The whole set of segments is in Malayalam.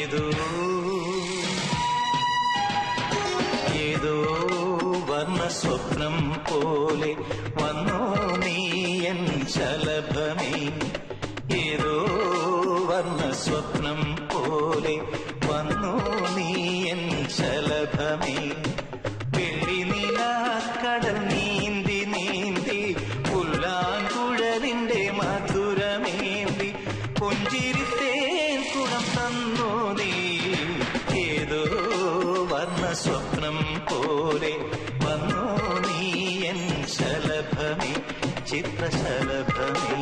ഏതോ ഏതോ വർണ്ണ സ്വപ്നം പോലെ വന്നോ നീ എൻ ശലഭമേ. ഏതോ വർണ്ണ സ്വപ്നം പോലെ വന്നോ നീ എൻ ശലഭമേ. വെള്ളി നിലാക്കടൽ നീന്തി നീന്തി പുല്ലാൻകുഴലിന്റെ മധുരമേന്തി പുഞ്ചിരിത്തേൻ കുണം തന്നോ നീ. ഏതോ വർണ്ണ സ്വപ്നം പോലെ വന്നോ നീ എൻ ശലഭമേ, ചിത്രശലഭമേ.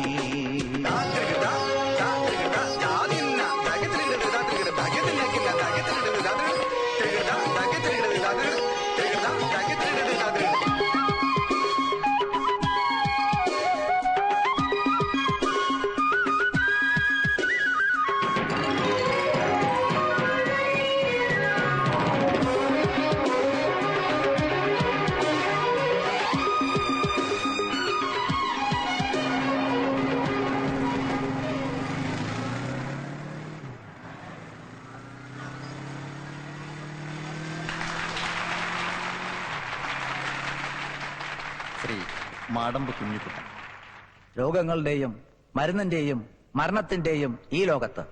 ശ്രീ മാടമ്പ് കുഞ്ഞിക്കുട്ടൻ. രോഗങ്ങളുടെയും മരുന്നിന്റെയും മരണത്തിന്റെയും ഈ ലോകത്ത്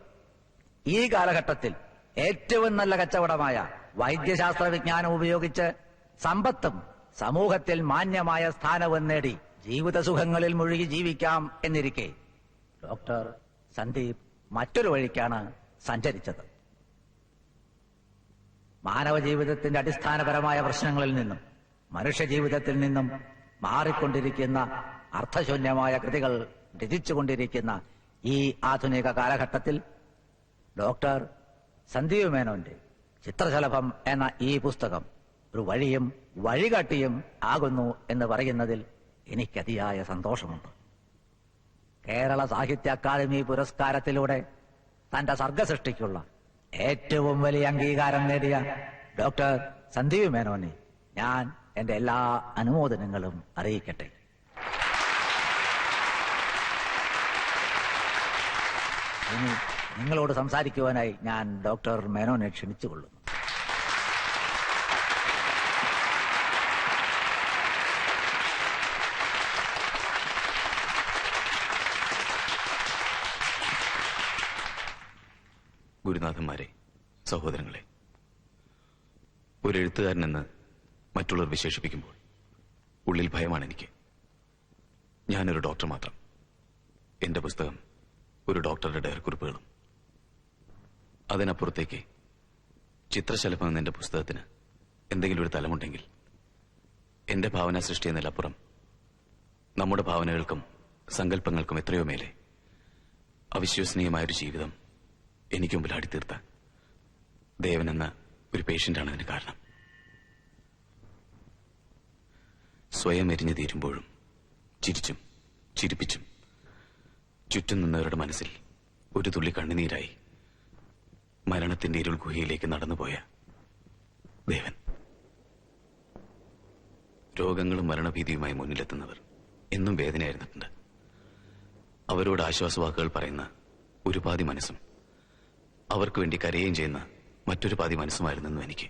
ഈ കാലഘട്ടത്തിൽ ഏറ്റവും നല്ല കച്ചവടമായ വൈദ്യശാസ്ത്ര വിജ്ഞാനം ഉപയോഗിച്ച് സമ്പത്തും സമൂഹത്തിൽ മാന്യമായ സ്ഥാനവും നേടി ജീവിതസുഖങ്ങളിൽ മുഴുകി ജീവിക്കാം എന്നിരിക്കെ ഡോക്ടർ സന്ദീപ് മറ്റൊരു വഴിക്കാണ് സഞ്ചരിച്ചത്. മാനവ ജീവിതത്തിന്റെ അടിസ്ഥാനപരമായ പ്രശ്നങ്ങളിൽ നിന്നും മനുഷ്യജീവിതത്തിൽ നിന്നും മാറിക്കൊണ്ടിരിക്കുന്ന അർത്ഥശൂന്യമായ കൃതികൾ രചിച്ചുകൊണ്ടിരിക്കുന്ന ഈ ആധുനിക കാലഘട്ടത്തിൽ ഡോക്ടർ സന്ദീപ് മേനോന്റെ ചിത്രശലഭം എന്ന ഈ പുസ്തകം ഒരു വഴിയും വഴികാട്ടിയും ആകുന്നു എന്ന് പറയുന്നതിൽ എനിക്കതിയായ സന്തോഷമുണ്ട്. കേരള സാഹിത്യ അക്കാദമി പുരസ്കാരത്തിലൂടെ തന്റെ സർഗസൃഷ്ടിക്കുള്ള ഏറ്റവും വലിയ അംഗീകാരം നേടിയ ഡോക്ടർ സന്ദീപ് മേനോനെ ഞാൻ എന്റെ എല്ലാ അനുമോദനങ്ങളും അറിയിക്കട്ടെ. ഇനി നിങ്ങളോട് സംസാരിക്കുവാനായി ഞാൻ ഡോക്ടർ മേനോനെ ക്ഷണിച്ചുകൊള്ളുന്നു. ഗുരുനാഥന്മാരെ, സഹോദരങ്ങളെ, ഒരു എഴുത്തുകാരനെന്ന് മറ്റുള്ളവർ വിശേഷിപ്പിക്കുമ്പോൾ ഉള്ളിൽ ഭയമാണ് എനിക്ക്. ഞാനൊരു ഡോക്ടർ മാത്രം. എന്റെ പുസ്തകം ഒരു ഡോക്ടറുടെ ഡയറിക്കുറിപ്പുകളും. അതിനപ്പുറത്തേക്ക് ചിത്രശലഭം എന്ന എന്റെ പുസ്തകത്തിന് എന്തെങ്കിലും ഒരു തലമുണ്ടെങ്കിൽ എന്റെ ഭാവനാ സൃഷ്ടി എന്നതിലപ്പുറം നമ്മുടെ ഭാവനകൾക്കും സങ്കല്പങ്ങൾക്കും എത്രയോ മേലെ അവിശ്വസനീയമായൊരു ജീവിതം എനിക്ക് മുമ്പിൽ അടിത്തീർത്ത ദേവൻ എന്ന ഒരു പേഷ്യന്റാണ് അതിന് കാരണം. സ്വയം എരിഞ്ഞു തീരുമ്പോഴും ചിരിച്ചും ചിരിപ്പിച്ചും ചുറ്റും നിന്നവരുടെ മനസ്സിൽ ഒരു തുള്ളി കണ്ണുനീരായി മരണത്തിന്റെ ഇരുൾ ഗുഹയിലേക്ക് നടന്നുപോയ ദേവൻ. രോഗങ്ങളും മരണഭീതിയുമായി മുന്നിലെത്തുന്നവർ എന്നും വേദനയായിരുന്നിട്ടുണ്ട്. അവരോട് ആശ്വാസവാക്കുകൾ പറയുന്ന ഒരു പാതി മനസ്സും അവർക്ക് വേണ്ടി കരയുകയും ചെയ്യുന്ന മറ്റൊരു പാതി മനസ്സുമായിരുന്നു എനിക്ക്.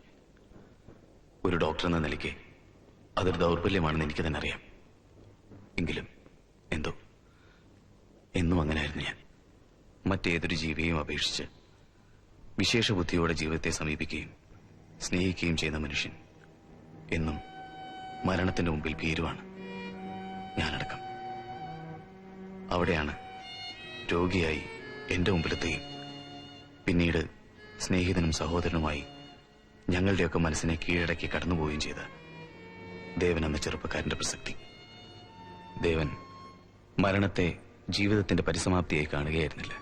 ഒരു ഡോക്ടർ എന്ന നിലയ്ക്ക് അതൊരു ദൗർബല്യമാണെന്ന് എനിക്ക് തന്നെ അറിയാം. എങ്കിലും എന്തോ എന്നും അങ്ങനെയായിരുന്നു ഞാൻ. മറ്റേതൊരു ജീവിയെയും അപേക്ഷിച്ച് വിശേഷ ബുദ്ധിയോടെ ജീവിതത്തെ സമീപിക്കുകയും സ്നേഹിക്കുകയും ചെയ്യുന്ന മനുഷ്യൻ എന്നും മരണത്തിന്റെ മുമ്പിൽ ഭീരുവാണ്, ഞാനടക്കം. അവിടെയാണ് രോഗിയായി എന്റെ മുമ്പിലെത്തുകയും പിന്നീട് സ്നേഹിതനും സഹോദരനുമായി ഞങ്ങളുടെയൊക്കെ മനസ്സിനെ കീഴടക്കി കടന്നുപോവുകയും ചെയ്ത ദേവൻ എന്ന ചെറുപ്പക്കാരന്റെ പ്രസക്തി. ദേവൻ മരണത്തെ ജീവിതത്തിന്റെ പരിസമാപ്തിയായി കാണുകയായിരുന്നില്ല,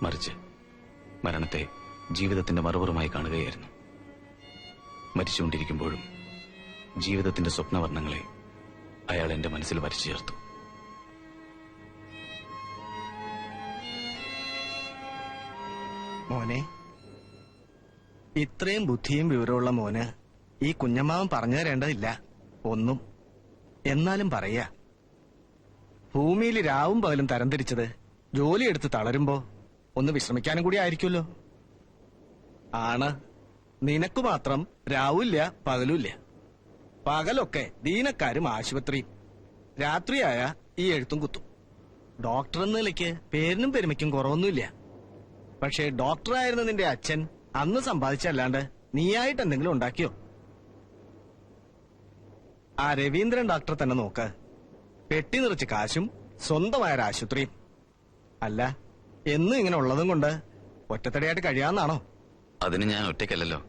മറിച്ച് മരണത്തെ ജീവിതത്തിന്റെ മറുപുറമായി കാണുകയായിരുന്നു. മരിച്ചുകൊണ്ടിരിക്കുമ്പോഴും ജീവിതത്തിന്റെ സ്വപ്നവർണ്ണങ്ങളെ അയാൾ എന്റെ മനസ്സിൽ വരച്ചു ചേർത്തു. മോനെ, ഇത്രയും ബുദ്ധിയും വിവരമുള്ള മോന് ഈ കുഞ്ഞമ്മാവൻ പറഞ്ഞു തരേണ്ടതില്ല ഒന്നും. എന്നാലും പറയാ, ഭൂമിയിൽ രാവും പകലും തരംതിരിച്ചത് ജോലിയെടുത്ത് തളരുമ്പോ ഒന്ന് വിശ്രമിക്കാനും കൂടി ആയിരിക്കുമല്ലോ. ആണ്. നിനക്ക് മാത്രം രാവില്ല പകലുമില്ല. പകലൊക്കെ ദീനക്കാരും ആശുപത്രിയും, രാത്രിയായ ഈ എഴുത്തും കുത്തും. ഡോക്ടർ എന്ന നിലയ്ക്ക് പേരിനും പെരുമയ്ക്കും കുറവൊന്നുമില്ല. പക്ഷേ ഡോക്ടറായിരുന്ന നിന്റെ അച്ഛൻ അന്ന് സമ്പാദിച്ചല്ലാണ്ട് നീയായിട്ട് എന്തെങ്കിലും ഉണ്ടാക്കിയോ? ആ രവീന്ദ്രൻ ഡോക്ടറെ തന്നെ നോക്ക്. പെട്ടി നിറച്ച് കാശും സ്വന്തമായ ഒരു ആശുപത്രിയും. അല്ല, എന്നും ഇങ്ങനെ ഉള്ളതും കൊണ്ട് ഒറ്റത്തടിയായിട്ട് കഴിയാന്നാണോ? അതിന് ഞാൻ ഒറ്റയ്ക്കല്ലല്ലോ,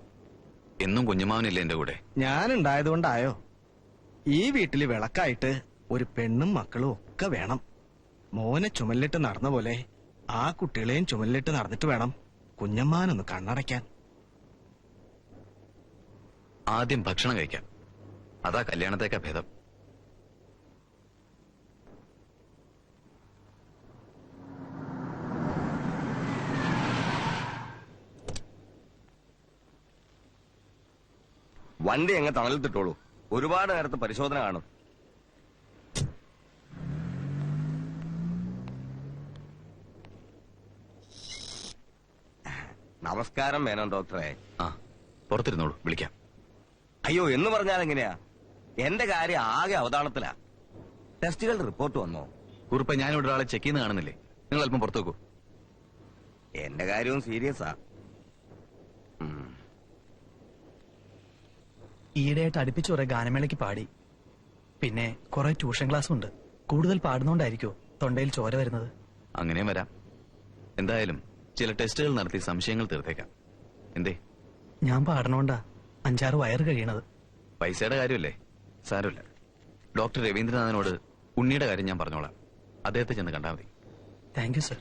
എന്നും കുഞ്ഞുമാവനില്ലേ എന്റെ കൂടെ. ഞാനുണ്ടായതുകൊണ്ടായോ? ഈ വീട്ടില് വിളക്കായിട്ട് ഒരു പെണ്ണും മക്കളും ഒക്കെ വേണം. മോനെ ചുമലിലിട്ട് നടന്ന പോലെ ആ കുട്ടികളെയും ചുമലിലിട്ട് നടന്നിട്ട് വേണം കുഞ്ഞമ്മാനൊന്ന് കണ്ണടയ്ക്കാൻ. ആദ്യം ഭക്ഷണം കഴിക്കാം, അതാ കല്യാണത്തേക്കാ ഭേദം. വണ്ടി അങ്ങ് തണലത്തിട്ടോളൂ. ഒരുപാട് നേരത്തെ പരിശോധന കാണും. നമസ്കാരം മേനോൻ ഡോക്ടറെ. ആ, പുറത്തിരുന്നോളൂ, വിളിക്കാം. അയ്യോ, എന്ന് പറഞ്ഞാൽ എങ്ങനെയാ? എന്റെ കാര്യം ആകെ അവതാളത്തിലാ. ടെസ്റ്റുകളുടെ റിപ്പോർട്ട് വന്നോ? കുറിപ്പ്, ഞാനിവിടെ ഒരാളെ ചെക്ക് ചെയ്യുന്ന കാണുന്നില്ലേ? നിങ്ങൾ അല്പം പുറത്തു വെക്കൂ. എന്റെ കാര്യവും സീരിയസാ. ഈയിടെയായിട്ട് അടുപ്പിച്ച് കുറെ ഗാനമേളയ്ക്ക് പാടി. പിന്നെ കുറെ ട്യൂഷൻ ക്ലാസ്സും ഉണ്ട്. കൂടുതൽ പാടുന്നോണ്ടായിരിക്കോ തൊണ്ടയിൽ ചോര വരുന്നത്? അങ്ങനെയും വരാം. എന്തായാലും ചില ടെസ്റ്റുകൾ നടത്തി സംശയങ്ങൾ തീർത്തേക്കാം. എന്തേ? ഞാൻ പാടണോണ്ടാ 5-6 വയറ് കഴിയണത്. പൈസയുടെ കാര്യമല്ലേ, സാരമില്ല. ഡോക്ടർ രവീന്ദ്രനാഥനോട് ഉണ്ണിയുടെ കാര്യം ഞാൻ പറഞ്ഞോളാം. അദ്ദേഹത്തെ ചെന്ന് കണ്ടാൽ മതി. Thank you sir.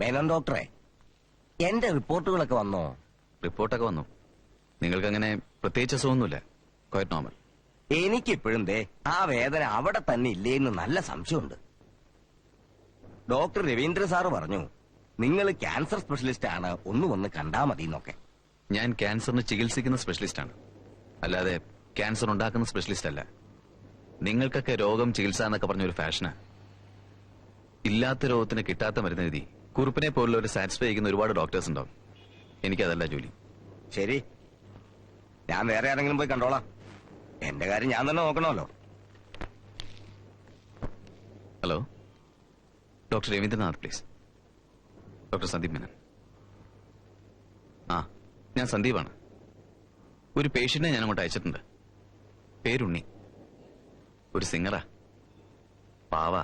മേനോൻ ഡോക്ടറെ, എന്റെ റിപ്പോർട്ടുകളൊക്കെ വന്നോ? റിപ്പോർട്ടൊക്കെ വന്നു. നിങ്ങൾക്കങ്ങനെ പ്രത്യേകിച്ച് അസുഖമൊന്നുമില്ല, ക്വയറ്റ് നോർമൽ. എനിക്കിപ്പോഴും ദേ ആ വേദന അവിടെ തന്നെ ഇല്ലേന്ന് നല്ല സംശയമുണ്ട്. ഡോക്ടർ രവീന്ദ്ര സാറ് പറഞ്ഞു നിങ്ങൾ ക്യാൻസർ സ്പെഷ്യലിസ്റ്റ് ആണ്, ഒന്ന് വന്ന് കണ്ടാ മതി എന്നൊക്കെ. ഞാൻ ക്യാൻസറിന് ചികിത്സിക്കുന്ന സ്പെഷ്യലിസ്റ്റാണ്, അല്ലാതെ ക്യാൻസർ ഉണ്ടാക്കുന്ന സ്പെഷ്യലിസ്റ്റ് അല്ല. നിങ്ങൾക്കൊക്കെ രോഗം ചികിത്സ എന്നൊക്കെ പറഞ്ഞൊരു ഫാഷനാ. ഇല്ലാത്ത രോഗത്തിന് കിട്ടാത്ത മരുന്ന് എഴുതി കുറുപ്പിനെ പോലുള്ള ഒരു സാറ്റിസ്ഫൈ ചെയ്യുന്ന ഒരുപാട് ഡോക്ടേഴ്സ് ഉണ്ടാവും. എനിക്കതല്ല ജോലി. ശരി, ഞാൻ വേറെ ആരെങ്കിലും പോയി കണ്ടോളാം. എന്റെ കാര്യം ഞാൻ തന്നെ നോക്കണമല്ലോ. Hello, doctor Ravindranath please. Doctor Sandeep Menon. ആ, ഞാൻ സന്ദീപാണ്. ഒരു പേഷ്യന്റിനെ ഞാൻ അങ്ങോട്ട് അയച്ചിട്ടുണ്ട്. പേരുണ്ണി. ഒരു സിംഗറാ, പാവ.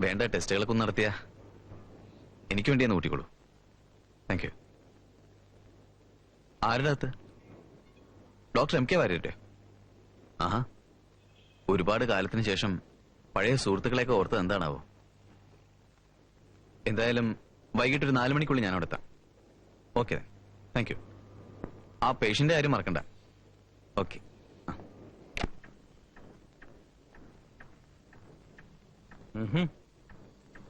വേണ്ട ടെസ്റ്റുകളൊക്കെ ഒന്ന് നടത്തിയാ എനിക്ക് വേണ്ടിയെന്ന് കൂട്ടിക്കോളൂ. Thank you. ആരുടെ അകത്ത്? ഡോക്ടർ MK വാര്യരുടെ? ആഹാ, ഒരുപാട് കാലത്തിന് ശേഷം പഴയ സുഹൃത്തുക്കളെയൊക്കെ ഓർത്തത് എന്താണാവോ. എന്തായാലും വൈകിട്ട് ഒരു 4 മണിക്കുള്ളിൽ ഞാൻ അവിടെ എത്താം. Okay, thank you. ആ പേഷ്യന്റെ കാര്യം മറക്കണ്ട. ഓക്കെ.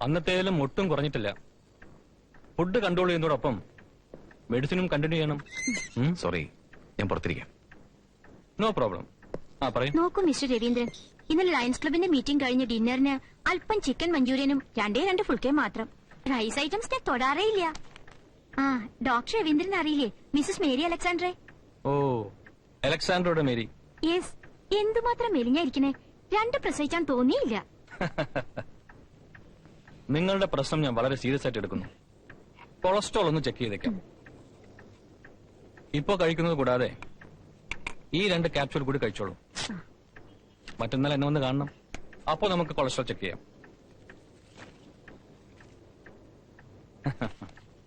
അന്നത്തേലും ഒട്ടും കുറഞ്ഞിട്ടില്ല. ഫുഡ് കൺട്രോൾ ചെയ്യുന്നതോടൊപ്പം മെഡിസിനും കണ്ടിന്യൂ ചെയ്യണം. സോറി, ഞാൻ പുറത്തിരിക്കാം. No problem. ആ, പറയും. നോക്കൂ മിസ്റ്റർ രവീന്ദ്രൻ, ഇന്നലെ ലയൺസ് ക്ലബിന്റെ മീറ്റിംഗ് കഴിഞ്ഞ് ഡിന്നറിന് അല്പം ചിക്കൻ മഞ്ചൂരിയനും 2 ഫുൾ കേം മാത്രം. റൈസ് ഐറ്റംസ് ഞാൻ തൊടാറേ ഇല്ല. ആ, ഡോക്ടർ രവീന്ദ്രൻ അറിയില്ലേ, മിസ്സസ് മേരി അലക്സാണ്ടറെ? ഓ, അലക്സാണ്ടറുടെ മേരി. യെസ്. എന്തുമാത്രം മെലിഞ്ഞായിരിക്കണേ, 2 പ്രസവിച്ചാൻ തോന്നിയില്ല. നിങ്ങളുടെ പ്രശ്നം ഞാൻ വളരെ സീരിയസ് ആയിട്ട് എടുക്കുന്നു. കൊളസ്ട്രോൾ ഒന്ന് ചെക്ക് ചെയ്തേക്കാം. ഇപ്പോ കഴിക്കുന്നത് കൂടാതെ ഈ 2 ക്യാപ്സ്യൂൾ കൂടി കഴിച്ചോളൂ. മറ്റന്നാൾ എന്നെ ഒന്ന് കാണണം. അപ്പോ നമുക്ക് കൊളസ്ട്രോൾ ചെക്ക് ചെയ്യാം.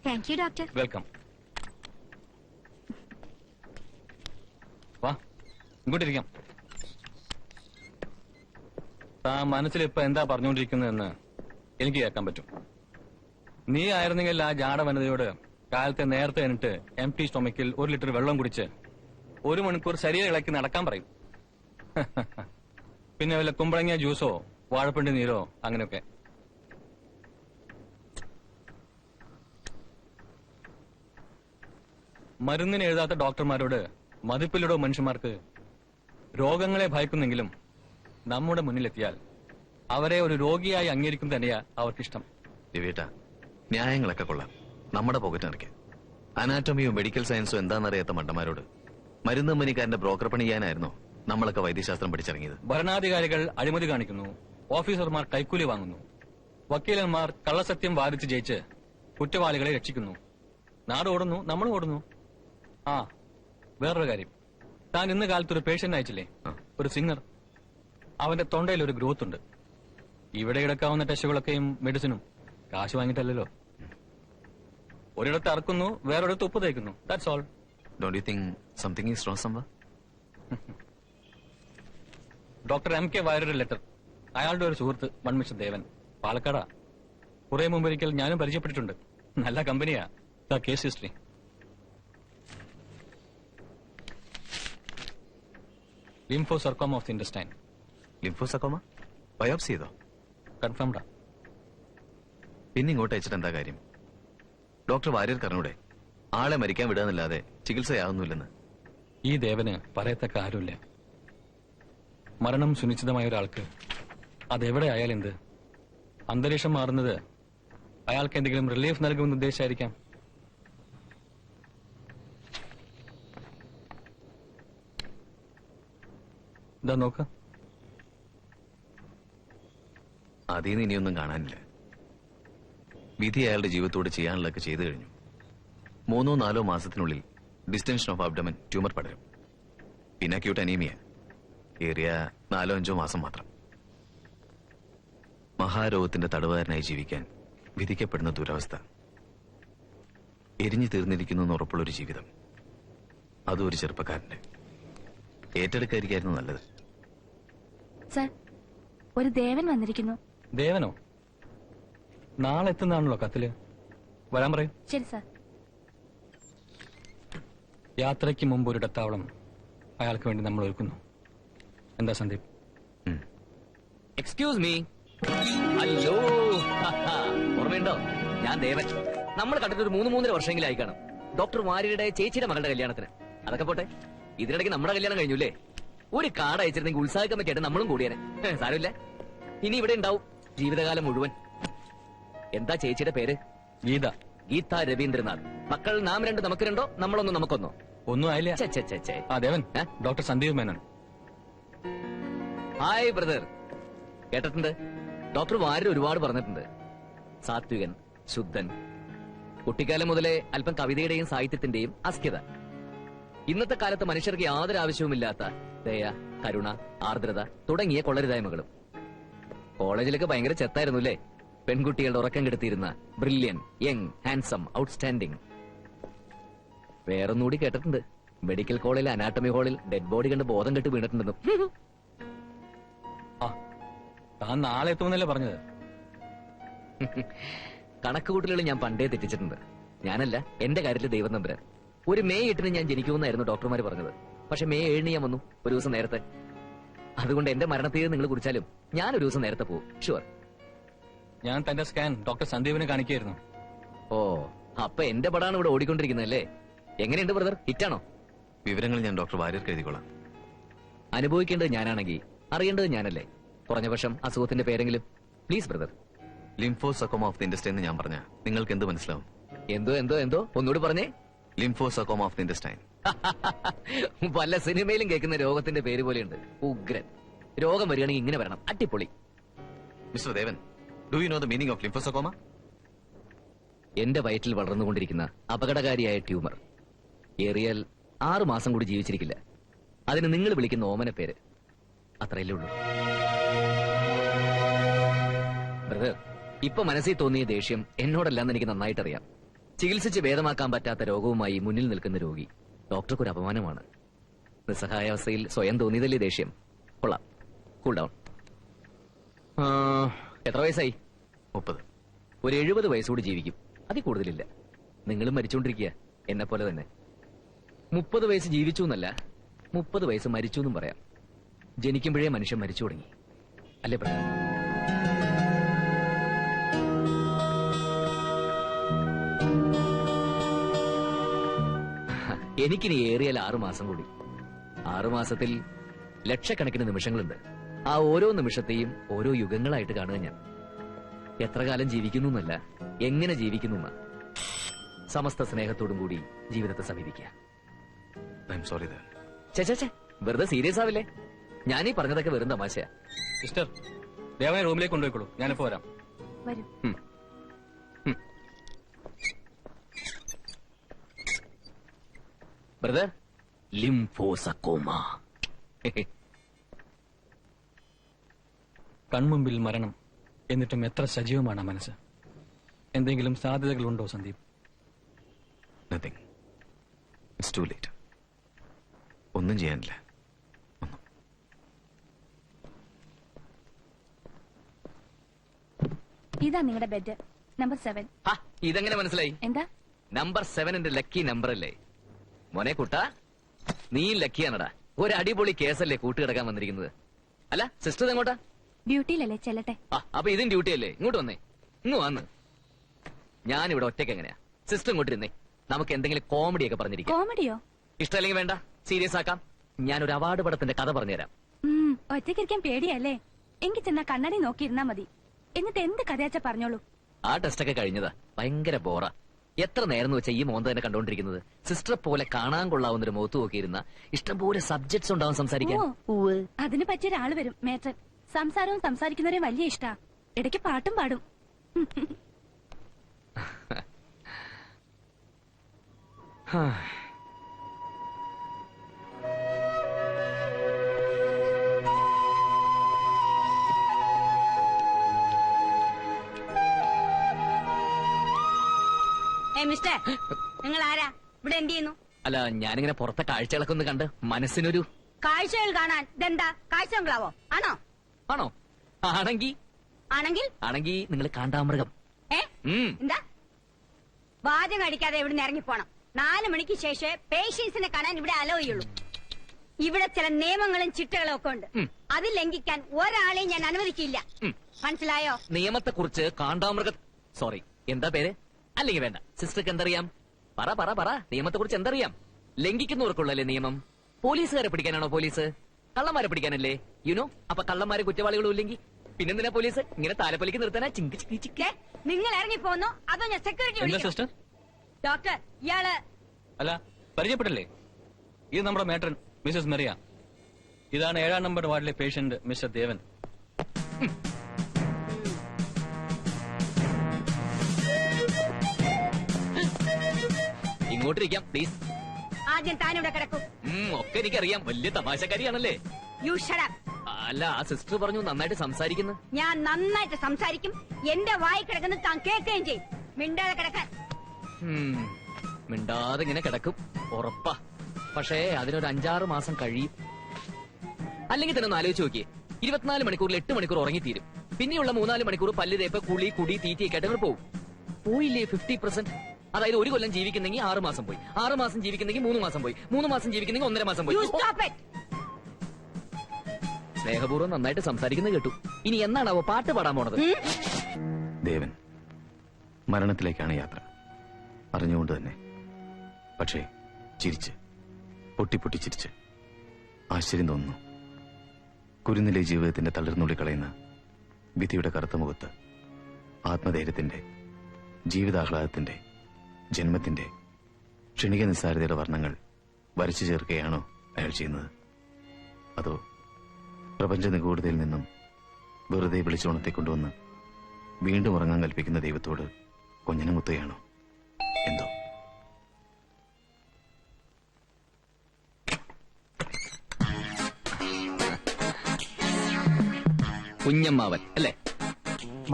Thank you doctor. വെൽക്കം. വാ, ഇങ്ങോട്ടിരിക്കാം. താൻ മനസ്സിൽ ഇപ്പൊ എന്താ പറഞ്ഞുകൊണ്ടിരിക്കുന്നതെന്ന് എനിക്ക് കേൾക്കാൻ പറ്റും. നീ ആയിരുന്നെങ്കിൽ ആ ജാട വനിതയോട് കാലത്തെ നേരത്തെ എന്നിട്ട് എംപ്റ്റി സ്റ്റൊമക്കിൽ 1 ലിറ്റർ വെള്ളം കുടിച്ച് 1 മണിക്കൂർ ശരീരം ഇളക്കി നടക്കാൻ പറയും. പിന്നെ വല്ല കുമ്പളങ്ങ ജ്യൂസോ വാഴപ്പിണ്ടി നീരോ അങ്ങനെയൊക്കെ. മരുന്നിന് എഴുതാത്ത ഡോക്ടർമാരോട് മതിപ്പിലൂടെ മനുഷ്യന്മാർക്ക് രോഗങ്ങളെ ഭയക്കുന്നെങ്കിലും നമ്മുടെ മുന്നിലെത്തിയാൽ അവരെ ഒരു രോഗിയായി അംഗീകരിക്കും തന്നെയാ അവർക്കിഷ്ടം. രവിയേട്ടാ, ന്യായങ്ങളൊക്കെ കൊള്ളാം, നമ്മുടെ പോക്കറ്റ് നിറയ്ക്കാം. അനാറ്റമിയോ മെഡിക്കൽ സയൻസോ എന്താണെന്നറിയാത്ത മണ്ടന്മാരോട് മരുന്ന് കമ്പനിക്കാരന്റെ ബ്രോക്കർ പണി ചെയ്യാനായിരുന്നോ നമ്മളൊക്കെ വൈദ്യശാസ്ത്രം പഠിച്ചിറങ്ങിയത്? ഭരണാധികാരികൾ അഴിമതി കാണിക്കുന്നു, ഓഫീസർമാർ കൈക്കൂലി വാങ്ങുന്നു, വക്കീലന്മാർ കള്ളസത്യം വാദിച്ച് ജയിച്ച് കുറ്റവാളികളെ രക്ഷിക്കുന്നു. നാട് ഓടുന്നു, നമ്മൾ ഓടുന്നു. ആ, വേറൊരു കാര്യം, താൻ ഇന്ന് കാലത്ത് ഒരു പേഷ്യന്റ് അയച്ചില്ലേ, ഒരു സിംഗർ. അവന്റെ തൊണ്ടയിൽ ഒരു ഗ്രോത്ത് ഉണ്ട്. ഇവിടെ കിടക്കാവുന്ന ടെസ്റ്റുകളൊക്കെയും മെഡിസിനും കാശ് വാങ്ങിയിട്ടല്ലോ. ഒരിടത്ത് അറക്കുന്നു, വേറൊരിടത്ത് ഉപ്പ് തേക്കുന്നു. That's all. Don't you think something is wrong somewhere? Doctor M.K. വാര്യരുടെ ലെറ്റർ. അയാളുടെ ഒരു സുഹൃത്ത് മൺമിഷൻ ദേവൻ, പാലക്കാടാ. കുറെ മുമ്പൊരിക്കൽ ഞാനും പരിചയപ്പെട്ടിട്ടുണ്ട്. നല്ല കമ്പനിയാ. The case history. Lymphosarcoma of the intestine. Lymphosarcoma? Biopsy ചെയ്തോ? കൺഫേംഡാ. പിന്നെ ഇങ്ങോട്ട് അയച്ചിട്ട് എന്താ കാര്യം? ഡോക്ടർ വാര്യർ കറിഞ്ഞൂടെ ആളെ മരിക്കാൻ വിടാന്നല്ലാതെ ചികിത്സയാവുന്നില്ലെന്ന്? ഈ ദേവന് പറയത്തക്ക ആരുമില്ല. മരണം സുനിശ്ചിതമായ ഒരാൾക്ക് അതെവിടെ ആയാലും എന്ത്? അന്തരീക്ഷം മാറുന്നത് അയാൾക്ക് എന്തെങ്കിലും റിലീഫ് നൽകുമെന്ന് ഉദ്ദേശിച്ചായിരിക്കാം. ഇതാ നോക്ക്. അതീന്ന് ഇനിയൊന്നും കാണാനില്ല. വിധി അയാളുടെ ജീവിതത്തോട് ചെയ്യാനുള്ളതൊക്കെ ചെയ്തു കഴിഞ്ഞു. 3-4 മാസത്തിനുള്ളിൽ ഡിസ്റ്റൻഷൻ ഓഫ് അബ്ഡമൻ ട്യൂമർ പടരും. പിന്നെ അക്യൂട്ട് അനീമിയ, ഏറിയ 4-5 മാസം മാത്രം. മഹാരോഗത്തിന്റെ തടവുകാരനായി ജീവിക്കാൻ വിധിക്കപ്പെടുന്ന ദുരവസ്ഥ. എരിഞ്ഞു തീർന്നിരിക്കുന്നു എന്ന് ഉറപ്പുള്ളൊരു ജീവിതം, അതും ഒരു ചെറുപ്പക്കാരന്റെ. ഏറ്റെടുക്കാതിരിക്കായിരുന്നു നല്ലത്. സർ, ഒരു ദേവൻ വന്നിരിക്കുന്നു. ദേവനോ? നാളെ എത്തുന്നതാണല്ലോ കത്തില്. വരാൻ പറയൂ. ശരി സർ. യാത്രയ്ക്ക് മുമ്പ് ഒരു ഇടത്താവളം അയാൾക്ക് വേണ്ടി നമ്മൾ ഒരുക്കുന്നു. എന്താ സന്ദീപ്? Excuse me. അല്ലോ, ഓർമ്മയുണ്ടോ? ഞാൻ ദേവൻ. നമ്മൾ കണ്ടിട്ട് ഒരു 3-3.5 വർഷമെങ്കിലും ആയി കാണും. ഡോക്ടർ വാര്യരുടെ ചേച്ചിയുടെ മകളുടെ കല്യാണത്തിന്. അതൊക്കെ പോട്ടെ, ഇതിനിടയ്ക്ക് നമ്മുടെ കല്യാണം കഴിഞ്ഞൂല്ലേ? ഒരു കാർഡ് അയച്ചിരുന്നെങ്കിൽ ഉത്സാഹിക്കമ്മയ്ക്കായിട്ട് നമ്മളും കൂടിയാനെ. സാരമില്ല, ഇനി ഇവിടെ ഉണ്ടാവും ജീവിതകാലം മുഴുവൻ. എന്താ ചേച്ചിയുടെ പേര്? ഗീത. ഗീത രവീന്ദ്രനാഥ്. മക്കൾ നാം 2 നമുക്ക് 2, നമ്മളൊന്നും നമുക്കൊന്നോ? ഒന്നും ആയില്ല. ആ Devan, doctor Sandeep Menon. Hi brother. കേട്ടിട്ടുണ്ട്, ഡോക്ടർ വാര്യർ ഒരുപാട് പറഞ്ഞിട്ടുണ്ട്. സാത്വികൻ, ശുദ്ധൻ, കുട്ടിക്കാലം മുതലേ അല്പം കവിതയുടെയും സാഹിത്യത്തിന്റെയും അസ്ക്യത. ഇന്നത്തെ കാലത്ത് മനുഷ്യർക്ക് യാതൊരു ആവശ്യവുമില്ലാത്ത ദയ, കരുണ, ആർദ്രത തുടങ്ങിയ കൊള്ളരുതായ്മകളും. കോളേജിലൊക്കെ ഭയങ്കര ചെത്തായിരുന്നു അല്ലേ? പെൺകുട്ടികളുടെ ഉറക്കം കെടുത്തിയിരുന്ന ബ്രില്യൻ, യങ്, ഹാൻസം, ഔട്ട്സ്റ്റാൻഡിംഗ്. വേറൊന്നുകൂടി കേട്ടിട്ടുണ്ട്, മെഡിക്കൽ കോളേജിലെ അനാട്ടമി ഹാളിൽ ഡെഡ് ബോഡി കണ്ട് ബോധം കെട്ട് വീണിട്ടുണ്ടെന്നും. താൻ നാളെ എത്തുമെന്നല്ലേ പറഞ്ഞത്? കണക്കുകൂട്ടലുകൾ ഞാൻ പണ്ടേ തെറ്റിച്ചിട്ടുണ്ട്. ഞാനല്ല, എന്റെ കാര്യത്തിൽ ദൈവം നമ്പുരാൻ. ഒരു മെയ് 8 ഞാൻ ജനിക്കുമെന്നായിരുന്നു ഡോക്ടർമാർ പറഞ്ഞത്. പക്ഷെ മെയ് 7 ഞാൻ വന്നു, ഒരു ദിവസം നേരത്തെ. അതുകൊണ്ട് എന്റെ മരണത്തീയതി നിങ്ങൾ കുറിച്ചാലും ഞാൻ ഒരു ദിവസം നേരത്തെ പോകും, ഷുവർ. ഞാൻ തന്റെ സ്കാൻ ഡോക്ടർ സന്ദീപിനെ കാണിക്കായിരുന്നു. ഓ, അപ്പൊ എന്റെ പടാണ് ഇവിടെ ഓടിക്കൊണ്ടിരിക്കുന്നതല്ലേ? എങ്ങനെയുണ്ട് ബ്രദർ, ഹിറ്റാണോ? വിവരങ്ങൾ ഞാൻ ഡോക്ടർ വാര്യർക്ക് എഴുതിക്കോളാം. അനുഭവിക്കേണ്ടത് ഞാനാണെങ്കിൽ അറിയേണ്ടത് ഞാനല്ലേ? കുറഞ്ഞ പക്ഷം അസുഖത്തിന്റെ പേരെങ്കിലും please brother. Lymphosarcoma of the intestine എന്ന് ഞാൻ പറഞ്ഞ നിങ്ങൾക്ക് എന്ത് മനസ്സിലാവും? എന്തോ എന്തോ എന്തോ ഒന്നുകൂടി പറഞ്ഞേ. ലിംഫോസർക്കോമ ഓഫ് ദി ഇന്റസ്റ്റൈൻ. പല സിനിമയിലും കേൾക്കുന്ന രോഗത്തിന്റെ പേര് പോലെയുണ്ട്, ഉഗ്രൻ. രോഗം വരികയാണെങ്കിൽ ഇങ്ങനെ വരണം, അടിപൊളി. Mister Devan, do you know the meaning of lymphosarcoma? എന്റെ വയറ്റിൽ വളർന്നുകൊണ്ടിരിക്കുന്ന അപകടകാരിയായ ട്യൂമർ. ഏറിയാൽ 6 മാസം കൂടി ജീവിച്ചിരിക്കില്ല. അതിന് നിങ്ങൾ വിളിക്കുന്ന ഓമന പേര് അത്രയല്ലേ ഉള്ളൂ. ബ്രദർ, ഇപ്പൊ മനസ്സിൽ തോന്നിയ ദേഷ്യം എന്നോടല്ലാന്ന് എനിക്ക് നന്നായിട്ടറിയാം. ചികിത്സിച്ച് ഭേദമാക്കാൻ പറ്റാത്ത രോഗവുമായി മുന്നിൽ നിൽക്കുന്ന രോഗി ഡോക്ടർക്കൊരു അപമാനമാണ്. നിസ്സഹായാവസ്ഥയിൽ സ്വയം തോന്നിയതല്ലേ ദേഷ്യം? കൊള്ളാം, കൂൾ ഡൗൺ. എത്ര വയസ്സായി? 30. ഒരു 70 വയസ്സുകൂടി ജീവിക്കും, അതിൽ കൂടുതലില്ല. നിങ്ങളും മരിച്ചുകൊണ്ടിരിക്കുക, എന്നെ പോലെ തന്നെ. 30 വയസ്സ് ജീവിച്ചു എന്നല്ല, 30 വയസ്സ് മരിച്ചു എന്നും പറയാം. ജനിക്കുമ്പോഴേ മനുഷ്യൻ മരിച്ചു തുടങ്ങി, അല്ലേ ബ്രദർ? എനിക്കിനി ഏറിയാൽ 6 മാസം കൂടി. 6 മാസത്തിൽ ലക്ഷക്കണക്കിന് നിമിഷങ്ങളുണ്ട്. ആ ഓരോ നിമിഷത്തെയും ഓരോ യുഗങ്ങളായിട്ട് കാണുക ഞാൻ. എത്ര കാലം ജീവിക്കുന്നു എന്നല്ല, എങ്ങനെ ജീവിക്കുന്നു എന്ന്. സമസ്ത സ്നേഹത്തോടും കൂടി ജീവിതത്തെ സമീപിക്കുക. ഐ എം സോറി ദേവൻ. ചേ വെറുതെ സീരിയസ് ആവില്ലേ? ഞാനീ പറഞ്ഞതൊക്കെ വെറും തമാശയാ. സിസ്റ്റർ, ദേവനെ റൂമിലേക്ക് കൊണ്ടുപോയിക്കോളൂ, ഞാനിപ്പോ വരാം. വരും. ബ്രദർ, ലിംഫോസക്കോമ. കൺമുമ്പിൽ മരണം, എന്നിട്ടും എത്ര സജീവമാണ് ആ മനസ്സ്. എന്തെങ്കിലും സാധ്യതകളുണ്ടോ Sandeep? Nothing. It's to late. ഒന്നും ചെയ്യാനില്ല. ഇതാ നിങ്ങളുടെ ബെഡ്, നമ്പർ 7. ഇതെങ്ങനെ മനസ്സിലായി? എന്താ? നമ്പർ 7 എന്റെ ലക്കി നമ്പർ അല്ലേ മോനെ കുട്ടാ? നീ ലക്കിയാണടാ. ഒരു അടിപൊളി കേസല്ലേ കൂട്ടുകിടക്കാൻ വന്നിരിക്കുന്നത്. അല്ല സിസ്റ്റർ എങ്ങോട്ടാ? ഡ്യൂട്ടിയിലല്ലേ, ചെല്ലട്ടെ. അപ്പൊ ഇതും ഡ്യൂട്ടി അല്ലേ? ഇങ്ങോട്ട് വന്നേ, ഇങ്ങ് വന്ന്. ഞാനിവിടെ ഒറ്റയ്ക്ക് എങ്ങനെയാ? സിസ്റ്റർ ഇങ്ങോട്ടിരുന്നേ, നമുക്ക് എന്തെങ്കിലും കോമഡി ഒക്കെ പറഞ്ഞിരിക്കാം. കോമഡിയോ? ഇഷ്ടമല്ലെങ്കിൽ വേണ്ട, സീരിയസ് ആക്കാം. ഞാനൊരു അവാർഡ് പടത്തിന്റെ കഥ പറഞ്ഞുതരാം. ഒറ്റയ്ക്കിരിക്കാൻ പേടിയല്ലേ? എങ്കിൽ ചെന്നാ കണ്ണാടി നോക്കിയിരുന്നാ മതി. എന്നിട്ട് എന്ത് കഥയാച്ചാ പറഞ്ഞോളൂ. ആ ടെസ്റ്റൊക്കെ കഴിഞ്ഞതാ. ഭയങ്കര ബോറാ. എത്ര നേരം വെച്ചാൽ ഈ മോന്ത തന്നെ കണ്ടോണ്ടിരിക്കുന്നത്? സിസ്റ്ററെ പോലെ കാണാൻ കൊള്ളാവുന്ന ഒരു മുഖത്ത് നോക്കിയിരുന്ന ഇഷ്ടംപോലെ സബ്ജക്ട്സ് ഉണ്ടാവും സംസാരിക്കാൻ. അതിന് പറ്റിയ ഒരാള് വരും, മേട്രൻ. സംസാരവും സംസാരിക്കുന്നവരെയും വലിയ ഇഷ്ടാ. ഇടയ്ക്ക് പാട്ടും പാടും. മിസ്റ്റർ, നിങ്ങൾ ആരാ? ഇവിടെ എന്ത് ചെയ്യുന്നു? അല്ല, ഞാനിങ്ങനെ പുറത്തെ കാഴ്ചകളൊക്കെ ഒന്ന് കണ്ട് മനസ്സിനൊരു കാഴ്ചകൾ കാണാൻ. ഇതെന്താ കാഴ്ച ബംഗ്ലാവോ ആണോ? ആണോ? ആണെങ്കിൽ ആണെങ്കിൽ നിങ്ങൾ കാണ്ടാമൃഗം. എന്താ വാചകം അടിക്കാതെ ഇവിടുന്ന് ഇറങ്ങിപ്പോണം. 4 മണിക്ക് ശേഷം പേഷ്യൻസിനെ കാണാൻ ഇവിടെ അലോ ചെയ്യുള്ളൂ. ഇവിടെ ചില നിയമങ്ങളും ചിട്ടകളും ഒക്കെ ഉണ്ട്. അത് ലംഘിക്കാൻ ഒരാളെയും ഞാൻ അനുവദിക്കില്ല. മനസ്സിലായോ? നിയമത്തെ കുറിച്ച് കാണ്ടാമൃഗ സോറി എന്താ പേര്? അല്ലെങ്കിൽ വേണ്ട, സിസ്റ്റർക്ക് എന്തറിയാം? പറ പറ പറ, നിയമത്തെ കുറിച്ച് എന്തറിയാം? ലംഘിക്കുന്നവർക്കുള്ളല്ലേ നിയമം? പോലീസുകാരെ പിടിക്കാനാണോ പോലീസ്? കള്ളന്മാരെ പിടിക്കാനല്ലേ? യുനോ. അപ്പൊ കള്ളന്മാരെ കുറ്റവാളികളും ഇല്ലെങ്കിൽ പിന്നെന്തിനാ പോലീസ്? ഇങ്ങനെ താലപ്പൊലിക്ക് നിർത്താനാ? ചിങ്ക് ചിക്ക് ചിക്ക്. നിങ്ങൾ ഇറങ്ങിപ്പോന്നോ അതോ ഞാൻ സെക്യൂരിറ്റി എന്താ വിളിക്കാം? സിസ്റ്റർ? ഡോക്ടർ, ഇയാള് അല്ല, പരിചയപ്പെട്ടില്ലേ? ഇത് നമ്മുടെ മേട്രൻ മിസ്സസ് മെറിയ. ഇതാണ് 7-ാം നമ്പർ വാർഡിലെ പേഷ്യന്റ് മിസ്റ്റർ ദേവൻ. ഇങ്ങോട്ടിരിക്കാം പ്ലീസ്. ആദ്യം താനിവിടെ കിടക്കും. ഒക്കെ എനിക്കറിയാം, വലിയ തമാശക്കാരിയാണല്ലേ. You shut up. അല്ല, ആ സിസ്റ്റർ പറഞ്ഞു നന്നായിട്ട് സംസാരിക്കുന്നു. ഞാൻ നന്നായിട്ട് സംസാരിക്കും. എന്റെ വായി കിടക്കുന്നത് താൻ കേൾക്കുകയും ചെയ്യും. മിണ്ടാതെ കിടക്കാൻ. മിണ്ടാതെ ഇങ്ങനെ കിടക്കും, ഉറപ്പാ. പക്ഷേ അതിനൊരു 5-6 മാസം കഴിയും. അല്ലെങ്കിൽ തന്നെ ഒന്ന് ആലോചിച്ച് നോക്കിയേ, 24 മണിക്കൂറിൽ 8 മണിക്കൂർ ഉറങ്ങിത്തീരും. പിന്നെയുള്ള 3-4 മണിക്കൂർ പല്ല് തേപ്പ്, കുളി, കുടി, തീറ്റയൊക്കെ ആയിട്ട് പോകും. പോയില്ലേ 50%? അതായത് 1 കൊല്ലം ജീവിക്കുന്നെങ്കിൽ 6 മാസം പോയി, 6 മാസം ജീവിക്കുന്നെങ്കിൽ 3 മാസം പോയി, 3 മാസം ജീവിക്കുന്നെങ്കിൽ 1.5 മാസം പോയി. You stop it. സ്നേഹപൂർവ്വം നന്നായിട്ട് സംസാരിക്കുന്നത് കേട്ടു. ഇനി എന്നാണാവോ പാട്ട് പാടാൻ പോണത്? ദേവൻ, മരണത്തിലേക്കാണ് യാത്ര, അറിഞ്ഞുകൊണ്ട് തന്നെ. പക്ഷേ ചിരിച്ച്, പൊട്ടി ചിരിച്ച് ആശ്ചര്യം തോന്നുന്നു. കുരുന്നിലെ ജീവിതത്തിന്റെ തളിർന്നുള്ളി കളയുന്ന വിധിയുടെ കറുത്ത മുഖത്ത് ആത്മധൈര്യത്തിന്റെ, ജീവിതാഹ്ലാദത്തിന്റെ, ജന്മത്തിന്റെ ക്ഷണിക നിസ്സാരതയുടെ വർണ്ണങ്ങൾ വരച്ചു ചേർക്കുകയാണോ അയാൾ ചെയ്യുന്നത്? അതോ പ്രപഞ്ച നിഗൂഢതയിൽ നിന്നും വെറുതെ വിളിച്ചോണത്തെക്കൊണ്ടുവന്ന് വീണ്ടും ഉറങ്ങാൻ കൽപ്പിക്കുന്ന ദൈവത്തോട് കൊഞ്ഞനം കുത്തുകയാണോ? എന്തോ. കുഞ്ഞമ്മാവൻ അല്ലേ?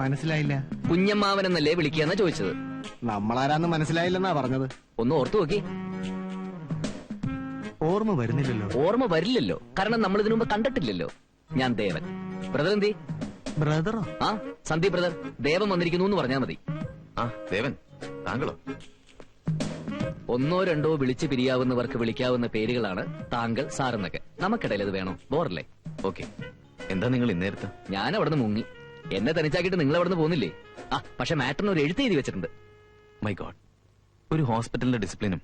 മനസ്സിലായില്ല. കുഞ്ഞമ്മാവൻ എന്നല്ലേ വിളിക്കാന്നാ ചോദിച്ചത്. നമ്മളാരാന്ന് മനസ്സിലായില്ലെന്നാ പറഞ്ഞത്. ഒന്ന് ഓർത്തു നോക്കി. ഓർമ്മ വരുന്നില്ലല്ലോ. ഓർമ്മ വരില്ലല്ലോ, കാരണം നമ്മൾ ഇതിനു മുമ്പ് കണ്ടിട്ടില്ലല്ലോ. ഞാൻ ദേവൻ. ബ്രദർ എന്തി? ബ്രദറോ? ആ, സന്ദീപ് ബ്രദർ. ദേവൻ വന്നിരിക്കുന്നു എന്ന് പറഞ്ഞാൽ മതി. ആ ദേവൻ, താങ്കളോ? 1 or 2 വിളിച്ച് പിരിയാവുന്നവർക്ക് വിളിക്കാവുന്ന പേരുകളാണ് താങ്കൾ, സാറെന്നൊക്കെ. നമുക്കിടയിൽ അത് വേണോ? ബോറല്ലേ? ഓക്കെ. എന്താ നിങ്ങൾ ഇന്നേരത്ത്? ഞാൻ അവിടുന്ന് മുങ്ങി. എന്നെ തനിച്ചാക്കിയിട്ട് നിങ്ങൾ അവിടുന്ന് പോകുന്നില്ലേ? ആ, പക്ഷെ മാറ്ററിന് ഒരു എഴുത്ത് എഴുതി വെച്ചിട്ടുണ്ട്. My God. ഒരു ഹോസ്പിറ്റലിന്റെ ഡിസിപ്ലിനും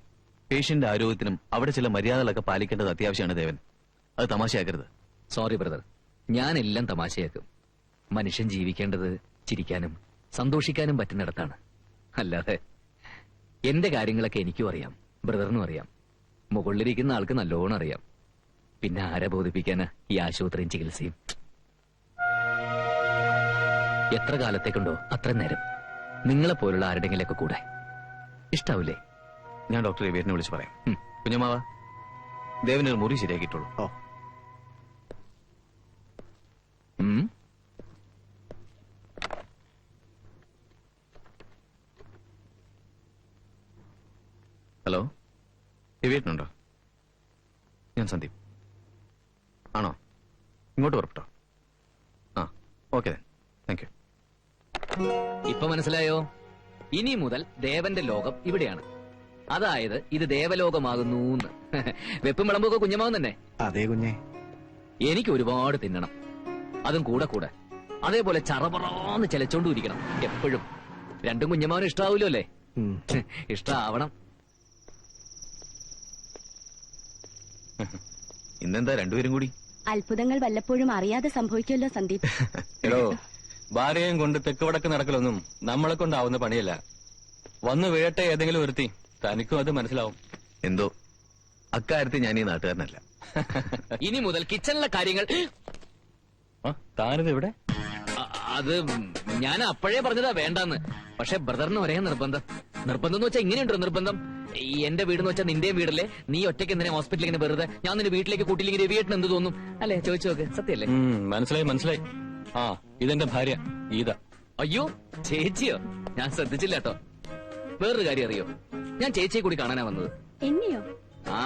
പേഷ്യന്റ് ആരോഗ്യത്തിനും അവിടെ ചില മര്യാദകളൊക്കെ പാലിക്കേണ്ടത് അത്യാവശ്യമാണ് ദേവൻ. അത് തമാശയാക്കരുത്. സോറി ബ്രദർ, ഞാനെല്ലാം തമാശയാക്കും. മനുഷ്യൻ ജീവിക്കേണ്ടത് ചിരിക്കാനും സന്തോഷിക്കാനും പറ്റുന്നിടത്താണ്. അല്ലാതെ എന്റെ കാര്യങ്ങളൊക്കെ എനിക്കും അറിയാം, ബ്രദറിനും അറിയാം, മുകളിലിരിക്കുന്ന ആൾക്ക് നല്ലോണം അറിയാം. പിന്നെ ആരെ ബോധിപ്പിക്കാന് ഈ ആശുപത്രിയും ചികിത്സയും? എത്ര കാലത്തേക്കുണ്ടോ അത്ര നേരം നിങ്ങളെപ്പോലുള്ള ആരുടെങ്കിലൊക്കെ കൂടെ. ഇഷ്ടാവൂലേ? ഞാൻ ഡോക്ടർ രവീറിനെ വിളിച്ച് പറയാം. കുഞ്ഞമ്മാവ, ദേവനൊരു മുറി ശരിയാക്കിയിട്ടുള്ളൂ. ഓ, ഉം. ഹലോ, രവീറിനുണ്ടോ? ഞാൻ സന്ദീപ്. ആണോ? ഇങ്ങോട്ട് പുറപ്പെട്ടോ? ആ, ഓക്കെ താങ്ക് യു. ഇപ്പൊ മനസ്സിലായോ? ഇനി മുതൽ ദേവന്റെ ലോകം ഇവിടെയാണ്. അതായത് ഇത് ദേവലോകമാകുന്നു. വെപ്പും വിളമ്പൊക്കെ കുഞ്ഞമാവും തന്നെ. അതേ കുഞ്ഞെ. എനിക്ക് ഒരുപാട് തിന്നണം, അതും കൂടെ കൂടെ. അതേപോലെ ചറപറാന്ന് ചെലച്ചോണ്ടിരിക്കണം എപ്പോഴും. രണ്ടും കുഞ്ഞമാവനും ഇഷ്ടാവൂലോ അല്ലേ? ഇഷ്ടാവണം. ഇന്നെന്താ രണ്ടുപേരും കൂടി? അത്ഭുതങ്ങൾ വല്ലപ്പോഴും അറിയാതെ സംഭവിക്കുമല്ലോ സന്ദീപ്. എടോ, ഭാര്യയും കൊണ്ട് തെക്ക് വടക്ക് നടക്കലൊന്നും നമ്മളെ കൊണ്ടാവുന്ന പണിയല്ല. വന്ന് വീഴട്ടെ ഏതെങ്കിലും ഒരുത്തി, തനിക്കും അത് മനസ്സിലാവും. എന്തോ അക്കാര്യത്തിൽ ഞാൻ ഈ നാട്ടുകാരനല്ല. ഇനി മുതൽ കിച്ചണിലെ കാര്യങ്ങൾ. താനിത് ഇവിടെ? അത് ഞാൻ അപ്പോഴേ പറഞ്ഞതാ വേണ്ടാന്ന്. പക്ഷെ ബ്രദറിന് ഒരേ നിർബന്ധം. നിർബന്ധം എന്ന് വെച്ചാൽ ഇങ്ങനെയുണ്ടോ നിർബന്ധം? എന്റെ വീടെന്ന് വെച്ചാൽ നിന്റെയും വീടല്ലേ? നീ ഒറ്റയ്ക്ക് എന്തിനാ ഹോസ്പിറ്റലിൽ ഇങ്ങനെ വെറുതെ? ഞാൻ നിന്റെ വീട്ടിലേക്ക് കൂട്ടിയില്ലെങ്കിൽ രവിയേട്ടൻ എന്ത് തോന്നും? അല്ലെ, ചോദിച്ചു നോക്ക്. സത്യല്ലേ? മനസ്സിലായി മനസ്സിലായി. ആ, ഇതെന്റെ ഭാര്യ ഗീത. അയ്യോ, ചേച്ചിയോ? ഞാൻ ശ്രദ്ധിച്ചില്ല കേട്ടോ. വേറൊരു കാര്യം അറിയോ? ഞാൻ ചേച്ചിയെ കൂടി കാണാനാ വന്നത്. എന്നെയോ? ആ,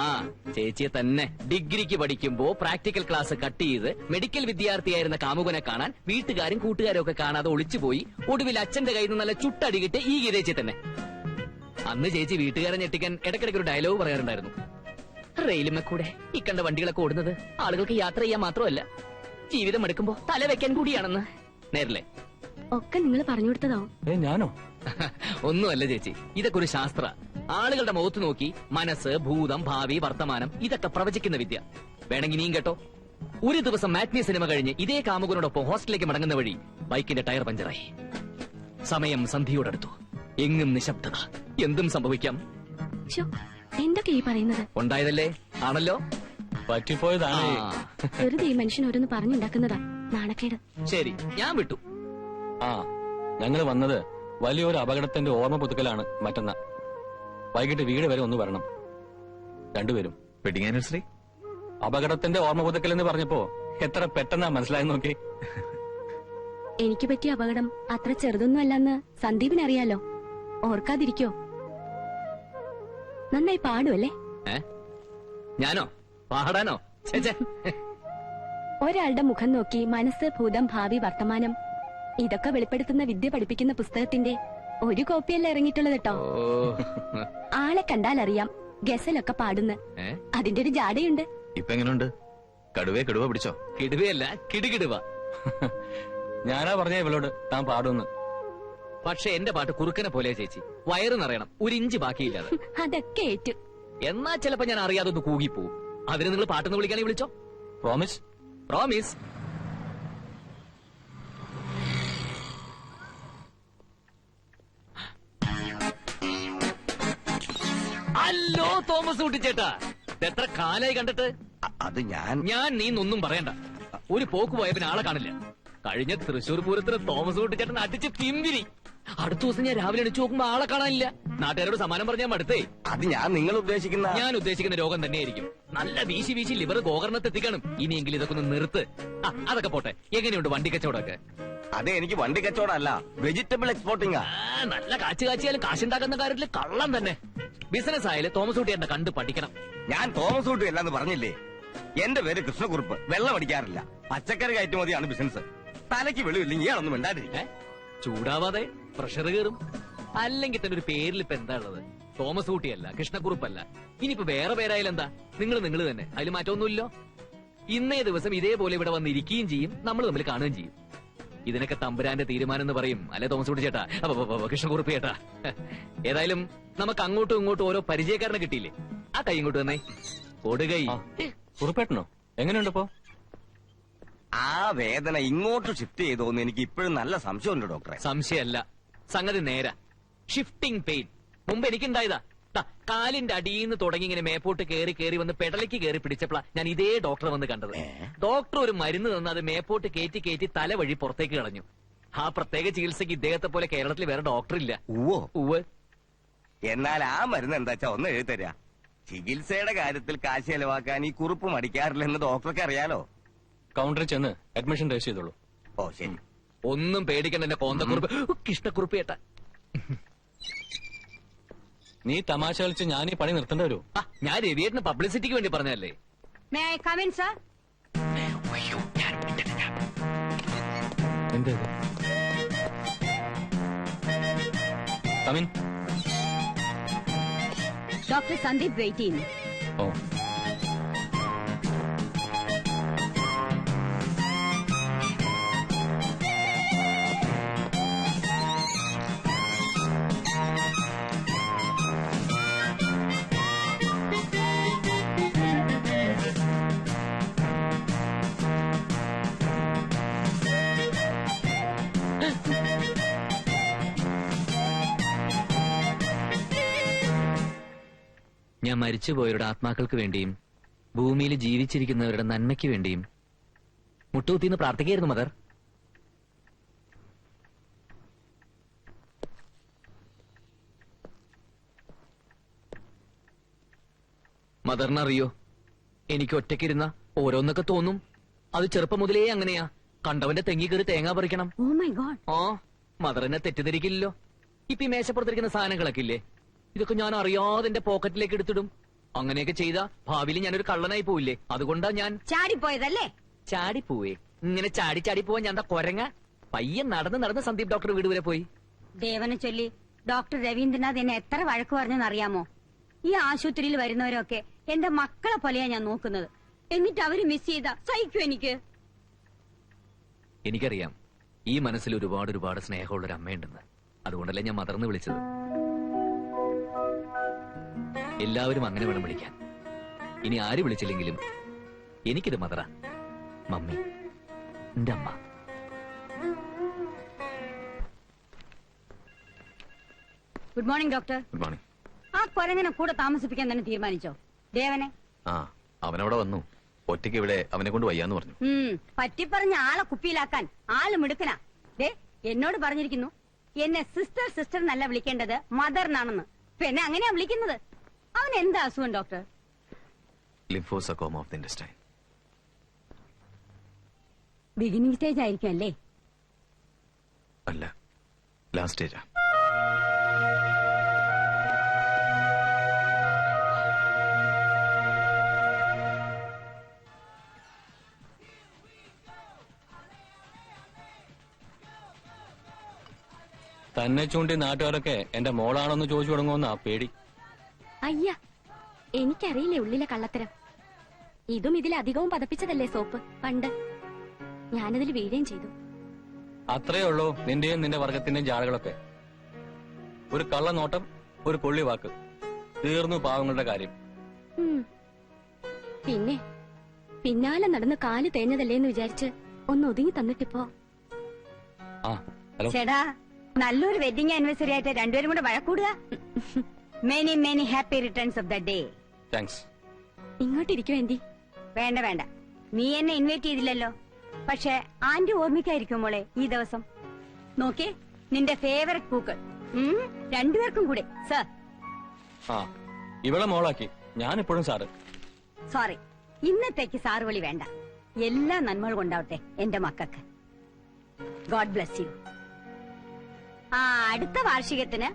ചേച്ചിയെ തന്നെ. ഡിഗ്രിക്ക് പഠിക്കുമ്പോ പ്രാക്ടിക്കൽ ക്ലാസ് കട്ട് ചെയ്ത് മെഡിക്കൽ വിദ്യാർത്ഥിയായിരുന്ന കാമുകനെ കാണാൻ വീട്ടുകാരും കൂട്ടുകാരും ഒക്കെ കാണാതെ ഒളിച്ചുപോയി. ഒടുവിൽ അച്ഛന്റെ കയ്യിൽ നിന്ന് നല്ല ചുട്ടടി കിട്ടിയ ഈ ഗീതേച്ചി തന്നെ. അന്ന് ചേച്ചി വീട്ടുകാരെ ഞെട്ടിക്കാൻ ഇടയ്ക്കിടയ്ക്ക് ഒരു ഡയലോഗ് പറയാറുണ്ടായിരുന്നു. റെയിലുമേ കൂടെ ഈ കണ്ട വണ്ടികളൊക്കെ ഓടുന്നത് ആളുകൾക്ക് യാത്ര ചെയ്യാൻ മാത്രമല്ല, ജീവിതം എടുക്കുമ്പോ തല വെക്കാൻ കൂടിയാണെന്ന്. നേരല്ലേ? ഒക്കെ നിങ്ങൾ പറഞ്ഞു കൊടുത്തതാവും. ഞാനോ? ഒന്നുമല്ല ചേച്ചി, ഇതൊക്കെ ഒരു ശാസ്ത്ര. ആളുകളുടെ മുഖത്ത് നോക്കി മനസ്സ്, ഭൂതം, ഭാവി, വർത്തമാനം ഇതൊക്കെ പ്രവചിക്കുന്ന വിദ്യ. വേണമെങ്കിൽ നീയും കേട്ടോ. ഒരു ദിവസം മാറ്റ്നി സിനിമ കഴിഞ്ഞ് ഇതേ കാമുകനോടൊപ്പം ഹോസ്റ്റലിലേക്ക് മടങ്ങുന്ന വഴി ബൈക്കിന്റെ ടയർ പഞ്ചറായി. സമയം സന്ധ്യയോടടുത്തു. എങ്ങും നിശബ്ദത. എന്തും സംഭവിക്കാം. എന്തൊക്കെ ഈ പറയുന്നത്? ഉണ്ടായതല്ലേ? ആണല്ലോ. പറ്റിപ്പോയതാണ്. വെറുതെ ഈ മനുഷ്യൻ ഓരോന്ന് പറഞ്ഞുണ്ടാക്കുന്നതാ. നാണക്കേട്. ശരി, ഞാൻ വിട്ടു. ആ, ഞങ്ങള് വന്നത് വലിയൊരു അപകടത്തിന്റെ ഓർമ്മ പുതുക്കലാണ് മറ്റന്നാ. വൈകിട്ട് വീട് വരെ ഒന്ന് വരണം രണ്ടുപേരും. Wedding anniversary? അപകടത്തിന്റെ ഓർമ്മ പുതുക്കൽ എന്ന് പറഞ്ഞപ്പോ എത്ര പെട്ടെന്നാ മനസ്സിലായി നോക്കി. എനിക്ക് പറ്റിയ അപകടം അത്ര ചെറുതൊന്നും അല്ലെന്ന് സന്ദീപിന് അറിയാലോ. ഓർക്കാതിരിക്കോ? നന്നായി പാടുമല്ലേ? ഞാനോ? പാടാനോ? ഒരാളുടെ മുഖം നോക്കി മനസ്സ്, ഭൂതം, ഭാവി, വർത്തമാനം ഇതൊക്കെ വെളിപ്പെടുത്തുന്ന വിദ്യ പഠിപ്പിക്കുന്ന പുസ്തകത്തിന്റെ ഒരു കോപ്പിയല്ല ഇറങ്ങിയിട്ടുള്ളത് കേട്ടോ. ആളെ കണ്ടാൽ അറിയാം ഗസലൊക്കെ പാടുന്ന. അതിന്റെ ഒരു ജാടയുണ്ട്. ഇപ്പൊ എങ്ങനെയുണ്ട്? കടുവ പിടിച്ചോ? കിടുവയല്ല, കിടുകിടുവ. ഞാനാ പറഞ്ഞ ഇവളോട് താൻ പാടുന്ന്. പക്ഷെ എന്റെ പാട്ട് കുറുക്കനെ പോലെ ചേച്ചി. വയറ് നിറയണം, ഒരു ഇഞ്ച് ബാക്കിയില്ലാതെ. അതൊക്കെ ഏറ്റു. എന്നാ ചിലപ്പോ ഞാൻ അറിയാതെ ഒന്ന് കൂകിപ്പോവും. അതിന് നിങ്ങൾ പാട്ടെന്ന് വിളിക്കാനേ വിളിച്ചോ. പ്രോമിസ്? പ്രോമിസ്. ഹലോ തോമസ് കുട്ടിച്ചേട്ടാ, എത്ര കാലായി കണ്ടിട്ട്. അത് ഞാൻ നീ ഒന്നും പറയണ്ട. ഒരു പോക്ക് പോയ പിന്നെ ആളെ കാണില്ല. കഴിഞ്ഞ തൃശൂർ പൂരത്തിന് തോമസ് കുട്ടിച്ചേട്ടൻ അടിച്ച് പിമ്പിരി. അടുത്ത ദിവസം ഞാൻ രാവിലെ എണിച്ചു നോക്കുമ്പോ ആളെ കാണാനില്ല. നാട്ടുകാരോട് സമാനം പറഞ്ഞാൽ മടുത്തേ. അത് നിങ്ങൾ ഉദ്ദേശിക്കുന്ന ഞാൻ ഉദ്ദേശിക്കുന്ന രോഗം തന്നെയായിരിക്കും. നല്ല വീശി വീശി ലിവർ ഗോകർണത്തെത്തിക്കാനും. ഇനിയെങ്കിലും ഇതൊക്കെ ഒന്ന് നിർത്ത്. അതൊക്കെ പോട്ടെ, എങ്ങനെയുണ്ട് വണ്ടി കച്ചവടമൊക്കെ? അതെ, എനിക്ക് വണ്ടി കച്ചവടമല്ല, വെജിറ്റബിൾ എക്സ്പോർട്ടിംഗ്. നല്ല കാച്ചിയാലും കാശുണ്ടാക്കുന്ന കാര്യത്തില് കള്ളം തന്നെ. ബിസിനസ് ആയാലും തോമസ് കുട്ടിയെ കണ്ട് പഠിക്കണം. ഞാൻ തോമസ് കുട്ടി അല്ലാന്ന് പറഞ്ഞില്ലേ? എന്റെ പേര് കൃഷ്ണകുറുപ്പ്. വെള്ളം അടിക്കാറില്ല. പച്ചക്കറി കയറ്റുമതിയാണ് ബിസിനസ്. തലയ്ക്ക് വെളിവില്ലെങ്കിൽ ഇയാളൊന്നും ഉണ്ടാതിരിക്കേ. ചൂടാവാതെ പ്രഷർ കയറും. അല്ലെങ്കിൽ തന്നെ ഒരു പേരിൽ ഇപ്പൊ എന്താ ഉള്ളത്? തോമസ് കുട്ടിയല്ല, കൃഷ്ണക്കുറുപ്പല്ല. ഇനിയിപ്പോ വേറെ പേരായാലും എന്താ? നിങ്ങൾ തന്നെ, അതിൽ മാറ്റമൊന്നുമില്ലോ. ഇന്നേ ദിവസം ഇതേപോലെ ഇവിടെ വന്ന് ഇരിക്കുകയും ചെയ്യും, നമ്മൾ തമ്മിൽ കാണുകയും ചെയ്യും. ഇതിനൊക്കെ തമ്പുരാന്റെ തീരുമാനം എന്ന് പറയും, അല്ലെ തോമസ് കുട്ടി ചേട്ടാ? കൃഷ്ണകുറുപ്പ് ചേട്ടാ. ഏതായാലും നമുക്ക് അങ്ങോട്ടും ഇങ്ങോട്ടും ഓരോ പരിചയക്കാരനെ കിട്ടിയില്ലേ? ആ കൈ ഇങ്ങോട്ട് തന്നെ കൊടുകൈ. കുറുപ്പേട്ടനോ? എങ്ങനെയുണ്ട് ഇപ്പോ? ആ വേദന ഇങ്ങോട്ട് ഷിഫ്റ്റ് ചെയ്തോന്ന് എനിക്ക് ഇപ്പോഴും നല്ല സംശയമുണ്ട് ഡോക്ടറെ. സംശയമല്ല, സംഗതി നേരാ. ഷിഫ്റ്റിംഗ് പെയിൻ മുമ്പ് എനിക്കുണ്ടായതാ. കാലിന്റെ അടിയിന്ന് തുടങ്ങി ഇങ്ങനെ മേപ്പോട്ട് കയറി വന്ന് പെടലേക്ക് കയറി പിടിച്ചപ്പോഴാ ഞാൻ ഇതേ ഡോക്ടറെ വന്ന് കണ്ടത്. ഡോക്ടർ ഒരു മരുന്ന് തന്ന് അത് മേപ്പോട്ട് കയറ്റി തല വഴി പുറത്തേക്ക് കളഞ്ഞു. ആ പ്രത്യേക ചികിത്സയ്ക്ക് ഇദ്ദേഹത്തെ പോലെ കേരളത്തിൽ വേറെ ഡോക്ടർ ഇല്ല. ഉവ്വ്. എന്നാൽ ആ മരുന്ന് എന്താച്ചാ ഒന്ന് എഴുതരാ. ചികിത്സയുടെ കാര്യത്തിൽ കാശ് ചെലവാക്കാൻ ഈ കുറിപ്പ് മടിക്കാറില്ലെന്ന് ഡോക്ടർക്ക് അറിയാലോ. കൗണ്ടറിൽ ചെന്ന് അഡ്മിഷൻ രജിസ്റ്റർ ചെയ്തോളൂ. ഓ ശരി. ഒന്നും പേടിക്കണ്ട എന്റെ കോന്തക്കുറിപ്പ്, കൃഷ്ണക്കുറിപ്പ് ഏട്ടാ. നീ തമാശ കളിച്ച് ഞാൻ ഈ പണി നിർത്തേണ്ടി വരുമോ? ഞാൻ രവിയേട്ടന് പബ്ലിസിറ്റിക്ക് വേണ്ടി പറഞ്ഞല്ലേ. May I come in sir? എന്താ കമിൻ. ഡോക്ടർ സന്ദീപ് വെയിറ്റ് ചെയ്യുന്നു. ഓ ഞാൻ മരിച്ചുപോയവരുടെ ആത്മാക്കൾക്ക് വേണ്ടിയും ഭൂമിയിൽ ജീവിച്ചിരിക്കുന്നവരുടെ നന്മയ്ക്ക് വേണ്ടിയും മുട്ടുകുത്തിന്ന് പ്രാർത്ഥിക്കായിരുന്നു മദർ. മദറിനറിയോ, എനിക്ക് ഒറ്റയ്ക്കിരുന്ന ഓരോന്നൊക്കെ തോന്നും. അത് ചെറുപ്പം മുതലേ അങ്ങനെയാ. കണ്ടവന്റെ തെങ്ങി കയറി തേങ്ങ പറിക്കണം. ഓ മൈ ഗോഡ്. ആ മദറിനെ തെറ്റിദ്ധരിക്കില്ലല്ലോ. ഇപ്പൊ ഈ മേശപ്പുറത്തിരിക്കുന്ന സാധനങ്ങളൊക്കെ ഇല്ലേ, ഇതൊക്കെ ഞാൻ അറിയാതെ എന്റെ പോക്കറ്റിലേക്ക് എടുത്തിടും. അങ്ങനെയൊക്കെ ചെയ്താ ഭാവിയിൽ ഞാനൊരു കള്ളനായി പോയില്ലേ. അതുകൊണ്ടാ ഞാൻ ചാടിപ്പോയതല്ലേ? ചാടിപ്പോവേ. ഇങ്ങനെ ചാടി പോവാൻ ഞാൻ കൊരങ്ങ. പയ്യൻ നടന്ന് സന്ദീപ് ഡോക്ടർ വീട് വരെ പോയി. ദേവനെ ചൊല്ലി ഡോക്ടർ രവീന്ദ്രനാഥ് എന്നെ എത്ര വഴക്ക് പറഞ്ഞെന്നറിയാമോ? ഈ ആശുപത്രിയിൽ വരുന്നവരൊക്കെ എന്റെ മക്കളെ പോലെയാ ഞാൻ നോക്കുന്നത്. എന്നിട്ട് അവര് മിസ് ചെയ്ത സഹിക്കൂ എനിക്ക്. എനിക്കറിയാം ഈ മനസ്സിൽ ഒരുപാട് സ്നേഹമുള്ള ഒരു അമ്മയുണ്ടെന്ന്. അതുകൊണ്ടല്ലേ ഞാൻ മദർന്ന് വിളിച്ചത്. എല്ലാവരും അങ്ങനെ വേണം വിളിക്കാൻ. ഇനി ആര് വിളിച്ചില്ലെങ്കിലും എനിക്കിത് മദറാ. മമ്മി, എന്റെ അമ്മ. Good morning doctor. Good morning. ആ കൊരങ്ങനെ കൂടെ താമസിപ്പിക്കാൻ തന്നെ തീരുമാനിച്ചോ? ദേവനെ അവനവിടെ വന്നു. ഒറ്റയ്ക്ക് ഇവിടെ അവനെ കൊണ്ട് വയ്യാന്ന് പറഞ്ഞു. പറ്റിപ്പറഞ്ഞ ആളെ കുപ്പിയിലാക്കാൻ ആള് മിടുക്കനാ. ദേ എന്നോട് പറഞ്ഞിരിക്കുന്നു എന്നെ സിസ്റ്റർ എന്നല്ല വിളിക്കേണ്ടത് മദർ എന്നാണെന്ന്. പിന്നെ അങ്ങനെയാ വിളിക്കുന്നത്. അവൻ എന്താ അസുഖം doctor? Lymphosarcoma of the intestine. Beginning stage ആയിരിക്കും അല്ലേ? അല്ല, ലാസ്റ്റ് സ്റ്റേജാ. തന്നെ ചൂണ്ടി നാട്ടുകാരൊക്കെ എന്റെ മോളാണെന്ന് ചോദിച്ചു തുടങ്ങുമെന്നാ പേടി. അയ്യ, എനിക്കറിയില്ലേ ഉള്ളിലെ കള്ളത്തരം. ഇതും ഇതിലധികവും പതപ്പിച്ചതല്ലേ സോപ്പ് പണ്ട്. ഞാനതിൽ വീഴുകയും ചെയ്തു. അത്രേ ഉള്ളൂ നിന്റെയും നിന്റെ വർഗത്തിന്റെയും ജാടകളൊക്കെ. ഒരു കള്ളനോട്ടം, ഒരു കൊള്ളി വാക്ക്, തീർന്നു പാവങ്ങളുടെ കാര്യം. പിന്നെ പിന്നാലെ നടന്ന് കാല് തേഞ്ഞതല്ലേന്ന് വിചാരിച്ച് ഒന്ന് ഒതുങ്ങി തന്നിട്ടിപ്പോ. ചേടാ, നല്ലൊരു വെഡിങ് ആനിവേഴ്സറി ആയിട്ട് രണ്ടുപേരും കൂടെ വഴക്കൂടുക. Many happy returns of the day. Thanks. ഇങ്ങോട്ടിരിക്കും anti. വേണ്ട, നീ എന്നെ ഇൻവൈറ്റ് ചെയ്തില്ലല്ലോ. പക്ഷെ ആന്റി ഓർമ്മിക്കായിരിക്കും മോളെ ഈ ദിവസം. നോക്കി, നിന്റെ ഫേവററ്റ് പൂക്കൾ രണ്ടുപേർക്കും കൂടെ. സർ. ഇവളെ മോളാക്കി ഞാനിപ്പോഴും സാറ്. സോറി, ഇന്നത്തേക്ക് സാറ് വിളി വേണ്ട. എല്ലാ നന്മകൾ കൊണ്ടാവട്ടെ എന്റെ മക്കൾക്ക്. God bless you. അടുത്ത വാർഷികത്തിന്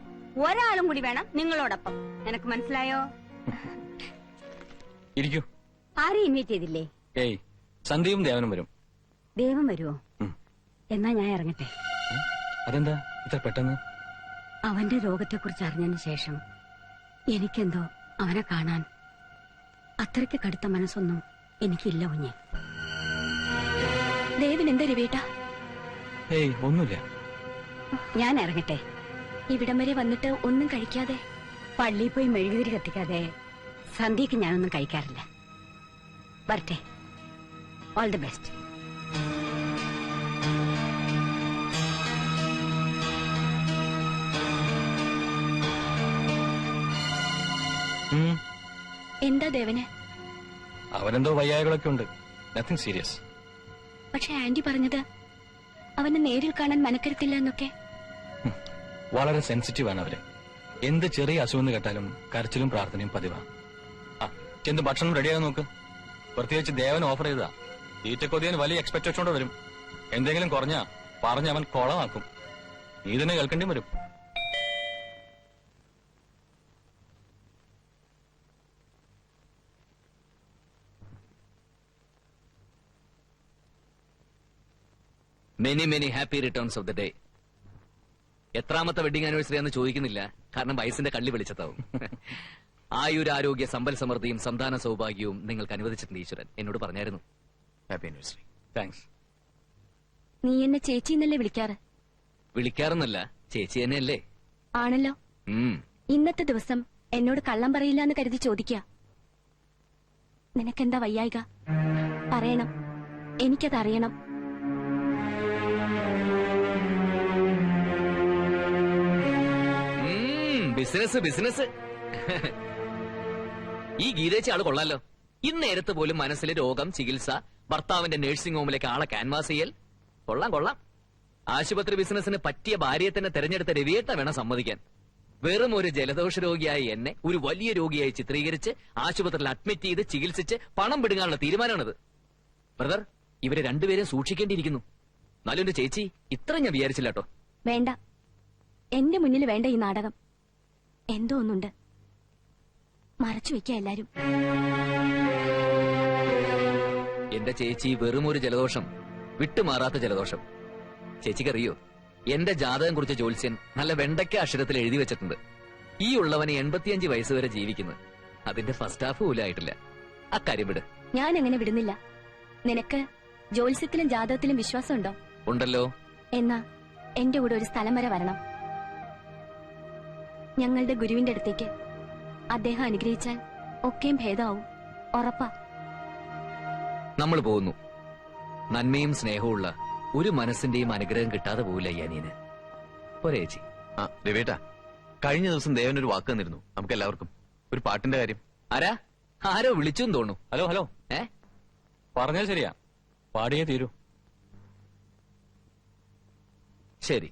ഒരാളും കൂടി വേണം നിങ്ങളോടൊപ്പം. നിനക്ക് മനസ്സിലായോ? ഇരിക്കൂ. ആരെയും ഇൻവൈറ്റ് ചെയ്തില്ലേ? ഏയ്, സന്ധ്യയും ദേവനും വരും. ദേവൻ വരുമോ? എന്നാ ഞാൻ ഇറങ്ങട്ടെ. അതെന്താ ഇത്ര പെട്ടെന്ന്? അവന്റെ രോഗത്തെക്കുറിച്ച് അറിഞ്ഞതിന് ശേഷം എനിക്കെന്തോ അവനെ കാണാൻ അത്രയ്ക്ക് കടുത്ത മനസ്സൊന്നും എനിക്കില്ല കുഞ്ഞെ. ദേവൻ എന്താ രവിയേട്ടാ? ഏയ്, ഒന്നുമില്ല. ഞാൻ ഇറങ്ങട്ടെ. ഇവിടം വരെ വന്നിട്ട് ഒന്നും കഴിക്കാതെ? പള്ളിയിൽ പോയി മെഴുകുതിരി കത്തിക്കാതെ സന്ധ്യക്ക് ഞാനൊന്നും കഴിക്കാറില്ല. വരട്ടെ. All the best. എന്താ ദേവന്? അവനെന്തോ വയ്യായകളൊക്കെ ഉണ്ട്, നത്തിങ് സീരിയസ്. പക്ഷെ ആന്റി പറഞ്ഞത് അവനെ നേരിൽ കാണാൻ മനക്കരുത്തില്ല എന്നൊക്കെ. വളരെ സെൻസിറ്റീവ് ആണ് അവര്. എന്ത് ചെറിയ അസുഖം കേട്ടാലും കരച്ചിലും പ്രാർത്ഥനയും പതിവാ. ചെന്ന് ഭക്ഷണം റെഡിയാകാൻ നോക്ക്. പ്രത്യേകിച്ച് ദേവൻ ഓഫർ ചെയ്താ തീറ്റക്കൊതിയന് വലിയ എക്സ്പെക്ടേഷനോടെ വരും. എന്തെങ്കിലും കുറഞ്ഞാ പറഞ്ഞ് അവൻ കോളമാക്കും. നീ തന്നെ കേൾക്കേണ്ടി വരും. Many many happy returns of the day. എത്രാമത്തെ വെഡിങ് ആനിവേഴ്സറി ആണെന്ന് ചോദിക്കുന്നില്ല, കാരണം വയസ്സിന്റെ കള്ളി വിളിച്ചതാവും. ആയുരാരോഗ്യ സമ്പൽ സമൃദ്ധിയും സന്താന സൗഭാഗ്യവും നിങ്ങൾക്ക് അനുവദിച്ചിട്ടുണ്ട് ഈശ്വരൻ. എന്നോട് പറഞ്ഞായിരുന്നു. Happy anniversary. താങ്ക്സ്. നീ എന്നെ ചേച്ചി എന്നല്ലേ വിളിക്കാറ്? വിളിക്കാറൊന്നല്ല, ചേച്ചി തന്നെയല്ലേ? ആണല്ലോ. ഇന്നത്തെ ദിവസം എന്നോട് കള്ളം പറയില്ല എന്ന് കരുതി ചോദിക്കുക. നിനക്കെന്താ വയ്യായിക? പറയണം, എനിക്കതറിയണം. Business business. ഈ ഗീതേച്ച ആള് കൊള്ളാലോ. ഇന്നേരത്ത് പോലും മനസ്സിലെ രോഗം, ചികിത്സ, ഭർത്താവിന്റെ നഴ്സിംഗ് ഹോമിലേക്ക് ആളെ ക്യാൻവാസ് ചെയ്യൽ. കൊള്ളാം കൊള്ളാം. ആശുപത്രി ബിസിനസിന് പറ്റിയ ഭാര്യയെ തന്നെ തെരഞ്ഞെടുത്ത രവിയേട്ട വേണം സമ്മതിക്കാൻ. വെറും ഒരു ജലദോഷ രോഗിയായി എന്നെ ഒരു വലിയ രോഗിയായി ചിത്രീകരിച്ച് ആശുപത്രിയിൽ അഡ്മിറ്റ് ചെയ്ത് ചികിത്സിച്ച് പണം പിടുങ്ങാനുള്ള തീരുമാനമാണിത്. ബ്രദർ, ഇവരെ രണ്ടുപേരെയും സൂക്ഷിക്കേണ്ടിയിരിക്കുന്നു. എന്നാലും എന്റെ ചേച്ചി ഇത്ര ഞാൻ വിചാരിച്ചില്ല കേട്ടോ. വേണ്ട, എന്റെ മുന്നിൽ വേണ്ട ഈ നാടകം. എന്തോ ഒന്നുണ്ട്, മറച്ചു വെക്ക എല്ലാരും. എന്റെ ചേച്ചി വെറും ഒരു ജലദോഷം, വിട്ടുമാറാത്ത ജലദോഷം. ചേച്ചിക്കറിയോ, എന്റെ ജാതകം കുറിച്ച ജ്യോത്സ്യൻ നല്ല വെണ്ടയ്ക്ക അക്ഷരത്തിൽ എഴുതി വെച്ചിട്ടുണ്ട്. ഈ ഉള്ളവന് 85 വയസ്സ് വരെ ജീവിക്കുന്നത്. അതിന്റെ ഫസ്റ്റ് ഹാഫ് പോലും ആയിട്ടില്ല. അക്കാര്യം വിട്. ഞാൻ അങ്ങനെ വിടുന്നില്ല. നിനക്ക് ജ്യോത്സ്യത്തിലും ജാതകത്തിലും വിശ്വാസമുണ്ടോ? ഉണ്ടല്ലോ. എന്നാ എന്റെ കൂടെ ഒരു സ്ഥലം വരെ വരണം. ഞങ്ങളുടെ ഗുരുവിന്റെ അടുത്തേക്ക്. അദ്ദേഹം അനുഗ്രഹിച്ചാൽ ഒക്കെയും ഭേദമാവും, ഉറപ്പാ. നമ്മൾ പോകുന്നു. നന്മയും സ്നേഹവുമുള്ള ഒരു മനസ്സിന്റെയും അനുഗ്രഹം കിട്ടാതെ പോവില്ല ഈ അനിയന്. പോരേ ചേച്ചി? രവേട്ടാ, കഴിഞ്ഞ ദിവസം ദേവൻ ഒരു വാക്ക് തന്നിരുന്നു നമുക്ക് എല്ലാവർക്കും. ഒരു പാട്ടിന്റെ കാര്യം. ആരോ വിളിച്ചു തോന്നുന്നു. Hello hello. പറഞ്ഞത് ശരിയാ, പാടിയേ തീരൂ. ശരി,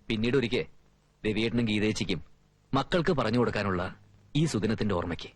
പിന്നീട് ഒരിക്കൽ രവിയേട്ടനും ഗീതേച്ചിക്കും മക്കൾക്ക് പറഞ്ഞു കൊടുക്കാനുള്ള ഈ സുദിനത്തിന്റെ ഓർമ്മയ്ക്ക്.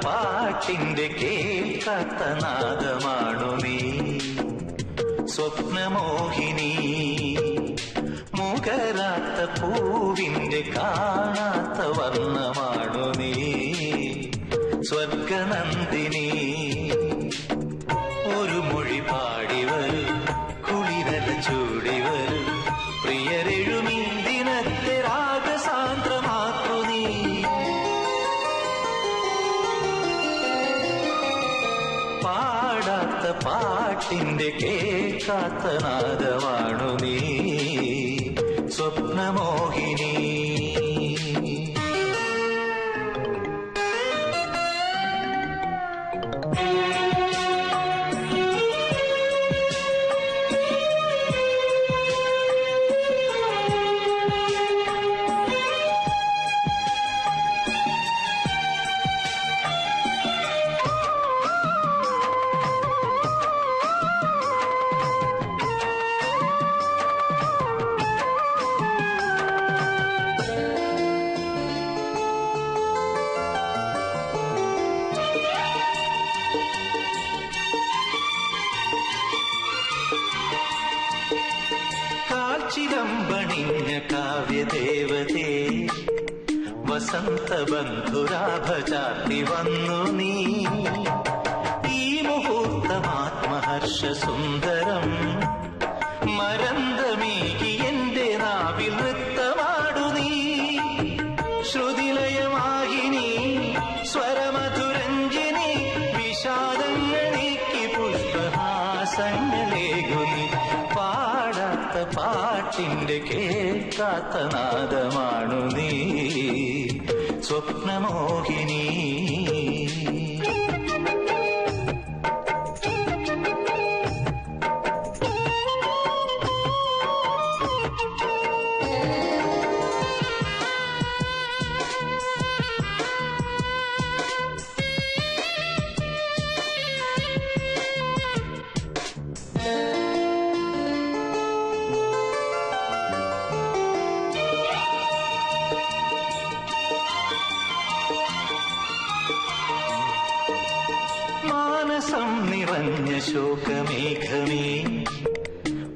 പാട്ടിന്റെ കേൾക്കാത്ത നാദമാണു നീ, സ്വപ്നമോഹിനി. മുകരാത്ത പൂവിന്റെ കാണാത്ത വർണ്ണമാണു നീ, സ്വർഗനന്ദിനി. ഒരു മൊഴി പാടിവർ കുളിരല ചൂടിവർ, പ്രിയരെഴുമീ ദിനത്തെ രാഗസാന്ദ്രമാക്കു നീ. പാടാത്ത പാട്ടിന്റെ കേൾക്കാത്ത നാദമാണു നീ, സ്വപ്നമോഹിനി. ദേവതേ വസന്ത ബന്ധുരാഭ ചാർത്തി വന്നു നീ ഈ മുഹൂർത്തമാത്മഹർഷ സുന്ദരം മരന്തമേകി എന്റെ നാവിൽ നൃത്തമാടു നീ ശ്രുതിലയമാഹിനി സ്വരമധുരഞ്ജിനി വിഷാദങ്ങളേക്ക് പുഷ്പഹാസങ്ങളേകുനി പാടാത്ത പാട്ടിന്റെ കേൾക്കാത്ത നാദമാണു നീ സ്വപ്നമോഹിനി മാനസം നിറഞ്ഞ ശോകമേഘമേ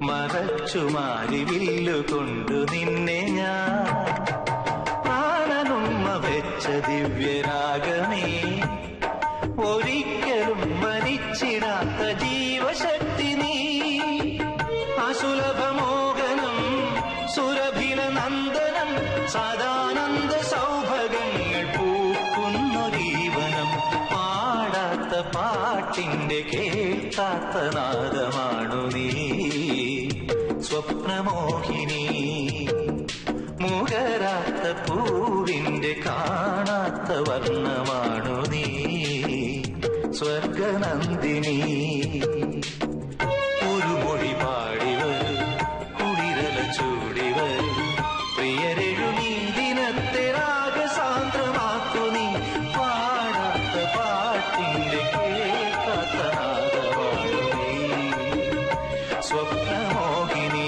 മറച്ചുമാരി വില്ലുകൊണ്ടു നിന്നെ ഞാൻ പ്രാണനുമ്മ വെച്ച ദിവ്യരാഗമേ ഒരിക്കലും മരിച്ചിടാത്ത ജീവശക്തി നീ അസുലഭമോഹനം സുരഭില നന്ദനം സദാനന്ദ സൗഭഗങ്ങൾ പൂക്കുന്നൊരീവനം പാടാത്ത പാട്ടിന്റെ കേൾക്കാത്ത നാദമാണു നീ സ്വപ്നമോഹിനി മുകരാത്ത പൂവിന്റെ കാണാത്ത വർണ്ണമാണു നീ സ്വർഗനന്ദിനി ഒരു മൊഴി പാടി വരൂ കുളിരല ചൂടി വരൂ പ്രിയരെഴുമീ ദിനത്തെ രാഗസാന്ദ്രമാക്കു നീ പാടാത്ത പാട്ടിന്റെ കേൾക്കാത്ത നാദമാണു നീ സ്വപ്നമോഹിനി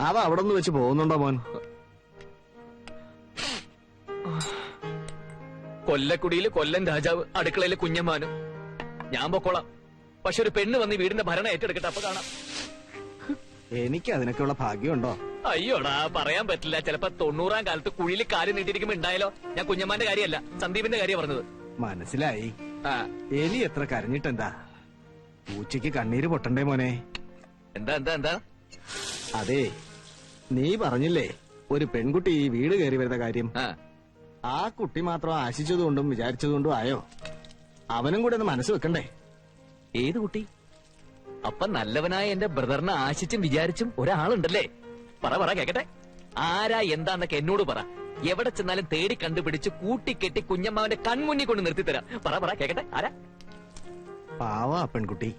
അവ അവിടെ നിന്ന് വെച്ച് പോകുന്നുണ്ടോ മോൻ? കൊല്ലക്കുടിയില് കൊല്ലം രാജാവ്, അടുക്കളയില് കുഞ്ഞമ്മാനും. ഞാൻ പൊക്കോളാം. പക്ഷെ ഒരു പെണ്ണ് വന്ന് വീടിന്റെ ഭരണം ഏറ്റെടുക്കട്ടെ, അപ്പൊ കാണാം. എനിക്ക് അതിനൊക്കെയുള്ള ഭാഗ്യമുണ്ടോ? അയ്യോടാ, പറയാൻ പറ്റില്ല. ചിലപ്പോ 90-ാം കാലത്ത് കുഴിയിൽ കാല് നീട്ടിരിക്കുമ്പോ ഉണ്ടായാലോ. ഞാൻ കുഞ്ഞമ്മാന്റെ കാര്യമല്ല, സന്ദീപിന്റെ കാര്യം പറഞ്ഞത്. മനസ്സിലായി. എലി എത്ര കരഞ്ഞിട്ടെന്താ, പൂച്ചയ്ക്ക് കണ്ണീര് പൊട്ടണ്ടേ മോനെ? എന്താ എന്താ എന്താ? അതെ, നീ പറഞ്ഞില്ലേ ഒരു പെൺകുട്ടി ഈ വീട് കയറി വരുന്ന കാര്യം. ആ കുട്ടി മാത്രം ആശിച്ചതുകൊണ്ടും വിചാരിച്ചതുകൊണ്ടും ആയോ? അവനും കൂടെ ഒന്ന് മനസ്സ് വെക്കണ്ടേ? ഏത് കുട്ടി? അപ്പൊ നല്ലവനായ എന്റെ ബ്രദറിനെ ആശിച്ചും വിചാരിച്ചും ഒരാളുണ്ടല്ലേ? പറ പറ കേക്കട്ടെ. ആരാ എന്താന്നൊക്കെ എന്നോട് പറ. എവിടെ ചെന്നാലും തേടി കണ്ടുപിടിച്ച് കൂട്ടിക്കെട്ടി കുഞ്ഞമ്മാവന്റെ കൺമുന്നിൽ കൊണ്ട് നിർത്തിത്തരാം. പറ പറ കേക്കട്ടെ. ആരാ? പാവാ പെൺകുട്ടി,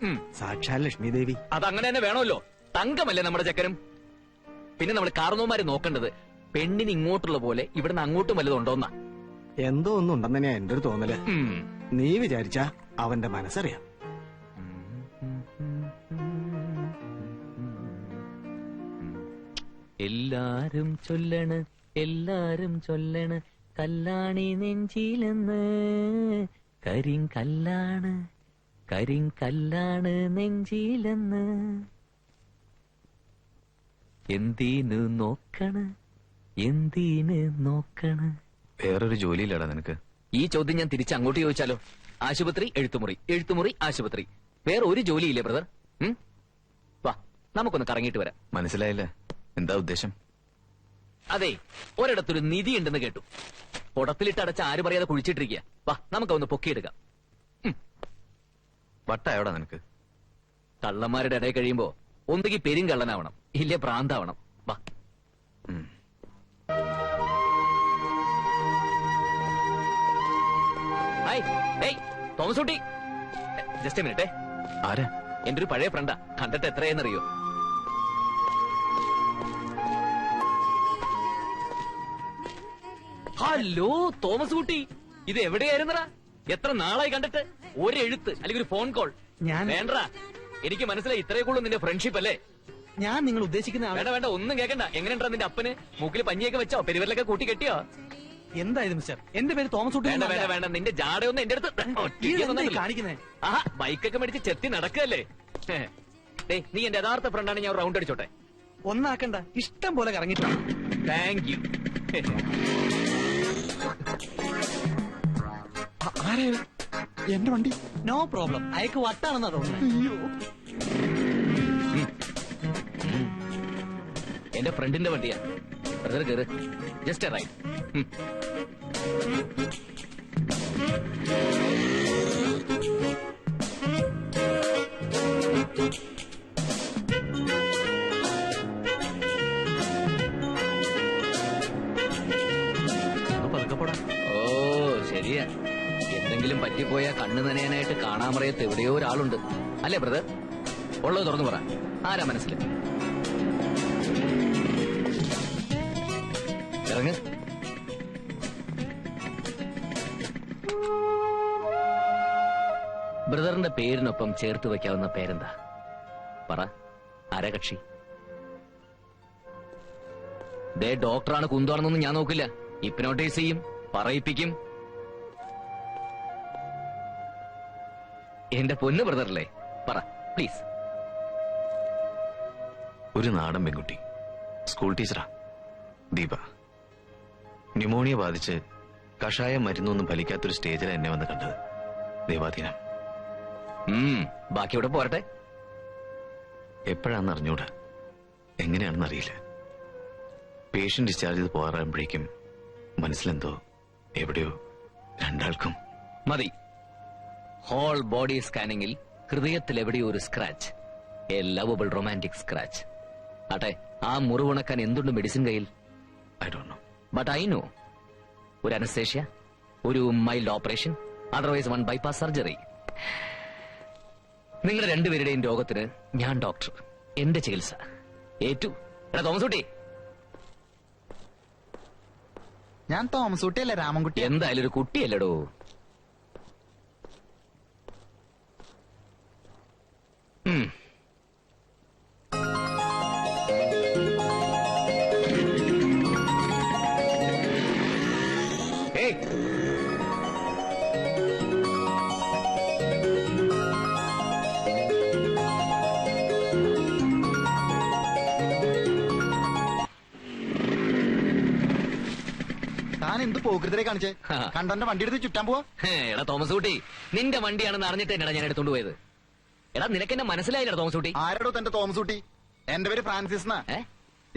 സാക്ഷാൽ ലക്ഷ്മി ദേവി. അതങ്ങനെ തന്നെ വേണമല്ലോ. തങ്കമല്ലേ നമ്മുടെ ചക്കനും. പിന്നെ നമ്മൾ കാർന്നോമാര് നോക്കേണ്ടത് പെണ്ണിന് ഇങ്ങോട്ടുള്ള പോലെ ഇവിടുന്ന് അങ്ങോട്ടും വല്ലതുണ്ടോന്നാ. എന്തോ ഒന്നുണ്ടെന്ന് തന്നെയാ എന്റെ ഒരു തോന്നല്. നീ വിചാരിച്ചാ അവന്റെ മനസ്സറിയാം. എല്ലാരും ചൊല്ലണ്, എല്ലാരും ചൊല്ലണ്, കല്ലാണി നെഞ്ചിലെന്ന്, കരിങ്കല്ലാണ്, കരിങ്കല്ലാണ് നെഞ്ചിലെന്ന്. എന്തിനു നോക്കണ്, എന്തിന് നോക്കണ്? വേറൊരു ജോലിയില്ലടാ നിനക്ക്? ഈ ചോദ്യം ഞാൻ തിരിച്ച് അങ്ങോട്ട് ചോദിച്ചാലോ? ആശുപത്രി, എഴുത്തുമുറി, എഴുത്തുമുറി, ആശുപത്രി. വേറെ ഒരു ജോലിയില്ലേ ബ്രദർ? വാ, നമുക്കൊന്ന് കറങ്ങിയിട്ട് വരാം. മനസ്സിലായില്ല, എന്താ ഉദ്ദേശം? അതെ, ഒരിടത്തൊരു നിധി ഉണ്ടെന്ന് കേട്ടു. കുടത്തിലിട്ട് അടച്ച ആരും പറയാതെ കുഴിച്ചിട്ടിരിക്കുക. വാ, നമുക്കൊന്ന് പൊക്കിയെടുക്കാം. വട്ട എവിടാ നിനക്ക്? കള്ളന്മാരുടെ ഇടയിൽ കഴിയുമ്പോ ഒന്നുകിൽ പെരുങ്കള്ളനാവണം, ഇല്ലേ പ്രാന്താവണം. വാ. ഹായ്, ഏയ് തോമസ് കുട്ടി, ജസ്റ്റ് മിനിറ്റേ. ആരാ? എന്റെ ഒരു പഴയ ഫ്രണ്ടാ. കണ്ടിട്ട് എത്രയെന്നറിയോ? ഹലോ തോമസ് കുട്ടി, ഇത് എവിടെയായിരുന്നടാ? എത്ര നാളായി കണ്ടിട്ട്? ഒരു എഴുത്ത് അല്ലെങ്കിൽ ഒരു ഫോൺ കോൾ വേണ്ട. എനിക്ക് മനസ്സിലായി, ഇത്രയൊക്കെ നിന്റെ ഫ്രണ്ട്ഷിപ്പ് അല്ലേ? ഞാൻ നിങ്ങൾ ഉദ്ദേശിക്കുന്ന വേണ്ട വേണ്ട, ഒന്നും കേൾക്കണ്ട. എങ്ങനെയുണ്ടാ നിന്റെ അപ്പന്? മൂക്കിൽ പഞ്ഞിയൊക്കെ വെച്ചോ? പെരുവരിലൊക്കെ കൂട്ടി കെട്ടിയോ? എന്തായത് മിസ്റ്റർ? എന്റെ പേര് തോമസ് കുട്ടി. വേണ്ട വേണ്ട വേണ്ട, നിന്റെ ജാടയൊന്നും എന്റെ അടുത്ത് കാണിക്കുന്നേ. ആഹാ, ബൈക്കൊക്കെ മേടിച്ച് ചെത്തി നടക്കല്ലേ? നീ എന്റെ യഥാർത്ഥ ഫ്രണ്ടാണ്. ഞാൻ റൗണ്ട് അടിച്ചോട്ടെ? ഒന്നാക്കണ്ട, ഇഷ്ടം പോലെ കറങ്ങിട്ടുണ്ട്. Thank you. എന്റെ വണ്ടി. No problem. അയക്ക് വട്ടാണെന്നാ തോന്നുന്നത്. എന്റെ ഫ്രണ്ടിന്റെ വണ്ടിയാ. ബ്രദർ കേറ്, ജസ്റ്റ് റൈഡ്. ഓ ശരിയാ, എന്തെങ്കിലും പറ്റിപ്പോയാ കണ്ണു നനയാനായിട്ട് കാണാമറയത്ത് എവിടെയോ ഒരാളുണ്ട് അല്ലേ ബ്രദർ? ഉള്ളത് തുറന്നു പറ, ആരാ മനസ്സിൽ? ഇറങ്ങ്. ബ്രദറിന്റെ പേരിനൊപ്പം ചേർത്ത് വെക്കാവുന്ന പേരെന്താ? പറ, ആരാ കക്ഷി? ദേ, ഡോക്ടറാണ് കുന്താണെന്നൊന്നും ഞാൻ നോക്കില്ല. ഹിപ്നോട്ടൈസ് ചെയ്യും, പറയിപ്പിക്കും. എന്റെ പൊന്ന് ബ്രദറല്ലേ, പറ പ്ലീസ്. ഒരു നാടൻ പെൺകുട്ടി, സ്കൂൾ ടീച്ചറാ, ദീപ. ന്യൂമോണിയ ബാധിച്ച് കഷായം മരുന്നൊന്നും ഫലിക്കാത്തൊരു സ്റ്റേജിലാണ് എന്നെ വന്ന് കണ്ടത്. ദൈവാധീനം. ബാക്കി ഇവിടെ പോരട്ടെ. എപ്പോഴാണെന്ന് അറിഞ്ഞൂടാ, എങ്ങനെയാണെന്ന് അറിയില്ല. പേഷ്യന്റ് ഡിസ്ചാർജ് ചെയ്ത് പോകാറാകുമ്പോഴേക്കും മനസ്സിലെന്തോ എവിടെയോ രണ്ടാൾക്കും. മതി. ഹോൾ ബോഡി സ്കാനിങ്ങിൽ ഹൃദയത്തിൽ എവിടെയോ ഒരു scratch. A lovable romantic scratch. ആട്ടെ, ആ മുറിവുണക്കാൻ എന്തുണ്ട് മെഡിസിൻ കയ്യിൽ? I don't know, but I know. ഒരു അനസ്തേഷ്യ, ഒരു mild operation, otherwise one bypass surgery. നിങ്ങളുടെ രണ്ടുപേരുടെയും രോഗത്തിന് ഞാൻ ഡോക്ടർ, എന്റെ ചികിത്സ ഏറ്റു. എടാ തോമസ് കുട്ടി. ഞാൻ തോമസ് കുട്ടിയല്ലേ, രാമൻകുട്ടി. എന്തായാലും ഒരു കുട്ടിയല്ലടോ. താൻ എന്ത് പോകൃതരെ കാണിച്ചേ? കണ്ടന്റെ വണ്ടി എടുത്ത് ചുറ്റാൻ പോവാ? എടാ തോമസ് കുട്ടി, നിന്റെ വണ്ടിയാണെന്ന് അറിഞ്ഞിട്ട് എന്നടാ ഞാൻ എടുത്തോണ്ട് പോയത്. എടാ നിനക്ക് എന്നെ മനസ്സിലായില്ലടാ തോമസ് കുട്ടി. ആരോടോ തന്റെ തോമസ് കുട്ടി? എന്റെ പേര് ഫ്രാൻസിസ് എന്നാ.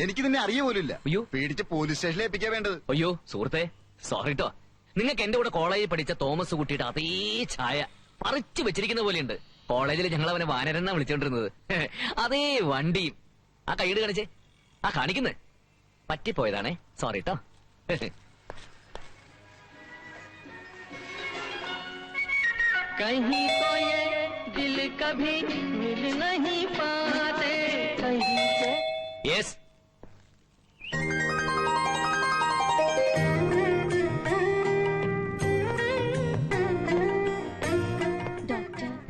എനിക്ക് നിന്നെ അറിയ പോലില്ല. അയ്യോ, പേടിച്ച് പോലീസ് സ്റ്റേഷനിൽ എത്തിക്കാൻ വേണ്ടത്. അയ്യോ സുഹൃത്തെ, സോറിട്ടോ. നിങ്ങൾക്ക് എന്റെ കൂടെ കോളേജിൽ പഠിച്ച തോമസ് കുട്ടിയുടെ അതേ ഛായ പറിച്ചു വെച്ചിരിക്കുന്ന പോലെയുണ്ട്. കോളേജിൽ ഞങ്ങൾ അവനെ വാനരെന്നാ വിളിച്ചോണ്ടിരുന്നത്. അതേ വണ്ടിയും. ആ കൈയ്യട് കാണിച്ചേ. ആ കാണിക്കുന്നേ. പറ്റിപ്പോയതാണേ, സോറിട്ടോ. कहीं तो ये दिल कभी मिल नहीं पाते कहीं से. യെസ്,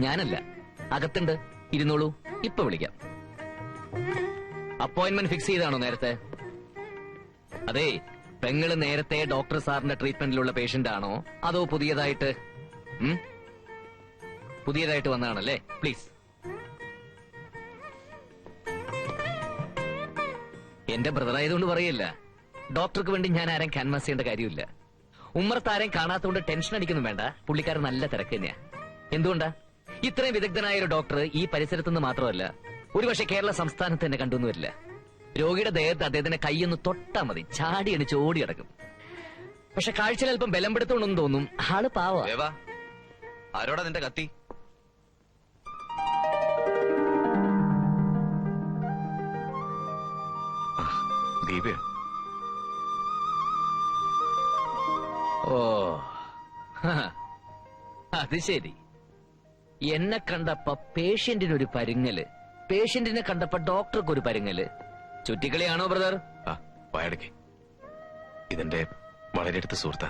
ഞാനല്ല, അകത്തുണ്ട്, ഇരുന്നോളൂ. ഇപ്പൊ വിളിക്കാം. അപ്പോയിന്റ്മെന്റ് ഫിക്സ് ചെയ്താണോ നേരത്തെ? അതെ, പെങ്ങള് നേരത്തെ ഡോക്ടർ സാറിന്റെ ട്രീറ്റ്മെന്റിലുള്ള പേഷ്യന്റ് ആണോ അതോ പുതിയതായിട്ട് വന്നതാണല്ലേ? പ്ലീസ്. എന്റെ ബ്രദർ ആയതുകൊണ്ട് പറയില്ല. ഡോക്ടർക്ക് വേണ്ടി ഞാൻ ആരും ക്യാൻവാസ് ചെയ്യേണ്ട കാര്യമില്ല. ഉമ്മർത്താരം കാണാത്തോണ്ട് ടെൻഷൻ അടിക്കൊന്നും വേണ്ട. പുള്ളിക്കാരൻ നല്ല തിരക്ക് തന്നെയാ. എന്തുകൊണ്ടാ? ഇത്രയും വിദഗ്ധനായ ഒരു ഡോക്ടർ ഈ പരിസരത്തുനിന്ന് മാത്രമല്ല, ഒരുപക്ഷെ കേരള സംസ്ഥാനത്ത് തന്നെ കണ്ടുവന്നു വരില്ല. രോഗിയുടെ ദേഹത്ത് അദ്ദേഹത്തിന്റെ കൈയൊന്ന് തൊട്ടാ മതി, ചാടി അടിച്ച് ഓടി കിടക്കും. പക്ഷെ കാഴ്ചയിൽ അല്പം ബലം പെടുത്തോണ്ടെന്ന് തോന്നും. ആള് പാവാ. ദേവാ, ആരോടാ നിന്റെ കത്തി? ദീപയോ? ഓ, ഹ, അത് ശരി. എന്നെ കണ്ടപ്പോ പേഷ്യന്റിനൊരു പരുങ്ങല്, പേഷ്യന്റിനെ കണ്ടപ്പോ ഡോക്ടർക്ക് ഒരു പരുങ്ങല്. ചുറ്റിക്കളിയാണോ ബ്രദർ? ആ, വായടക്ക്. ഇതെന്റെ വളരെ അടുത്ത സുഹൃത്താ.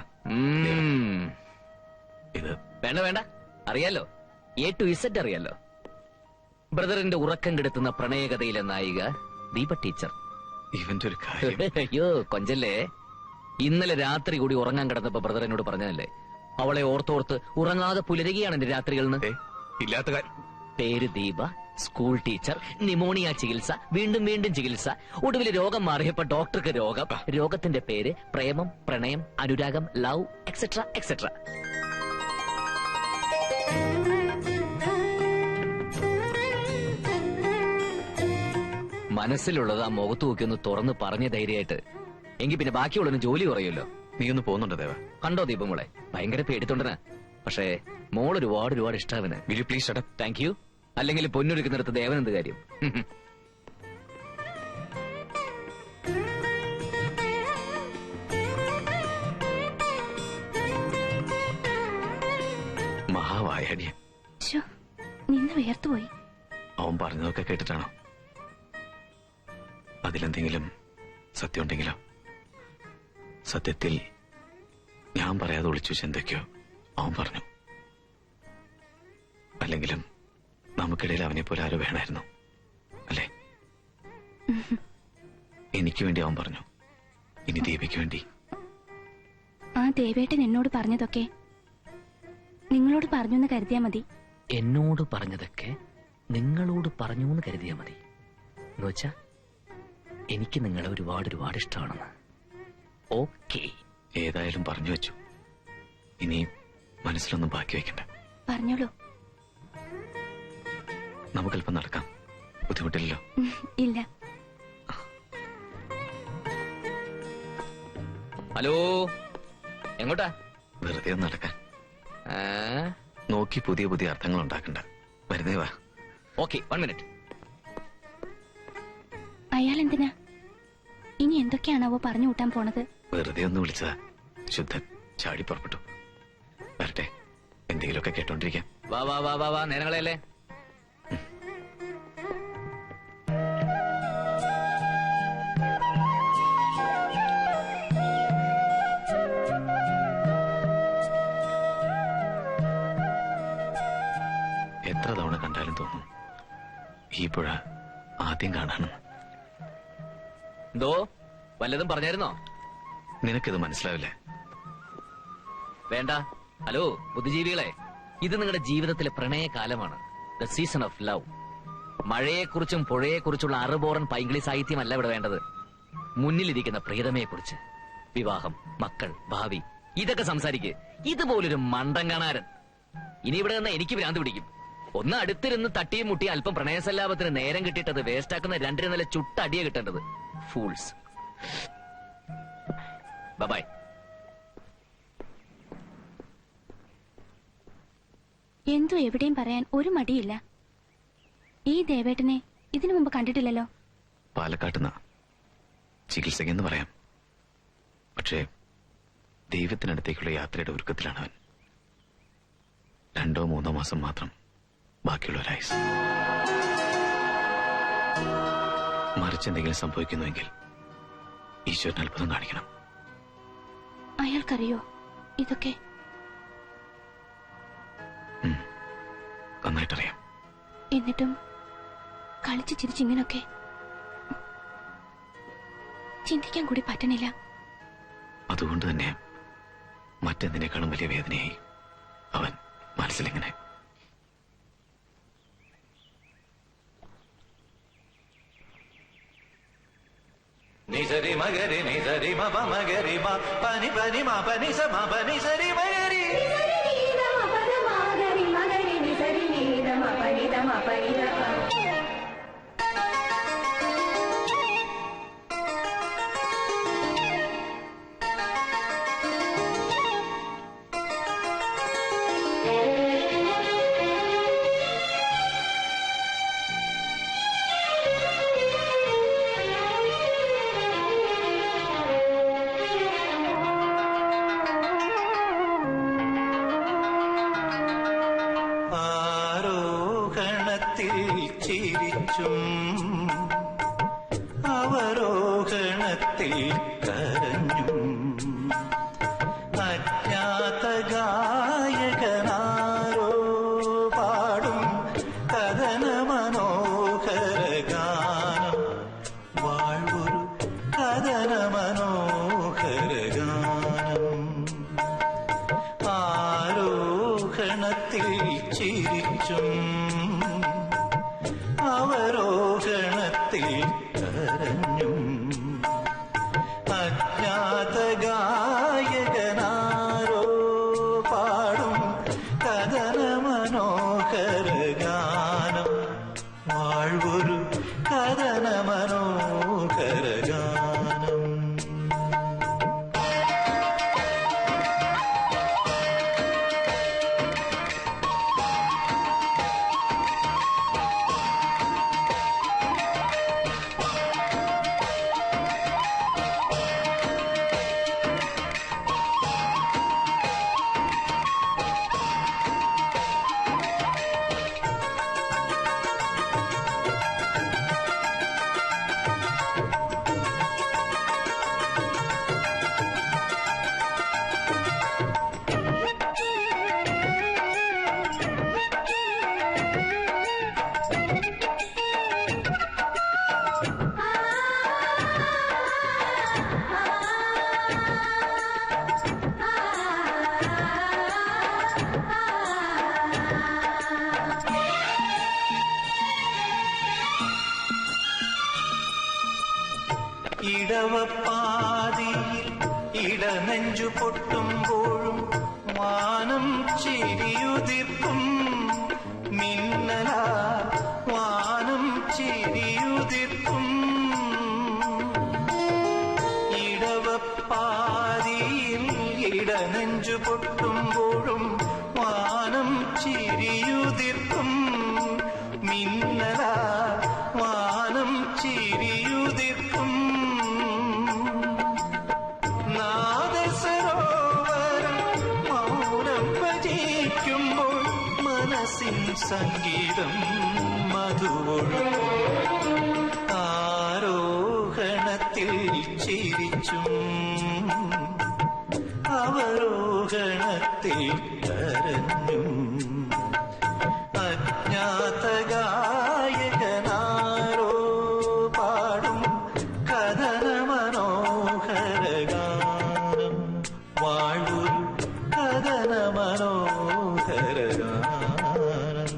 ഇത് വേണ്ട വേണ്ട, അറിയാലോ, A to Z അറിയാലോ. ബ്രദറിന്റെ ഉറക്കം കെടുത്തുന്ന പ്രണയകഥയിലെ നായിക ദീപ ടീച്ചർ. ഇവന്റെ ഒരു കാര്യം. അയ്യോ കൊഞ്ചല്ലേ, ഇന്നലെ രാത്രി കൂടി ഉറങ്ങാൻ കിടന്നപ്പോ ബ്രദർ എന്നോട് പറഞ്ഞതല്ലേ, അവളെ ഓർത്തോർത്ത് ഉറങ്ങാതെ പുലരുകയാണ് എന്റെ രാത്രികളിൽ. ഇല്ലാത്ത കാര്യം. പേര് ദീപ, സ്കൂൾ ടീച്ചർ, നിമോണിയ ചികിത്സ, വീണ്ടും വീണ്ടും ചികിത്സ, ഒടുവിൽ രോഗം മാറിയപ്പോ ഡോക്ടർക്ക് രോഗം. രോഗത്തിന്റെ പേര് പ്രേമം, പ്രണയം, അനുരാഗം, ലവ്, എക്സെട്ര എക്സെട്ര. മനസ്സിലുള്ളത് ആ മുഖത്ത് നോക്കി ഒന്ന് തുറന്ന് പറഞ്ഞ ധൈര്യമായിട്ട്. എങ്കിൽ പിന്നെ ബാക്കിയുള്ളതിന് ജോലി കുറയുമല്ലോ. നീ ഒന്ന് പോകുന്നുണ്ടോ ദേവ? കണ്ടോ ദീപമോളെ, ഭയങ്കര പേടിത്തൊണ്ടന. പക്ഷേ മോൾ ഒരുപാട് ഇഷ്ടവന്. Will you please shut up? Thank you. അല്ലെങ്കിൽ പൊന്നൊരുക്കുന്നിടത്ത് ദേവൻ എന്ത് കാര്യം? മഹാവായടിയൻ. നിന്ന് വേർത്തുപോയി. അവൻ പറഞ്ഞതൊക്കെ കേട്ടിട്ടാണോ? അതിലെന്തെങ്കിലും സത്യം ഉണ്ടെങ്കിലോ? സത്യത്തിൽ ഞാൻ പറയാതെ ഒളിച്ചു വെച്ച് എന്തൊക്കെയോ അവൻ പറഞ്ഞു. അല്ലെങ്കിലും നമുക്കിടയിൽ അവനെ പോലെ ആരോ വേണമായിരുന്നു, അല്ലേ? എനിക്ക് വേണ്ടി അവൻ പറഞ്ഞു, ഇനി ദീപയ്ക്ക് വേണ്ടി. ആ ദേവേട്ടൻ എന്നോട് പറഞ്ഞതൊക്കെ നിങ്ങളോട് പറഞ്ഞു എന്ന് കരുതിയാ മതി. എന്നോട് പറഞ്ഞതൊക്കെ നിങ്ങളോട് പറഞ്ഞു എന്ന് കരുതിയാ മതി എന്നുവെച്ചാ എനിക്ക് നിങ്ങളെ ഒരുപാട് ഇഷ്ടമാണെന്ന്. ഓക്കേ, ഏതായാലും പറഞ്ഞു വെച്ചു. ഇനി മനസ്സിലൊന്നും ബാക്കി വെക്കണ്ട. പറഞ്ഞോളൂ. നമുക്കല്പം നടക്കാം, ബുദ്ധിമുട്ടില്ലല്ലോ? ഇല്ല. ഹലോ, എങ്ങോട്ടാ? വെറുതെ ഒന്ന് നടക്കാൻ. നോക്കി പുതിയ പുതിയ അർത്ഥങ്ങൾ ഉണ്ടാക്കണ്ട. വെറുതെ വാ. Okay, 1 minute. അയാൾ എന്തിനാ ഇനി എന്തൊക്കെയാണാവോ പറഞ്ഞു കൂട്ടാൻ പോണത്? വെറുതെ ഒന്ന് വിളിച്ചതാ. ശുദ്ധൻ ചാടി പുറപ്പെട്ടു. വരട്ടെ, എന്തെങ്കിലുമൊക്കെ കേട്ടോണ്ടിരിക്കാം. വാ വാ വാ വാ വാ, നേരങ്ങളെയല്ലേ. എത്ര തവണ കണ്ടാലും തോന്നും ഈ പുഴ ആദ്യം കാണാണെന്ന്. എന്തോ വല്ലതും പറഞ്ഞായിരുന്നോ? നിനക്കിത് മനസ്സിലാവില്ലേ? വേണ്ട. ഹലോ ബുദ്ധിജീവികളെ, ഇത് നിങ്ങളുടെ ജീവിതത്തിലെ പ്രണയകാലമാണ്. The season of love. മഴയെക്കുറിച്ചും പുഴയെക്കുറിച്ചുള്ള അറുപോറൻ പൈങ്കിളി സാഹിത്യമല്ല ഇവിടെ വേണ്ടത്. മുന്നിലിരിക്കുന്ന പ്രിയതമയെക്കുറിച്ച്, വിവാഹം, മക്കൾ, ഭാവി, ഇതൊക്കെ സംസാരിക്ക്. ഇതുപോലൊരു മണ്ടൻ കാണാരൻ ഇനി ഇവിടെ നിന്ന് എനിക്ക് ഭ്രാന്ത് പിടിക്കും. ഒന്ന് അടുത്തിരുന്ന് തട്ടിയും മുട്ടി അല്പം പ്രണയസല്ലാപത്തിന് നേരം കിട്ടിയിട്ടത് വേസ്റ്റാക്കുന്ന രണ്ടിന് നല്ല ചുട്ടടിയെ കിട്ടേണ്ടത്. ഫൂൾസ്. ബൈ. എന്തോ എവിടെയും പറയാൻ ഒരു മടിയില്ല. ഈ ദേവേട്ടനെ ഇതിനു മുമ്പ് കണ്ടിട്ടില്ലല്ലോ. പാലക്കാട്ടുന്ന ചികിത്സകെന്ന് പറയാം. പക്ഷേ ദൈവത്തിനടുത്തേക്കുള്ള യാത്രയുടെ ഒരുക്കത്തിലാണ് അവൻ. 2-3 മാസം മാത്രം ബാക്കിയുള്ള ഒരായുസ്. മറിച്ചെന്തെങ്കിലും സംഭവിക്കുന്നുവെങ്കിൽ ഈശ്വരൻ അത്ഭുതം കാണിക്കണം. അയാൾക്കറിയോ ഇതൊക്കെ? നന്നായിട്ടറിയാം. എന്നിട്ടും കളിച്ചു ചിരിച്ചിങ്ങനൊക്കെ ചിന്തിക്കാൻ കൂടി പറ്റണില്ല. അതുകൊണ്ട് തന്നെ മറ്റെന്തിനേക്കാളും വലിയ വേദനയായി അവൻ മനസ്സിലിങ്ങനെ. నిసరి మగరి నిసరి మ మగరి మ పని పని మ పని స మ పని సరి మగరి ആരോഹണത്തിൽ ചിരിച്ചും അവരോഹണത്തിൽ കരഞ്ഞും അജ്ഞാത ഗായകനാരോ പാടും കഥന മനോഹര ഗാനം വാഴ്വൊരു കഥന മനോഹര ഗാനം ആരോഹണത്തിൽ ചിരിച്ചും അവരോഹണത്തിൽ കരഞ്ഞും അജ്ഞാത ഗായകനാരോ പാടും കഥന മനോഹര ഗാനം വാഴ്വൊരു കഥന മനോഹര ഗാനം ഇടവപ്പാതിയിൽ ഇടനെഞ്ചു പൊട്ടുമ്പോഴും വാനം ചിരിയുതിർക്കും മിന്നലാ വാനം ചിരിയുതിർക്കും ഇടവപ്പാതിയിൽ ഇടനെഞ്ചു പൊട്ടുമ്പോഴും വാനം ചിരിയുതിർക്കും മിന്നലാ വാനം ചിരിയുതിർക്കും നാദസരോവരം മൗനം ഭജിക്കുമ്പോൾ മനസ്സിൻ സംഗീതം മധുവൊഴുകും ആരോഹണത്തിൽ ചിരിച്ചും അവരോഹണത്തിൽ കരഞ്ഞും അജ്ഞാത ഗായകനാരോ പാടും കഥന മനോഹര ഗാനം വാഴൂർ കഥന മനോഹര ഗാനം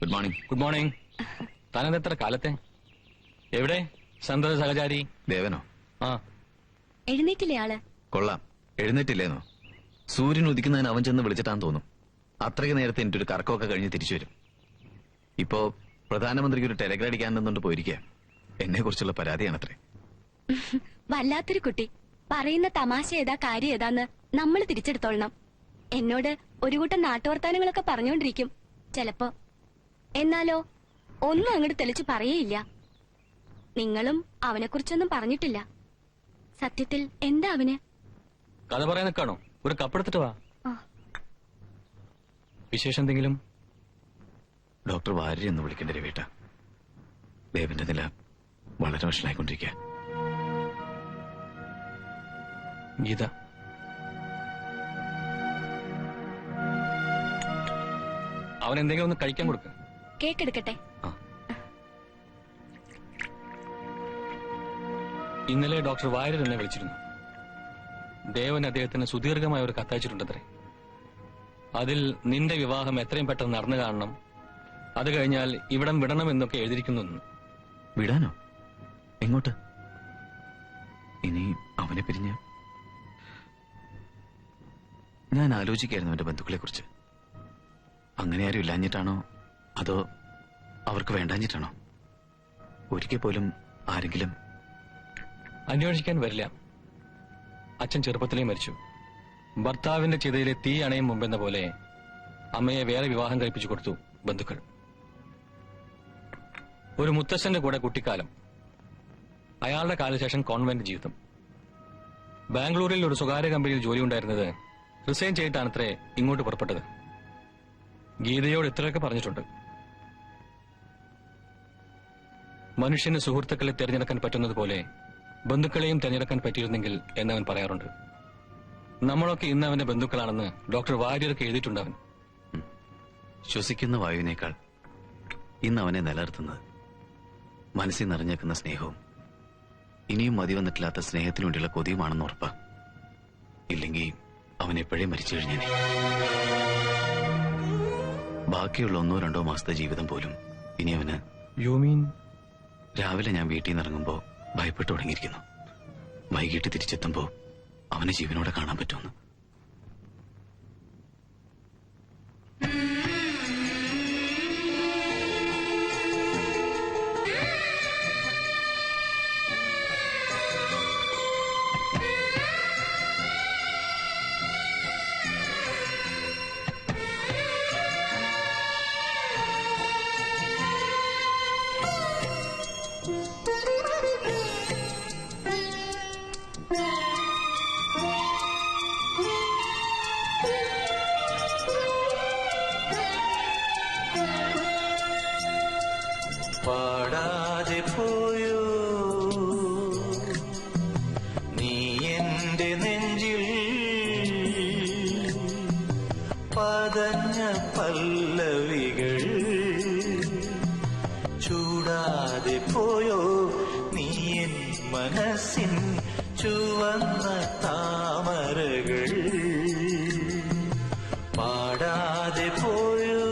ഗുഡ് മോർണിംഗ്. Good morning. താനെന്താ എത്ര കാലത്തെ? എവിടെ സന്തത സഹചാരി? ദേവനോ? ആ, എഴുന്നേറ്റില്ലേ ആള്? കൊള്ളാം. എഴുന്നേറ്റില്ലേന്നോ? സൂര്യൻ ഉദിക്കുന്നതിന് അവൻ ചെന്ന് വിളിച്ചിട്ടാന്ന് തോന്നും. അത്രയ്ക്ക് നേരത്തെ എൻ്റെ ഒരു കറക്കമൊക്കെ കഴിഞ്ഞ് തിരിച്ചു വരും. ഇപ്പോ പ്രധാനമന്ത്രിക്ക് ഒരു ടെലഗ്രാം അടിക്കാൻ നിന്നുകൊണ്ട് പോയിരിക്കുക. എന്നെ കുറിച്ചുള്ള പരാതിയാണത്രേ. വല്ലാത്തൊരു കുട്ടി. പറയുന്ന തമാശ ഏതാ കാര്യം ഏതാന്ന് നമ്മൾ തിരിച്ചെടുത്തോളണം. എന്നോട് ഒരു കൂട്ടം നാട്ടുവർത്താനങ്ങളൊക്കെ പറഞ്ഞുകൊണ്ടിരിക്കും ചെലപ്പോ. എന്നാലോ ഒന്നും അങ്ങോട്ട് തെളിച്ച് പറയേയില്ല. നിങ്ങളും അവനെക്കുറിച്ചൊന്നും പറഞ്ഞിട്ടില്ല. സത്യത്തിൽ എന്താ അവന്? കഥ പറയാൻ നിൽക്കാണോ? ഒരു കപ്പെടുത്തിട്ട് വാ. ആ. വിശേഷം എന്തെങ്കിലും? ഡോക്ടർ വാര്യർ എന്ന് വിളിക്കേണ്ട രവിയേട്ട. ദേവന്റെ നില വളരെ വഷളായിക്കൊണ്ടിരിക്കുക. ഗീത, അവൻ എന്തെങ്കിലും ഒന്ന് കഴിക്കാൻ കൊടുക്ക. കേക്കെടുക്കട്ടെ. ഇന്നലെ ഡോക്ടർ വാര്യർ എന്നെ വിളിച്ചിരുന്നു. ദേവൻ അദ്ദേഹത്തിന് സുദീർഘമായ ഒരു കത്തയച്ചിട്ടുണ്ടത്രേ. അതിൽ നിന്റെ വിവാഹം എത്രയും പെട്ടെന്ന് നടന്നു കാണണം, അത് കഴിഞ്ഞാൽ ഇവിടം വിടണം എന്നൊക്കെ എഴുതിയിരിക്കുന്നു. വിടാനോ? എങ്ങോട്ട്? ഇനി അവനെ പിരിഞ്ഞ് ഞാൻ ആലോചിക്കായിരുന്നു എന്റെ ബന്ധുക്കളെ കുറിച്ച്. അങ്ങനെ ആരും ഇല്ലാഞ്ഞിട്ടാണോ അതോ അവർക്ക് വേണ്ടാഞ്ഞിട്ടാണോ? ഒരിക്കൽ പോലും ആരെങ്കിലും അന്വേഷിക്കാൻ വരില്ല. അച്ഛൻ ചെറുപ്പത്തിലേ മരിച്ചു. ഭർത്താവിന്റെ ചിതയിലെ തീ അണയും മുമ്പെന്ന പോലെ അമ്മയെ വേറെ വിവാഹം കഴിപ്പിച്ചു കൊടുത്തു ബന്ധുക്കൾ. ഒരു മുത്തശ്ശന്റെ കൂടെ കുട്ടിക്കാലം, അയാളുടെ കാലശേഷം കോൺവെന്റ് ജീവിതം. ബാംഗ്ലൂരിൽ ഒരു സ്വകാര്യ കമ്പനിയിൽ ജോലി ഉണ്ടായിരുന്നത് റിസൈൻ ചെയ്തിട്ടാണത്രേ ഇങ്ങോട്ട് പുറപ്പെട്ടത്. ഗീതയോട് ഇത്രയൊക്കെ പറഞ്ഞിട്ടുണ്ട്. മനുഷ്യന് സുഹൃത്തുക്കളെ തിരഞ്ഞെടുക്കാൻ പറ്റുന്നത് പോലെ ബന്ധുക്കളെയും തിരഞ്ഞെടുക്കാൻ പറ്റിയിരുന്നെങ്കിൽ എന്നവൻ പറയാറുണ്ട്. നമ്മളൊക്കെ ഇന്ന് അവന്റെ ബന്ധുക്കളാണെന്ന് ഡോക്ടർ വാര്യർക്ക് എഴുതിയിട്ടുണ്ട്. അവൻ ശ്വസിക്കുന്ന വായുവിനേക്കാൾ ഇന്ന് അവനെ നിലനിർത്തുന്നത് മനസ്സിൽ നിറഞ്ഞേക്കുന്ന സ്നേഹവും ഇനിയും മതി വന്നിട്ടില്ലാത്ത സ്നേഹത്തിനു വേണ്ടിയുള്ള കൊതിയുമാണെന്ന് ഉറപ്പാ. ഇല്ലെങ്കിൽ അവൻ എപ്പോഴേ മരിച്ചു കഴിഞ്ഞേനെ. ബാക്കിയുള്ള 1-2 മാസത്തെ ജീവിതം പോലും ഇനി അവന്. രാവിലെ ഞാൻ വീട്ടിൽ നിന്ന് ഇറങ്ങുമ്പോ ഭയപ്പെട്ടു തുടങ്ങിയിരിക്കുന്നു. വൈകിട്ട് തിരിച്ചെത്തുമ്പോ അവനെ ജീവനോടെ കാണാൻ പറ്റുമെന്ന്. പാടാതെ പോയോ നീ എന്റെ നെഞ്ചിൽ, പതഞ്ഞ പല്ലവികൾ ചൂടാതെ പോയോ നീ എൻ മനസ്സിൻ ചുവന്ന താമരകൾ. പാടാതെ പോയോ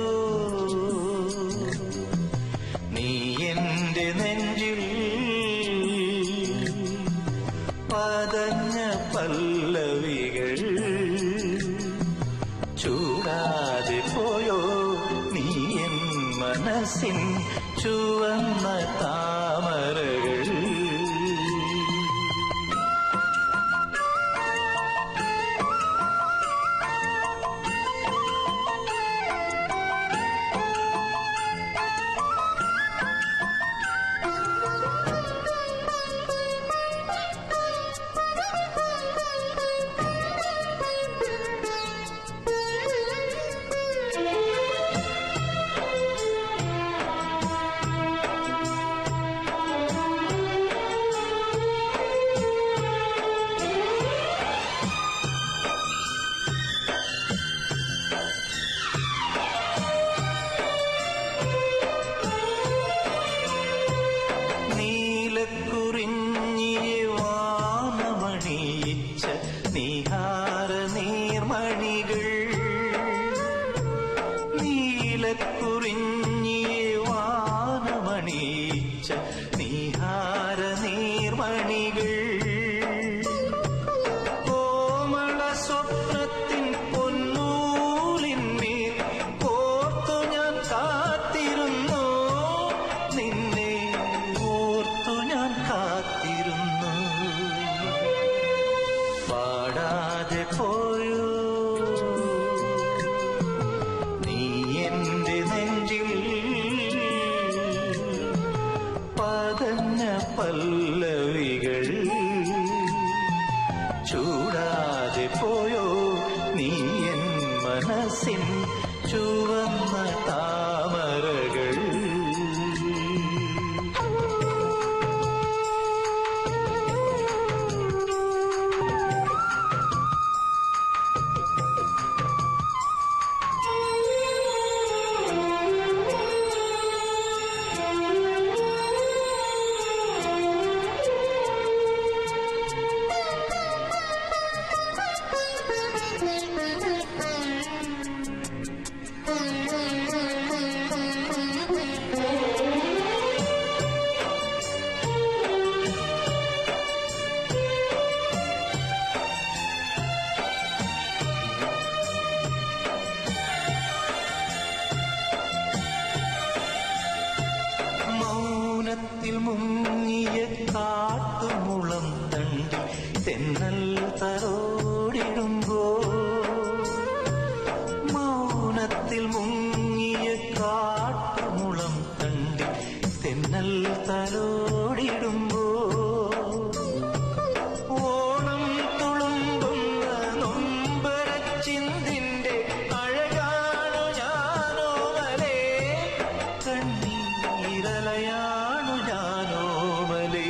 നീ എന്റെ നെഞ്ചിൽ, പതഞ്ഞ പല്ലവികൾ ചൂടാതെ പോയോ നീ എൻ മനസ്സിൻ ചുവന്ന താമരകൾ. പല്ലവികൾ ചൂടാതെ പോയോ നീ എൻ മനസ്സിൻ ചുവന്ന താമരകൾ. മൗനത്തിൽ മുങ്ങിയ കാട്ടുമുളം തണ്ടിൽ തെന്നൽ തലോടിടുമ്പോ, മൗനത്തിൽ മുങ്ങിയ കാട്ടുമുളം തണ്ടിൽ തെന്നൽ തലോടിടുമ്പോ, ഓണം തുളുമ്പുന്ന നൊമ്പരച്ചിന്തിന്റെ അഴകാണു ഞാനോമലേ, കണ്ണീരലയാണു ഞാനോമലേ.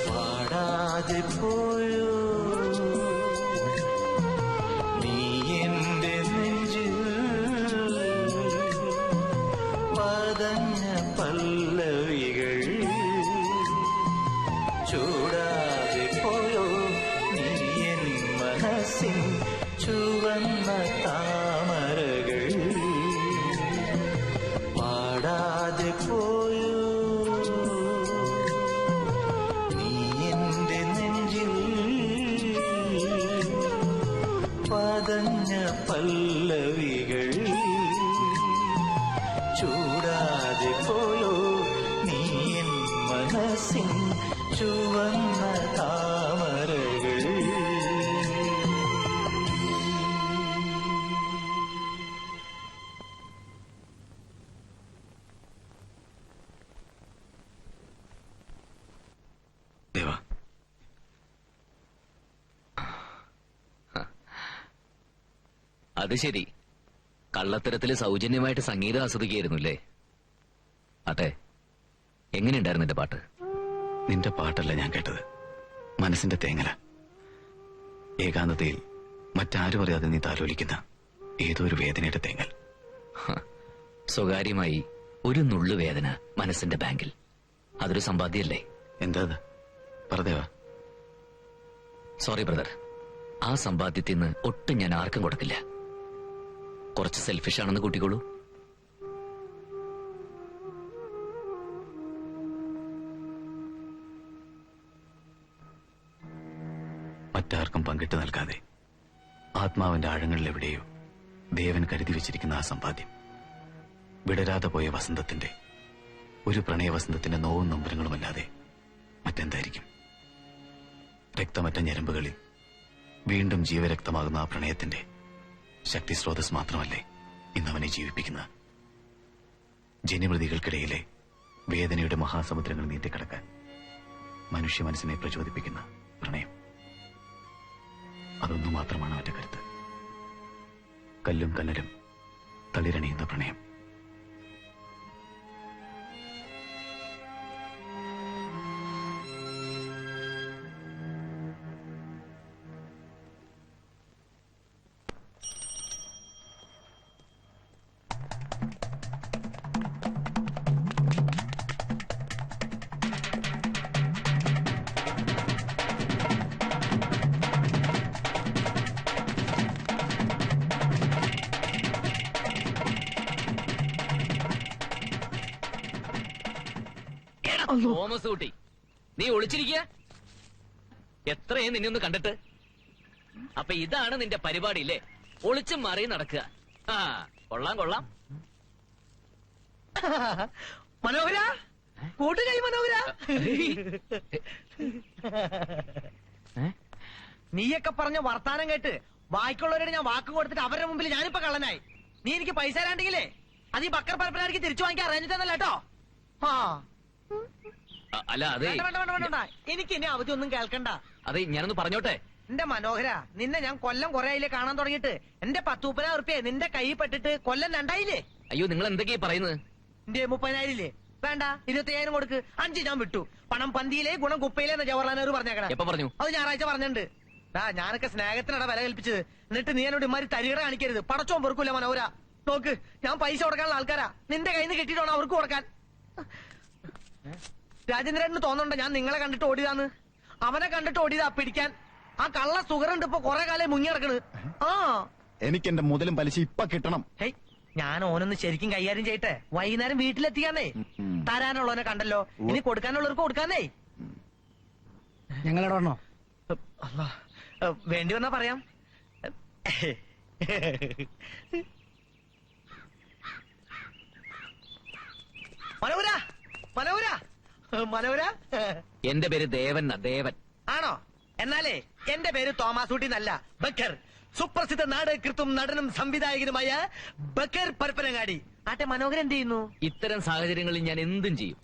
പാടാതെ പോയോ നീ എന്റെ നെഞ്ചിൽ പതഞ്ഞ പല്ലവികൾ. ചൂടാതെ പോയോ നീ എൻ മനസ്സിൻ ചുവന്ന താമരകൾ. പാടാതെ പോയോ നീ എന്റെ നെഞ്ചിൽ പതഞ്ഞ പല്ലവികൾ. ചൂടാതെ പോയോ നീ എൻ മനസ്സിൻ ചുവന്ന താമരകൾ. ദേവാ, അത് ശരി, കള്ളത്തരത്തില് സൗജന്യമായിട്ട് സംഗീതം ആസ്വദിക്കുകയായിരുന്നു അല്ലേ? അട്ടെ, എങ്ങനെയുണ്ടായിരുന്നു എന്റെ പാട്ട്? നിന്റെ പാട്ടല്ല ഞാൻ കേട്ടത്, മനസ്സിന്റെ തേങ്ങല. ഏകാന്തതയിൽ മറ്റാരും അറിയാതെ നീ താലോലിക്കുന്ന ഏതോ ഒരു വേദനയുടെ തേങ്ങൽ. സ്വകാര്യമായി ഒരു നുള്ളു വേദന മനസ്സിന്റെ ബാങ്കിൽ, അതൊരു സമ്പാദ്യല്ലേ? എന്താ അത്? പറദേവാ. സോറി ബ്രദർ, ആ സമ്പാദ്യത്തിൽ നിന്ന് ഒട്ടും ഞാൻ ആർക്കും കൊടുക്കില്ല. കുറച്ച് സെൽഫിഷ് ആണെന്ന് കൂട്ടിക്കോളൂ. മറ്റാർക്കും പങ്കിട്ട് നൽകാതെ ആത്മാവിന്റെ ആഴങ്ങളിൽ എവിടെയോ ദേവൻ കരുതി വെച്ചിരിക്കുന്ന ആ സമ്പാദ്യം, വിടരാതെ പോയ വസന്തത്തിന്റെ, ഒരു പ്രണയവസന്തത്തിന്റെ നോവും നൊമ്പരങ്ങളുമല്ലാതെ മറ്റെന്തായിരിക്കും? രക്തമറ്റ ഞരമ്പുകളിൽ വീണ്ടും ജീവരക്തമാകുന്ന ആ പ്രണയത്തിന്റെ ശക്തി സ്രോതസ് മാത്രമല്ലേ ഇന്നവനെ ജീവിപ്പിക്കുന്ന? ജനിമൃതികൾക്കിടയിലെ വേദനയുടെ മഹാസമുദ്രങ്ങൾ നീട്ടിക്കടക്കാൻ മനുഷ്യ മനസ്സിനെ പ്രചോദിപ്പിക്കുന്ന പ്രണയം, അതൊന്നു മാത്രമാണ് അവന്റെ കരുത്ത്. കല്ലും കനലും തളിരണിയുന്ന പ്രണയം. തോമസ് കുട്ടി, നീ ഒളിച്ചിരിക്കുക? എത്രയും നിന്നെ ഒന്ന് കണ്ടിട്ട്. അപ്പൊ ഇതാണ് നിന്റെ പരിപാടി ഇല്ലേ? ഒളിച്ചും മാറി നടക്കുക. ആ, കൊള്ളാം കൊള്ളാം. മനോഹര, കൂട്ടുകൈ മനോഹര. നീയൊക്കെ പറഞ്ഞ വർത്താനം കേട്ട് ബാക്കിയുള്ളവരോട് ഞാൻ വാക്ക് കൊടുത്തിട്ട് അവരുടെ മുമ്പിൽ ഞാനിപ്പോ കള്ളനായി. നീ എനിക്ക് പൈസ തരാണ്ടെങ്കിലേ അത് ഈ ബക്കർ പരപ്പനാർക്ക് തിരിച്ചു വാങ്ങിക്കാൻ അറിഞ്ഞിട്ടെന്നല്ല കേട്ടോ. ആ അല്ല അതെ എനിക്ക് ഇനി അവധി ഒന്നും കേൾക്കണ്ട. അതെ ഞാനൊന്ന് പറഞ്ഞോട്ടെ. എന്റെ മനോഹര, നിന്നെ ഞാൻ കൊല്ലം കുറെ ആയില്ലേ കാണാൻ തുടങ്ങിയിട്ട്. എന്റെ 10-30 ഉറുപ്പ്യ നിന്റെ കൈ പെട്ടിട്ട് കൊല്ലം 2 അയ്യോ നിങ്ങൾ എന്തൊക്കെയാ പറയുന്നത്? എന്റെ 30,000 ഇല്ലേ? വേണ്ട, 25,000 കൊടുക്ക്. 5 ഞാൻ വിട്ടു. പണം പന്തിയിലെ ഗുണം കുപ്പയിലെ എന്ന് ജവഹർലാൽ നെഹ്റു പറഞ്ഞേക്കണേ. എപ്പോ പറഞ്ഞു? അത് ഞായറാഴ്ച പറഞ്ഞിട്ടുണ്ട്. ഞാനൊക്കെ സ്നേഹത്തിനട വില കൽപ്പിച്ചത്. എന്നിട്ട് നീ എന്നോട് ഇമാരി തരികട കാണിക്കരുത്. പടച്ചോൻ പൊറുക്കൂല മനോഹര. നോക്ക്, ഞാൻ പൈസ കൊടുക്കാനുള്ള ആൾക്കാരാ. നിന്റെ കയ്യിൽ നിന്ന് കിട്ടിയിട്ടാണോ അവർക്ക് കൊടുക്കാൻ? രാജേന്ദ്രന് തോന്നുന്നുണ്ടോ ഞാൻ നിങ്ങളെ കണ്ടിട്ട് ഓടിയതാന്ന്? അവനെ കണ്ടിട്ട് ഓടിയതാ പിടിക്കാൻ. ആ കള്ള സുഗറുണ്ട് ഇപ്പൊ കുറെ കാലം മുങ്ങി നടക്കണ്. എനിക്ക് എന്റെ മുതലും പലിശ ഇപ്പൊ കിട്ടണം. ഞാൻ ഓനൊന്ന് ശരിക്കും കൈകാര്യം ചെയ്യട്ടെ. വൈകുന്നേരം വീട്ടിലെത്തിക്കാന്നേ. തരാനുള്ളവനെ കണ്ടല്ലോ, ഇനി കൊടുക്കാനുള്ളവർക്ക് കൊടുക്കാന്നേ. ഞങ്ങളെടോ വേണ്ടി വന്നാ പറയാം. മനോഹര, മനോഹര, മനോഹര. എന്റെ പേര് ദേവൻ. ദേവൻ ആണോ? എന്നാലേ എന്റെ പേര് തോമാസൂട്ടി എന്നല്ല, ബക്കർ. സുപ്രസിദ്ധ നാടകൃത്തും നടനും സംവിധായകനുമായ ബക്കർ പരപ്പനങ്ങാടി. ആട്ടെ, മനോഹരൻ എന്ത് ചെയ്യുന്നു? ഇത്തരം സാഹചര്യങ്ങളിൽ ഞാൻ എന്തും ചെയ്യും.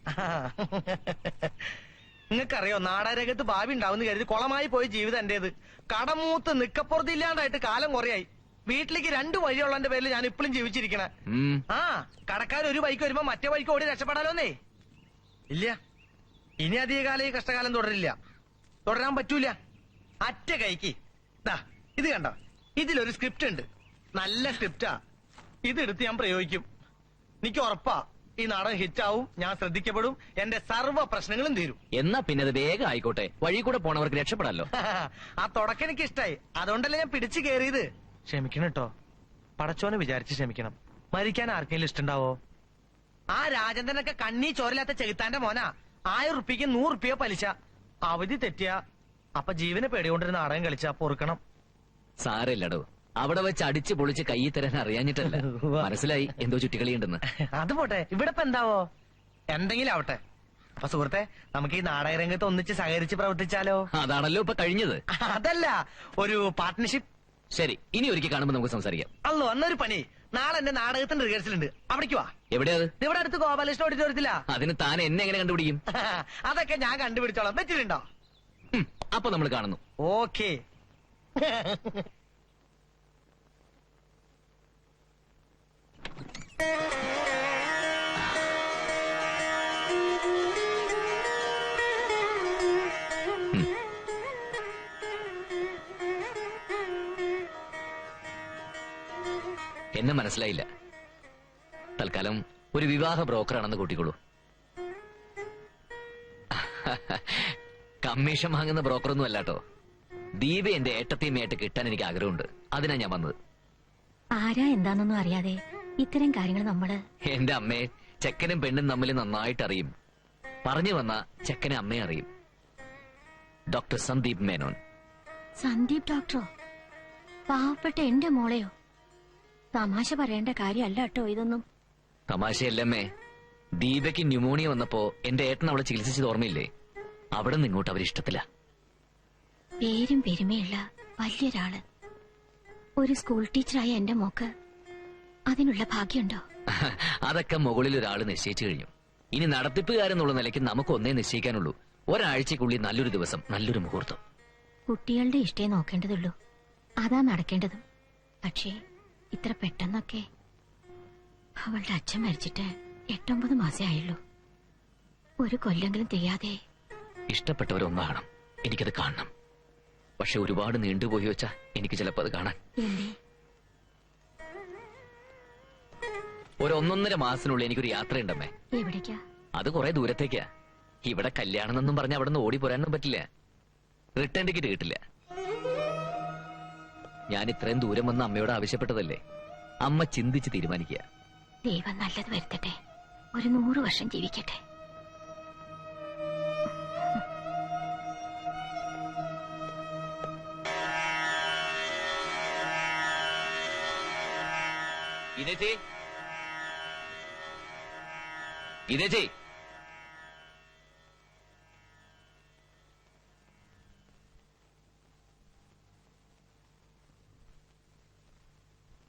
നിങ്ങൾക്കറിയോ, നാടകരംഗത്ത് ഭാവി ഉണ്ടാവുന്ന കരുതി കുളമായി പോയ ജീവിതം എന്റേത്. കടമൂത്ത് നിക്കപ്പുറത്തില്ലാണ്ടായിട്ട് കാലം കുറയായി. വീട്ടിലേക്ക് 2 വഴിയുള്ളതിന്റെ പേരിൽ ഞാൻ ഇപ്പോഴും ജീവിച്ചിരിക്കണേ. കടക്കാർ ഒരു വഴിക്ക് വരുമ്പോ മറ്റേ വഴിക്ക് ഓടി രക്ഷപ്പെടാലോന്നേ. ഇല്ല, ഇനി അധികകാലം ഈ കഷ്ടകാലം തുടരില്ല. തുടരാൻ പറ്റൂല. അറ്റ കൈക്ക് ഇത് കണ്ടോ, ഇതിലൊരു സ്ക്രിപ്റ്റ് ഉണ്ട്. നല്ല സ്ക്രിപ്റ്റാ. ഇതെടുത്ത് ഞാൻ പ്രയോഗിക്കും. എനിക്ക് ഉറപ്പാ ഈ നാടകം ഹിറ്റാവും. ഞാൻ ശ്രദ്ധിക്കപ്പെടും. എന്റെ സർവ്വ പ്രശ്നങ്ങളും തീരും. എന്നാ പിന്നെ അത് വേഗം ആയിക്കോട്ടെ. വഴി കൂടെ പോണവർക്ക് രക്ഷപ്പെടാലോ. ആ തുടക്കം എനിക്ക് ഇഷ്ടായി. അതുകൊണ്ടല്ലേ ഞാൻ പിടിച്ചു കയറിയത്. ക്ഷമിക്കണം കേട്ടോ. പടച്ചോനെ വിചാരിച്ച് ക്ഷമിക്കണം. മരിക്കാൻ ആർക്കെങ്കിലും ഇഷ്ടണ്ടാവോ? ആ രാജേന്ദ്രനൊക്കെ കണ്ണീ ചോരലാത്ത ചെകുത്താന്റെ മോനാ. 1000 ഉറുപ്പിക്ക് 100 ഉറുപ്പിക പലിശ. അവധി തെറ്റിയ അപ്പൊ ജീവനെ പേടികൊണ്ടൊരു നാടകം കളിച്ചാ പൊറുക്കണം. സാരല്ലടോ, അവിടെ വെച്ച് അടിച്ചു പൊളിച്ച് കൈ തരാൻ അറിയാഞ്ഞിട്ടല്ല. മനസ്സിലായി എന്തോ ചുറ്റിക്കളിയുണ്ടെന്ന്. അത് പോട്ടെ, ഇവിടെ ഇപ്പൊ എന്താവോ? എന്തെങ്കിലും ആവട്ടെ. അപ്പൊ സുഹൃത്തെ, നമുക്ക് ഈ നാടകരംഗത്ത് ഒന്നിച്ച് സഹകരിച്ച് പ്രവർത്തിച്ചാലോ? അതാണല്ലോ ഇപ്പൊ കഴിഞ്ഞത്. അതല്ല, ഒരു പാർട്ട്ണർഷിപ്പ്. ശരി, ഇനി ഒരിക്കൽ കാണുമ്പോ നമുക്ക് സംസാരിക്കാം. അല്ലോ, അന്നൊരു പണി. നാളെ എന്റെ നാടകത്തിന്റെ റിഹേഴ്സൽ ഉണ്ട്. അവിടേക്ക് വാ. എവിടെയാ? ഇവിടെ അടുത്ത് ഗോപാലകൃഷ്ണ ഓഡിറ്റോറിയത്തിലാ. അതിന് താൻ എന്നെ എങ്ങനെ കണ്ടുപിടിക്കും? അതൊക്കെ ഞാൻ കണ്ടുപിടിച്ചോളാം. പറ്റിയിട്ടുണ്ടോ? അപ്പൊ നമ്മൾ കാണുന്നു. ഓക്കേ. എന്നെ മനസ്സിലായില്ല. തൽക്കാലം ഒരു വിവാഹ ബ്രോക്കറാണെന്ന് കൂട്ടിക്കോളൂ. കമ്മീഷൻ വാങ്ങുന്ന ബ്രോക്കറൊന്നും അല്ലാട്ടോ. ദീപ എന്റെ ഏട്ടത്തിയമ്മയായിട്ട് കിട്ടാൻ എനിക്ക് ആഗ്രഹമുണ്ട്. അതിനാ ഞാൻ വന്നത്. ആരാ എന്താണെന്നൊന്നും അറിയാതെ ഇത്തരം കാര്യങ്ങൾ നമ്മള്. എന്റെ അമ്മയെ ചെക്കനും പെണ്ണും തമ്മിൽ നന്നായിട്ട് അറിയും. പറഞ്ഞു വന്ന ചെക്കനെ അമ്മയെ അറിയും. ഡോക്ടർ സന്ദീപ് മേനോൻ. സന്ദീപ് ഡോക്ടറോ? പാവപ്പെട്ട എന്റെ മോളെയോ? തമാശ പറയേണ്ട കാര്യമല്ല കേട്ടോ ഇതൊന്നും. തമാശയല്ലമ്മേ. ദീപയ്ക്ക് ന്യൂമോണിയ വന്നപ്പോ എന്റെ ഏട്ടൻ അവളെ ചികിത്സിച്ചത് ഓർമ്മയില്ലേ? അവിടെ നിന്ന് ഇങ്ങോട്ട് അവരിഷ്ടത്തില്ല. പേരും പെരുമയുള്ള വലിയൊരാള്. ഒരു സ്കൂൾ ടീച്ചറായ എന്റെ മോക്ക് അതിനുള്ള ഭാഗ്യമുണ്ടോ? അതൊക്കെ മുകളിൽ ഒരാള് നിശ്ചയിച്ചു കഴിഞ്ഞു. ഇനി നടത്തിപ്പുകാരെന്നുള്ള നിലയ്ക്ക് നമുക്ക് ഒന്നേ നിശ്ചയിക്കാനുള്ളൂ. ഒരാഴ്ചക്കുള്ളിൽ നല്ലൊരു ദിവസം, നല്ലൊരു മുഹൂർത്തം. കുട്ടികളുടെ ഇഷ്ടേ നോക്കേണ്ടതുള്ളൂ. അതാ നടക്കേണ്ടതും. പക്ഷേ ഇത്ര പെട്ടെന്നൊക്കെ. അവളുടെ അച്ഛൻ മരിച്ചിട്ട് 8-9 മാസേ ആയുള്ളൂ. ഒരു കൊല്ലെങ്കിലും തികയാതെ. ഇഷ്ടപ്പെട്ടവരൊന്നാകണം. എനിക്കത് കാണണം. പക്ഷെ ഒരുപാട് നീണ്ടുപോയി വെച്ചാ എനിക്ക് ചിലപ്പോ അത് കാണാൻ. ഒരു 1.5 മാസത്തിനുള്ളിൽ എനിക്കൊരു യാത്രയുണ്ടമ്മേ. എവിടേക്കാ? അത് കുറെ ദൂരത്തേക്കാ. ഇവിടെ കല്യാണം എന്നൊന്നും പറഞ്ഞ അവിടെ നിന്ന് ഓടി പോരാനൊന്നും പറ്റില്ല. റിട്ടേൺ ടിക്കറ്റ് കിട്ടില്ല. ഞാൻ ഇത്രയും ദൂരം വന്ന് അമ്മയോട് ആവശ്യപ്പെട്ടതല്ലേ. അമ്മ ചിന്തിച്ച് തീരുമാനിക്കുക. ദൈവം നല്ലത് വരുത്തട്ടെ. ഒരു 100 വർഷം ജീവിക്കട്ടെ. ഇതേച്ചി, ഇതേച്ചി.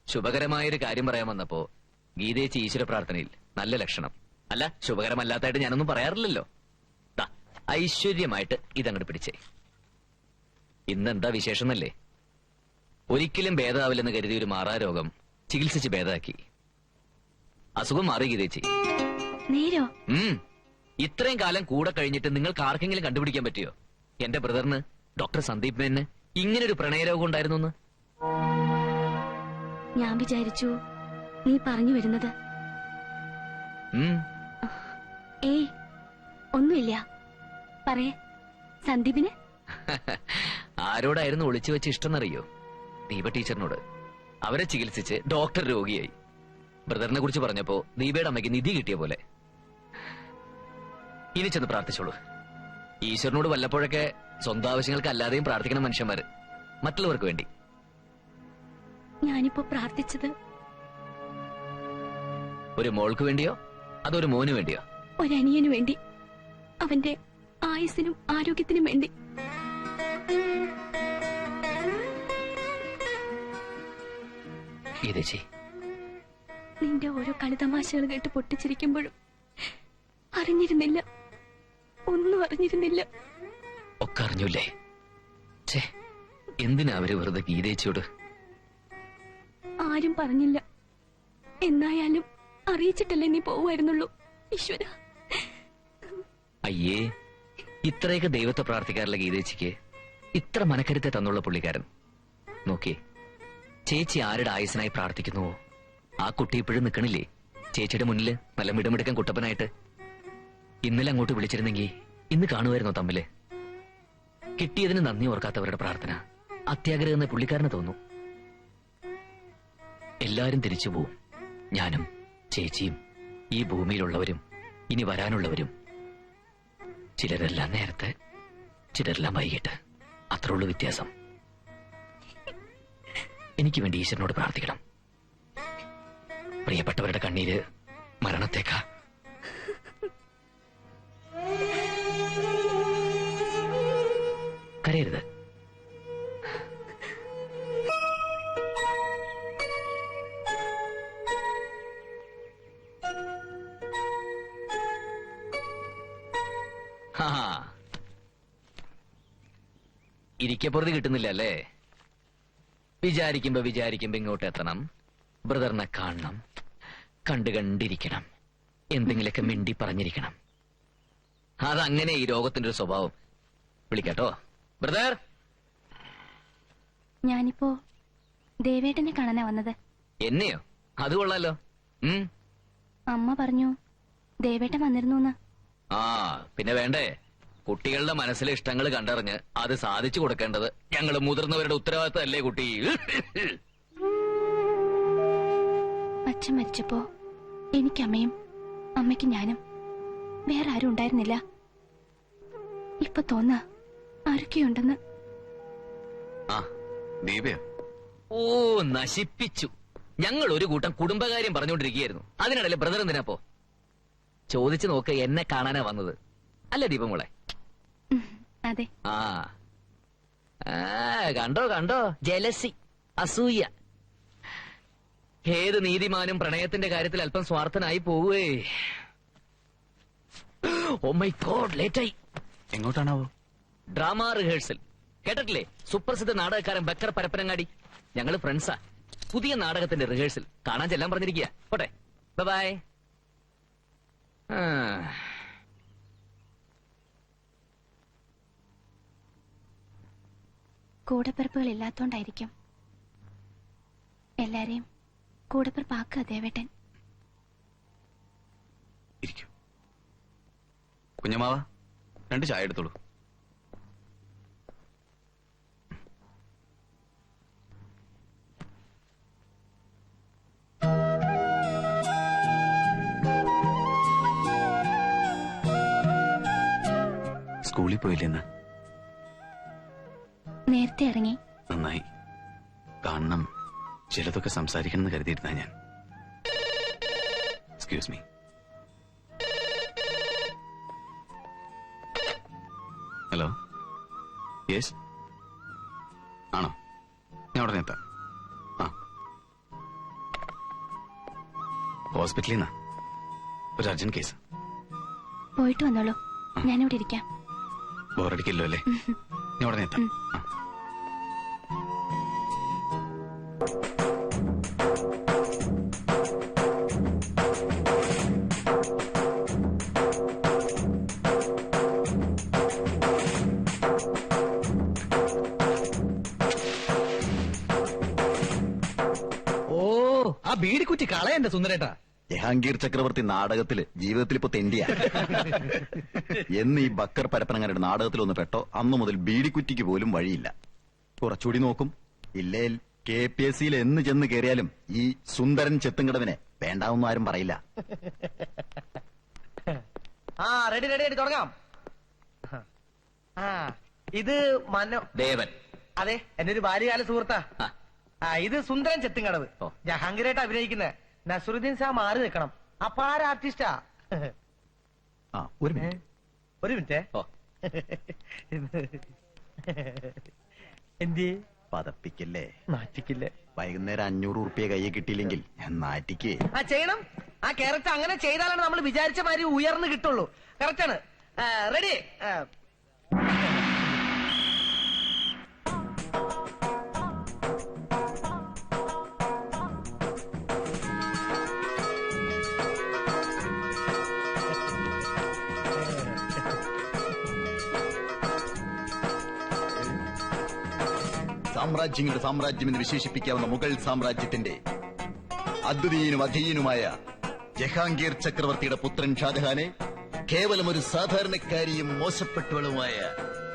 ശുഭകരമായൊരു കാര്യം പറയാൻ വന്നപ്പോ ഗീതേച്ചി ഈശ്വര പ്രാർത്ഥനയിൽ. നല്ല ലക്ഷണം. അല്ല, ശുഭകരമല്ലാത്തായിട്ട് ഞാനൊന്നും പറയാറില്ലല്ലോ. ദാ, ഐശ്വര്യമായിട്ട് ഇതങ്ങോട്ട് പിടിച്ചേ. ഇന്നെന്താ വിശേഷം എന്നല്ലേ? ഒരിക്കലും ഭേദമാവില്ലെന്ന് കരുതിയ ഒരു മാറാരോഗം ചികിത്സിച്ച് ഭേദമാക്കി. അസുഖം മാറി ഗീതേച്ചി. നേരോ? ഇത്രയും കാലം കൂടെ കഴിഞ്ഞിട്ട് നിങ്ങൾക്ക് ആർക്കെങ്കിലും കണ്ടുപിടിക്കാൻ പറ്റിയോ എന്റെ ബ്രദറിന്, ഡോക്ടർ സന്ദീപ് മേനന് ഇങ്ങനൊരു പ്രണയരോഗം ഉണ്ടായിരുന്നു? ഞാൻ വിചാരിച്ചു നീ പറഞ്ഞു വരുന്നത്. ഏയ്, ഒന്നുമില്ല. പറയേ, സന്ദീപിന് ആരോടായിരുന്നു ഒളിച്ചു വെച്ച് ഇഷ്ടമെന്നറിയോ? ദീപ ടീച്ചറിനോട്. അവരെ ചികിത്സിച്ച് ഡോക്ടർ രോഗിയായി. ബ്രദറിനെ കുറിച്ച് പറഞ്ഞപ്പോ ദീപയുടെ അമ്മയ്ക്ക് നിധി കിട്ടിയ പോലെ. ഇനി ചെന്ന് പ്രാർത്ഥിച്ചോളൂ. ഈശ്വരനോട് വല്ലപ്പോഴൊക്കെ സ്വന്തം ആവശ്യങ്ങൾക്ക് അല്ലാതെയും പ്രാർത്ഥിക്കണം മനുഷ്യന്മാര്, മറ്റുള്ളവർക്ക് വേണ്ടി. ഞാനിപ്പോ പ്രാർത്ഥിച്ചത് ഒരു മോൾക്ക് വേണ്ടിയോ അതൊരു മോന് വേണ്ടിയോ? ഒരനിയനു വേണ്ടി, അവന്റെ ആയുസ്സിനും ആരോഗ്യത്തിനും വേണ്ടി. ഗീതേച്ചി, നിന്റെ ഓരോ കളിതമാശകൾ കേട്ട് പൊട്ടിച്ചിരിക്കുമ്പോഴും അറിഞ്ഞിരുന്നില്ല, ഒന്നും അറിഞ്ഞിരുന്നില്ല. ഒക്കെ അറിഞ്ഞൂല്ലേ? ഛേ, എന്തിനാ അവര് വെറുതെ ഗീതേച്ചിയോട്? ആരും പറഞ്ഞില്ല. എന്നായാലും അറിയിച്ചിട്ടല്ലേ നീ പോവായിരുന്നുള്ളൂ. ഈശ്വര, അയ്യേ, ഇത്രയൊക്കെ ദൈവത്തെ പ്രാർത്ഥിക്കാറുള്ള ഗീതേച്ചിക്ക് ഇത്ര മനക്കരുത്തെ തന്നുള്ള പുള്ളിക്കാരൻ. നോക്കിയേ, ചേച്ചി ആരുടെ ആയുസിനായി പ്രാർത്ഥിക്കുന്നുവോ ആ കുട്ടി ഇപ്പോഴും നിൽക്കണില്ലേ ചേച്ചിയുടെ മുന്നില്, നല്ല മിടമിടുക്കൻ കുട്ടപ്പനായിട്ട്? ഇന്നലെ അങ്ങോട്ട് വിളിച്ചിരുന്നെങ്കിൽ ഇന്ന് കാണുമായിരുന്നോ തമ്മില്? കിട്ടിയതിന് നന്ദി ഓർക്കാത്തവരുടെ പ്രാർത്ഥന അത്യാഗ്രഹം എന്ന് പുള്ളിക്കാരന് തോന്നുന്നു. എല്ലാരും തിരിച്ചു പോവും. ഞാനും ചേച്ചിയും ഈ ഭൂമിയിലുള്ളവരും ഇനി വരാനുള്ളവരും. ചിലരെല്ലാം നേരത്തെ, ചിലരെല്ലാം വൈകിട്ട്. അത്രേ ഉള്ളൂ വ്യത്യാസം. എനിക്ക് വേണ്ടി ഈശ്വരനോട് പ്രാർത്ഥിക്കണം. പ്രിയപ്പെട്ടവരുടെ കണ്ണീര് മരണത്തേക്കാ. കരയരുത്. ഇരിക്കപ്പുറത്ത് കിട്ടുന്നില്ല അല്ലേ? വിചാരിക്കുമ്പോ ഇങ്ങോട്ട് എത്തണം, ബ്രദറിനെ കാണണം, കണ്ടിരിക്കണം, എന്തെങ്കിലുമൊക്കെ മിണ്ടി പറഞ്ഞിരിക്കണം. അതങ്ങനെ ഈ രോഗത്തിന്റെ ഒരു സ്വഭാവം. വിളിക്കാട്ടോ ബ്രദർ. ഞാനിപ്പോ ദേവേട്ടനെ കാണാനാ വന്നത്. എന്നെയോ? അത് കൊള്ളാലോ. അമ്മ പറഞ്ഞു ദേവേട്ടൻ വന്നിരുന്നു. ആ, പിന്നെ വേണ്ടേ? കുട്ടികളുടെ മനസ്സിലെ ഇഷ്ടങ്ങൾ കണ്ടറിഞ്ഞ് അത് സാധിച്ചു കൊടുക്കേണ്ടത് ഞങ്ങൾ മുതിർന്നവരുടെ ഉത്തരവാദിത്തമല്ലേ കുട്ടി? അച്ഛൻ മരിച്ചപ്പോ എനിക്ക് അമ്മയും അമ്മയ്ക്ക് ഞാനും, വേറെ ആരും ഉണ്ടായിരുന്നില്ല. ഇപ്പൊ തോന്നാ ആരൊക്കെയുണ്ടെന്ന്. ഓ, നശിപ്പിച്ചു. ഞങ്ങൾ ഒരു കൂട്ടം കുടുംബകാര്യം പറഞ്ഞുകൊണ്ടിരിക്കുകയായിരുന്നു. അതിനിടയിൽ ബ്രദർ എന്തിനാപ്പോ? ചോദിച്ചു നോക്ക്, എന്നെ കാണാനാ വന്നത് അല്ലേ ദീപമോളെ? അതെ. കണ്ടോ ജലസി, അസൂയ. ഏത് നീതിമാനും പ്രണയത്തിന്റെ കാര്യത്തിൽ അല്പം സ്വാർത്ഥനായി പോവേ. ഓ മൈ ഗോഡ്, ലേറ്റായി. എങ്ങോട്ടാണാവോ? Drama rehearsal. കേട്ടിട്ടില്ലേ? സുപ്രസിദ്ധ നാടകക്കാരൻ ബക്കർ പരപ്പനങ്ങാടി. ഞങ്ങള് ഫ്രണ്ട്സാ. പുതിയ നാടകത്തിന്റെ റിഹേഴ്സൽ കാണാൻ ചെല്ലാൻ പറഞ്ഞിരിക്കുക. പോട്ടെ, ബൈ. കൂടപ്പിറപ്പുകൾ ഇല്ലാത്തോണ്ടായിരിക്കും എല്ലാരെയും കൂടപ്പിറപ്പാക്കുക ദേവേട്ടൻ. കുഞ്ഞമാവ, 2 ചായ എടുത്തോളൂ. സ്കൂളിൽ പോയില്ലെന്ന്? നേരത്തെ ഇറങ്ങി. നന്നായി. കാണണം, ചിലതൊക്കെ സംസാരിക്കണം എന്ന് കരുതിയിരുന്ന ഞാൻ. Excuse me. ഹലോ, യെസ്, ആണോ? ഞാൻ ഉടനെ എത്താം. ഹോസ്പിറ്റലിൽ നിന്നാ? ഒരു അർജന്റ് കേസ്. പോയിട്ട് വന്നോളൂ, ഞാനിവിടെ ഇരിക്കാം. ബോറടിക്കില്ലോ അല്ലേ? ഞാൻ ഉടനെ എത്താം. ആ. ഓ, ആ ബീഡിക്കുറ്റി കളയണ്ട സുന്ദരേട്ടാ. ജഹാംഗീർ ചക്രവർത്തി നാടകത്തില് ജീവിതത്തിൽ ഇപ്പൊ തെണ്ടിയ എന്ന് ഈ ബക്കർ പരപ്പനങ്ങാരുടെ നാടകത്തിൽ ഒന്ന് പെട്ടോ അന്നു മുതൽ ബീഡിക്കുറ്റിക്ക് പോലും വഴിയില്ല. കുറച്ചുകൂടി നോക്കും. ഇല്ലേ KPSCയിൽ എന്ന് ചെന്ന് കയറിയാലും ഈ സുന്ദരൻ ചെത്തുംകടവിനെ വേണ്ടാവൊന്നും ആരും പറയില്ല. ആ റെഡി റെഡി റെഡി തുടങ്ങാം. ആ ഇത് ദേവൻ. അതെ, എന്റെ ഒരു ബാല്യകാല സുഹൃത്താ. ഇത് സുന്ദരൻ ചെത്തുംകടവ്. ജഹാംഗീറായിട്ട് അഭിനയിക്കുന്ന നസറുദ്ദീൻ സാ മാറി നിൽക്കണം. അപ്പൊ ആര് ആർട്ടിസ്റ്റാ? ഒരു മിനിറ്റ്. ഒരു മിനിറ്റ്. എന്തി പതപ്പിക്കല്ലേ, നാറ്റിക്കില്ലേ? വൈകുന്നേരം 500 ഉറുപ്പിക കയ്യിൽ കിട്ടിയില്ലെങ്കിൽ ഞാൻ നാറ്റിക്കേ. ആ ചെയ്യണം. ആ ക്യാരക്ടർ അങ്ങനെ ചെയ്താലാണ് നമ്മൾ വിചാരിച്ച മാതിരി ഉയർന്നു കിട്ടുള്ളൂ. കറക്റ്റാണ്. റെഡി. സാമ്രാജ്യങ്ങളുടെ സാമ്രാജ്യം എന്ന് വിശേഷിപ്പിക്കാവുന്ന മുഗൾ സാമ്രാജ്യത്തിന്റെ അദ്വിതീയനും അധീയനുമായ ജഹാംഗീർ ചക്രവർത്തിയുടെ പുത്രൻ ഷാജഹാനെ കേവലം ഒരു സാധാരണക്കാരിയും മോശപ്പെട്ടവളുമായ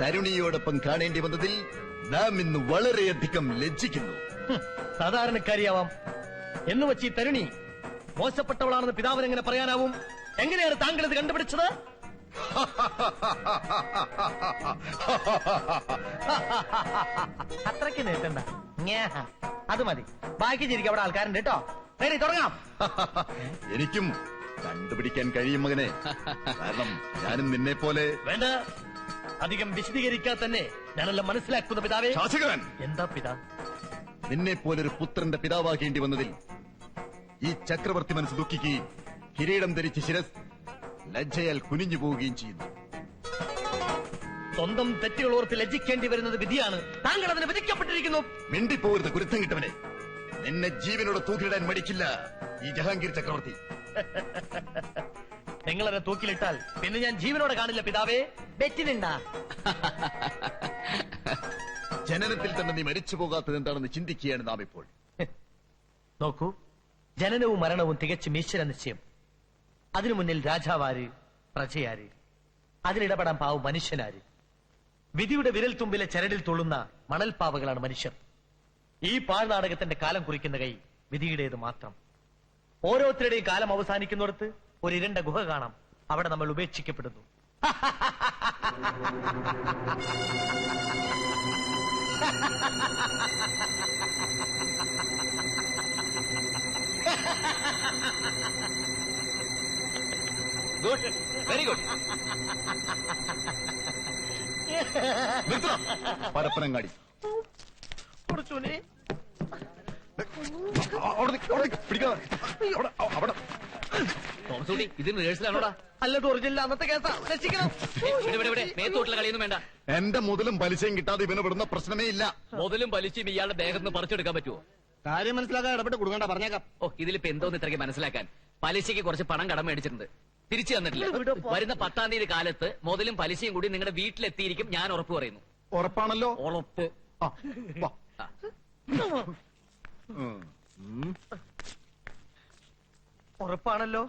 തരുണിയോടൊപ്പം കാണേണ്ടി വന്നതിൽ നാം ഇന്ന് വളരെയധികം ലജ്ജിക്കുന്നു. സാധാരണക്കാരിയാവാം എന്ന് വെച്ച് ഈ തരുണി മോശപ്പെട്ടവളാണെന്ന് പിതാവിന് എങ്ങനെ പറയാനാവും? എങ്ങനെയാണ് താങ്കൾ ഇത് കണ്ടുപിടിച്ചത്? അത്രയ്ക്ക് നീട്ടണ്ട. അത് മതി. ബാക്കി ചിരിക്കും. അവിടെ ആൾക്കാരുണ്ട് കേട്ടോ. റെഡി തുടങ്ങാം. എനിക്കും കണ്ടുപിടിക്കാൻ കഴിയും മകനെ. കാരണം ഞാനും നിന്നെ പോലെ. വേണ്ട, അധികം വിശദീകരിക്കാൻ തന്നെ ഞാനെല്ലാം മനസ്സിലാക്കുന്ന പിതാവേ. ശാസകൻ, എന്താ പിതാ? നിന്നെ പോലൊരു പുത്രന്റെ പിതാവാകേണ്ടി വന്നതിൽ ഈ ചക്രവർത്തി മനസ്സ് ദുഃഖിക്കുകയും കിരീടം ധരിച്ച് ശിരസ് ലജ്ജയാൽ കുനിഞ്ഞു പോവുകയും ചെയ്യുന്നു. സ്വന്തം തെറ്റുകൾ ഓർത്ത് ലജ്ജിക്കേണ്ടി വരുന്നത് വിധിയാണ്. താങ്കൾ അതിന് വിധിക്കപ്പെട്ടിരിക്കുന്നു. മിണ്ടിപ്പോകരുത് കുരുത്തം കിട്ടവനെ. നിന്നെ ജീവനോട് തൂക്കിലിടാൻ മടിക്കില്ല ഈ ജഹാംഗീർ ചക്രവർത്തി. നിങ്ങളെന്നെ തൂക്കിലിട്ടാൽ പിന്നെ ഞാൻ ജീവനോടെ കാണില്ല പിതാവേ. ബെറ്റിനുണ്ടാ? ജനനത്തിൽ തന്നെ നീ മരിച്ചു പോകാത്തത് എന്താണെന്ന് ചിന്തിക്കുകയാണ് നാം ഇപ്പോൾ. നോക്കൂ, ജനനവും മരണവും തികച്ചും ഈശ്വര നിശ്ചയം. അതിനു മുന്നിൽ രാജാവാര്, പ്രജയാര്, അതിലിടപെടാൻ പാവം മനുഷ്യനാര്? വിധിയുടെ വിരൽ തുമ്പിലെ ചരടിൽ തുള്ളുന്ന മണൽപ്പാവകളാണ് മനുഷ്യർ. ഈ പാഴ്നാടകത്തിന്റെ കാലം കുറിക്കുന്ന കൈ വിധിയുടേത് മാത്രം. ഓരോരുത്തരുടെയും കാലം അവസാനിക്കുന്നിടത്ത് ഒരു ഇരുണ്ട ഗുഹ കാണാം. അവിടെ നമ്മൾ ഉപേക്ഷിക്കപ്പെടുന്നു. Good, very good. പരപ്പനങ്ങാടി ഇതിന് റിഹേഴ്സലാണോടാ? അല്ലത് ഒറിജിനൽ അന്നത്തെ കേസാ. രക്ഷിക്കണം. മേത്തോട്ടുള്ള കളിയൊന്നും വേണ്ട. എന്റെ മുതലും പലിശയും കിട്ടാതെ ഇവന് വിടുന്ന പ്രശ്നമേ ഇല്ല. മുതലും പലിശയും ഇയാളുടെ ദേഹത്ത് പറിച്ചെടുക്കാൻ പറ്റുമോ? കാര്യം മനസ്സിലാക്കാൻ ഇടപെട്ട് കൊടുക്കണ്ട, പറഞ്ഞേക്കാം. ഓ, ഇതിലിപ്പോ എന്തോന്ന് ഇത്രയ്ക്ക് മനസ്സിലാക്കാൻ? പലിശയ്ക്ക് കുറച്ച് പണം കടം മേടിച്ചിട്ടുണ്ട്, തിരിച്ചു തന്നിട്ടില്ല. വരുന്ന 10-ാം തീയതി കാലത്ത് മുതലും പലിശയും കൂടി നിങ്ങളുടെ വീട്ടിലെത്തിയിരിക്കും. ഞാൻ ഉറപ്പ് പറയുന്നു. ഉറപ്പാണല്ലോ? ഉറപ്പ്. ഉറപ്പാണല്ലോ.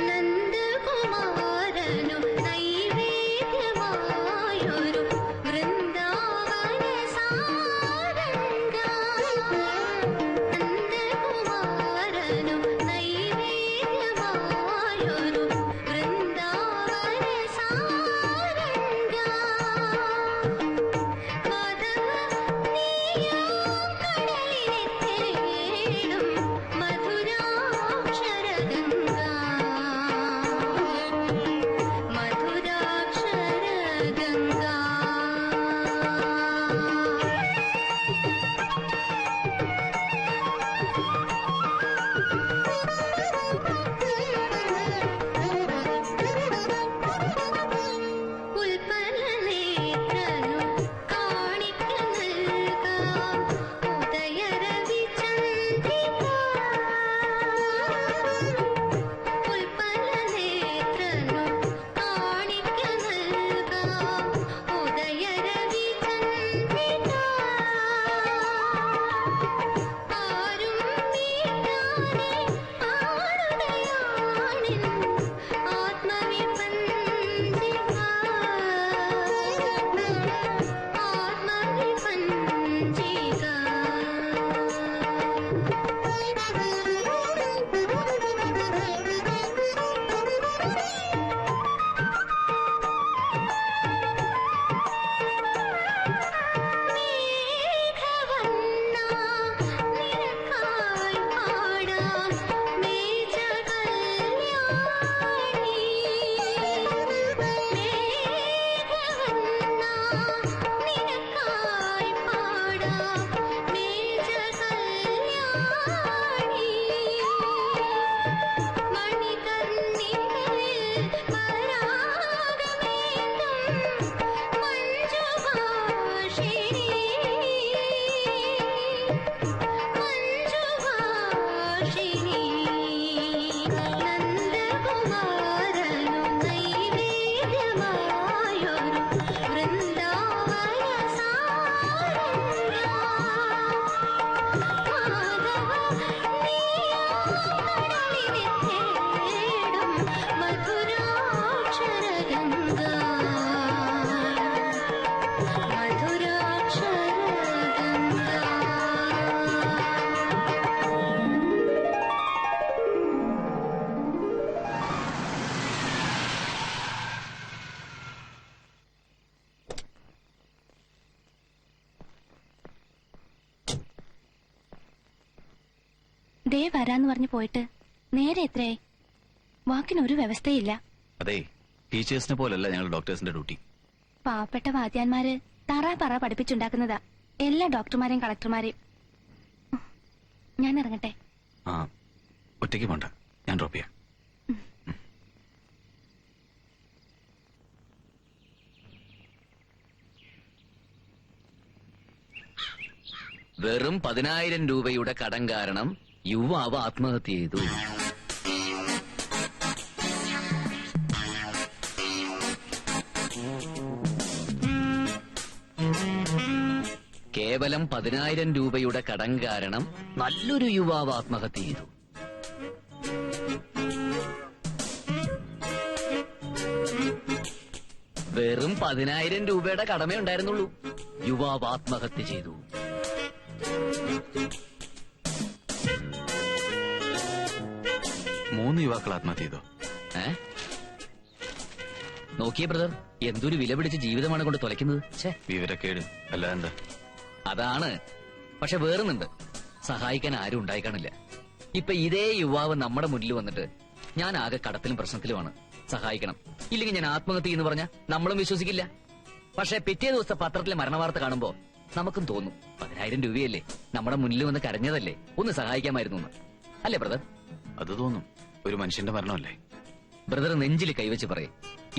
നന്ദകുമാരനു നൈവേദ്യമായൊരു ദേ വരാന്ന് പറഞ്ഞു പോയിട്ട് നേരെ എത്രയായി? വാക്കിനൊരു വ്യവസ്ഥയില്ല. അതെ, ടീച്ചേഴ്സിനെ പോലല്ല ഞങ്ങൾ ഡോക്ടേഴ്സിന്റെ ഡ്യൂട്ടി. പാവപ്പെട്ട വാദ്യാന്മാര് തറ പറ പഠിപ്പിച്ചുണ്ടാക്കുന്നതാ എല്ലാ ഡോക്ടർമാരെയും കളക്ടർമാരെയും. ഞാൻ ഇറങ്ങട്ടെ. ആ, ഒറ്റയ്ക്ക് പോണ്ട, ഞാൻ ഡ്രോപ്പ് ചെയ്യാം. വെറും 10,000 രൂപയുടെ കടം കാരണം യുവാവ് ആത്മഹത്യ ചെയ്തു. കേവലം 10,000 രൂപയുടെ കടം കാരണം നല്ലൊരു യുവാവ് ആത്മഹത്യ ചെയ്തു. വെറും 10,000 രൂപയുടെ കടമേ ഉണ്ടായിരുന്നുള്ളൂ. യുവാവ് ആത്മഹത്യ ചെയ്തു. മൂന്ന് യുവാക്കൾ ആത്മഹത്യ ചെയ്തോ? നോക്കിയേ ബ്രദർ, എന്തൊരു വില പിടിച്ച ജീവിതമാണ് കൊണ്ട് തുലയ്ക്കുന്നത്. വിവരക്കേട് അല്ല എന്താ? അതാണ്. പക്ഷെ വേറുന്നുണ്ട്, സഹായിക്കാൻ ആരും ഉണ്ടായിക്കാണില്ല. ഇപ്പൊ ഇതേ യുവാവ് നമ്മുടെ മുന്നിൽ വന്നിട്ട് ഞാൻ ആകെ കടത്തിലും പ്രശ്നത്തിലുമാണ്, സഹായിക്കണം, ഇല്ലെങ്കിൽ ഞാൻ ആത്മഹത്യ എന്ന് പറഞ്ഞാൽ നമ്മളും വിശ്വസിക്കില്ല. പക്ഷെ പിറ്റേ ദിവസത്തെ പത്രത്തിലെ മരണവാർത്ത കാണുമ്പോ നമുക്കും തോന്നും 10,000 രൂപയല്ലേ, നമ്മുടെ മുന്നിൽ വന്ന് കരഞ്ഞതല്ലേ, ഒന്ന് സഹായിക്കാമായിരുന്നു എന്ന്. അല്ലേ ബ്രദർ? അത് തോന്നും, ഒരു മനുഷ്യന്റെ മരണമല്ലേ. ബ്രദർ നെഞ്ചിൽ കൈവച്ച് പറയും,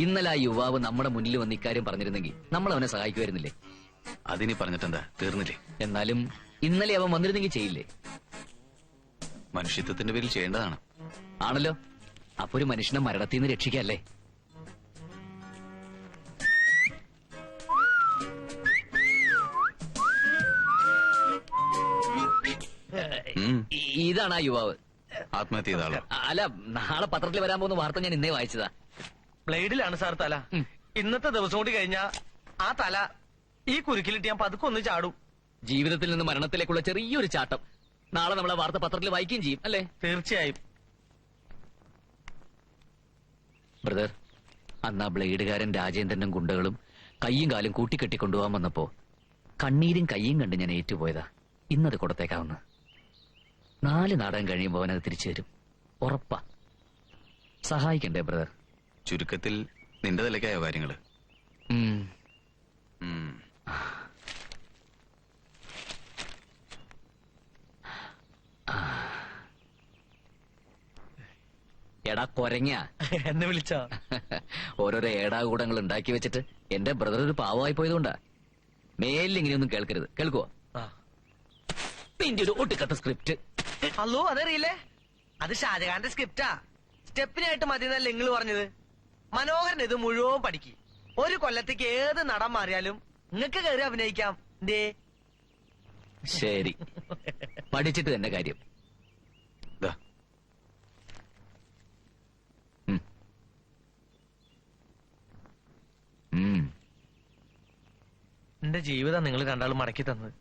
ഇന്നലെ ആ യുവാവ് നമ്മുടെ മുന്നിൽ വന്ന് ഇക്കാര്യം പറഞ്ഞിരുന്നെങ്കിൽ നമ്മൾ അവനെ സഹായിക്കുമായിരുന്നില്ലേ? അതിനി പറഞ്ഞിട്ടെന്താ, തീർന്നില്ലേ? എന്നാലും ഇന്നലെ അവൻ വന്നിരുന്നെങ്കിൽ ചെയ്യില്ലേ? മനുഷ്യത്വത്തിന്റെ പേരിൽ ചെയ്യേണ്ടതാണ്. ആണല്ലോ. അപ്പൊ ഒരു മനുഷ്യനെ മരണത്തിൽ നിന്ന് രക്ഷിക്കല്ലേ? ഇതാണ് ആ യുവാവ് ആത്മഹത്യ ചെയ്ത ആളോ? അല്ല, നാളെ പത്രത്തിൽ വരാൻ പോകുന്ന വാർത്ത ഞാൻ ഇന്നേ വായിച്ചതാ. ബ്ലേഡിലാണ് സാർ തല. ഇന്നത്തെ ദിവസം കൂടി കഴിഞ്ഞാ ആ തല ഈ കുരുക്കിലിട്ട് ഞാൻ പതുക്കെ ഒന്ന് ചാടും. ജീവിതത്തിൽ നിന്ന് മരണത്തിലേക്കുള്ള ചെറിയൊരു ചാട്ടം. നാളെ നമ്മളെ വാർത്ത പത്രത്തിൽ വായിക്കുകയും ചെയ്യും, അല്ലേ? തീർച്ചയായും. ബ്രദർ, അന്ന് ആ ബ്ലേഡുകാരൻ രാജേന്ദ്രനും ഗുണ്ടകളും കയ്യും കാലും കൂട്ടിക്കെട്ടി കൊണ്ടുപോകാൻ വന്നപ്പോ കണ്ണീരും കയ്യും കണ്ട് ഞാൻ ഏറ്റുപോയതാ. ഇന്നത് കൊടുത്തേക്കാവുന്ന 4 നാടകം കഴിയുമ്പോ അവനത് തിരിച്ചു തരും, ഉറപ്പാ. സഹായിക്കണ്ടേ ബ്രദർ? ചുരുക്കത്തിൽ നിന്റെ തലയ്ക്കായോ കാര്യങ്ങള്? എടാ കൊരങ്ങ എന്നെ വിളിച്ചോ? ഓരോരോ ഏടാകൂടങ്ങൾ ഉണ്ടാക്കി വെച്ചിട്ട് എന്റെ ബ്രദർ ഒരു പാവമായി പോയതുകൊണ്ടാ. മേലിൽ ഇങ്ങനെയൊന്നും കേൾക്കരുത്, കേൾക്കുവോ? നിന്റെ ഒരു ഒട്ടുക്കത്ത സ്ക്രിപ്റ്റ്. അല്ലോ, അതറിയില്ലേ? അത് ഷാജഹാന്റെ സ്ക്രിപ്റ്റാ. സ്റ്റെപ്പിനായിട്ട് മതി എന്നല്ലേ നിങ്ങൾ പറഞ്ഞത്? മനോഹരൻ ഇത് മുഴുവൻ പഠിക്ക്. ഒരു കൊല്ലത്തേക്ക് ഏത് നടൻ മാറിയാലും നിങ്ങൾക്ക് കയറി അഭിനയിക്കാം. ശരി, പഠിച്ചിട്ട് തന്നെ കാര്യം. എന്റെ ജീവിതം നിങ്ങൾ രണ്ടാളും മടക്കി തന്നത്.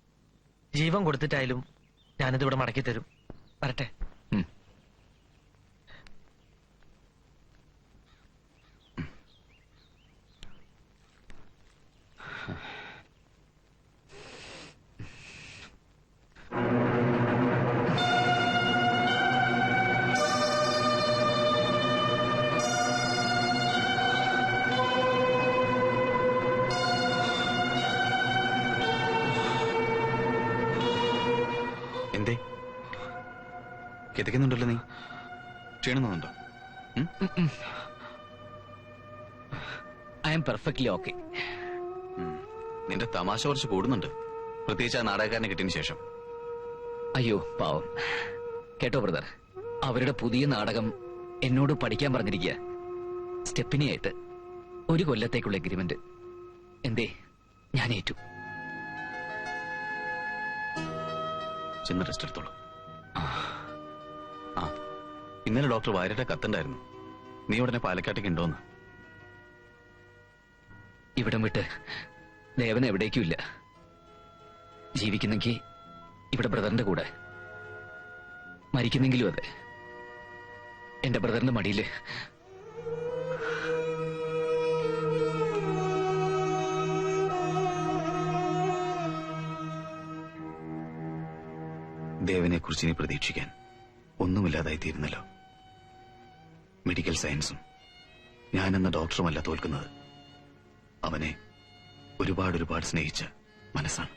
ജീവൻ കൊടുത്തിട്ടായാലും ഞാനിതിവിടെ മടക്കി തരും. വരട്ടെ. എന്തേ കിതയ്ക്കുന്നുണ്ടല്ലോ? നീ ക്ഷീണമെന്നുണ്ടോ? I am perfectly okay. നിന്റെ തമാശ കുറച്ച് കൂടുന്നുണ്ട്, പ്രത്യേകിച്ച് ആ നാടകക്കാരനെ കിട്ടിയതിന് ശേഷം. അയ്യോ പാവം. കേട്ടോ ബ്രദർ, അവരുടെ പുതിയ നാടകം എന്നോട് പഠിക്കാൻ പറഞ്ഞിരിക്കുക. സ്റ്റെപ്പിനിയായിട്ട് 1 കൊല്ലത്തേക്കുള്ള എഗ്രിമെന്റ്. എന്തേ, ഞാൻ ഏറ്റു. ചെന്ന് റെസ്റ്റ് എടുത്തോളൂ. ആ, ഇന്നലെ ഡോക്ടർ വാര്യരുടെ കത്തുണ്ടായിരുന്നു. നീ ഉടനെ പാലക്കാട്ടേക്ക് ഉണ്ടോന്ന്? ഇവിടം വിട്ട് ദേവൻ എവിടേക്കും ഇല്ല. ജീവിക്കുന്നെങ്കിൽ ഇവിടെ ബ്രദറിന്റെ കൂടെ, മരിക്കുന്നെങ്കിലും അതെ എന്റെ ബ്രദറിന്റെ മടിയില്. ദേവനെ കുറിച്ച് ഇനി പ്രതീക്ഷിക്കാൻ ഒന്നുമില്ലാതായി തീരുന്നല്ലോ. മെഡിക്കൽ സയൻസും ഞാനെന്ന ഡോക്ടറുമല്ല തോൽക്കുന്നത്, അവനെ ഒരുപാട് സ്നേഹിച്ച മനസ്സാണ്.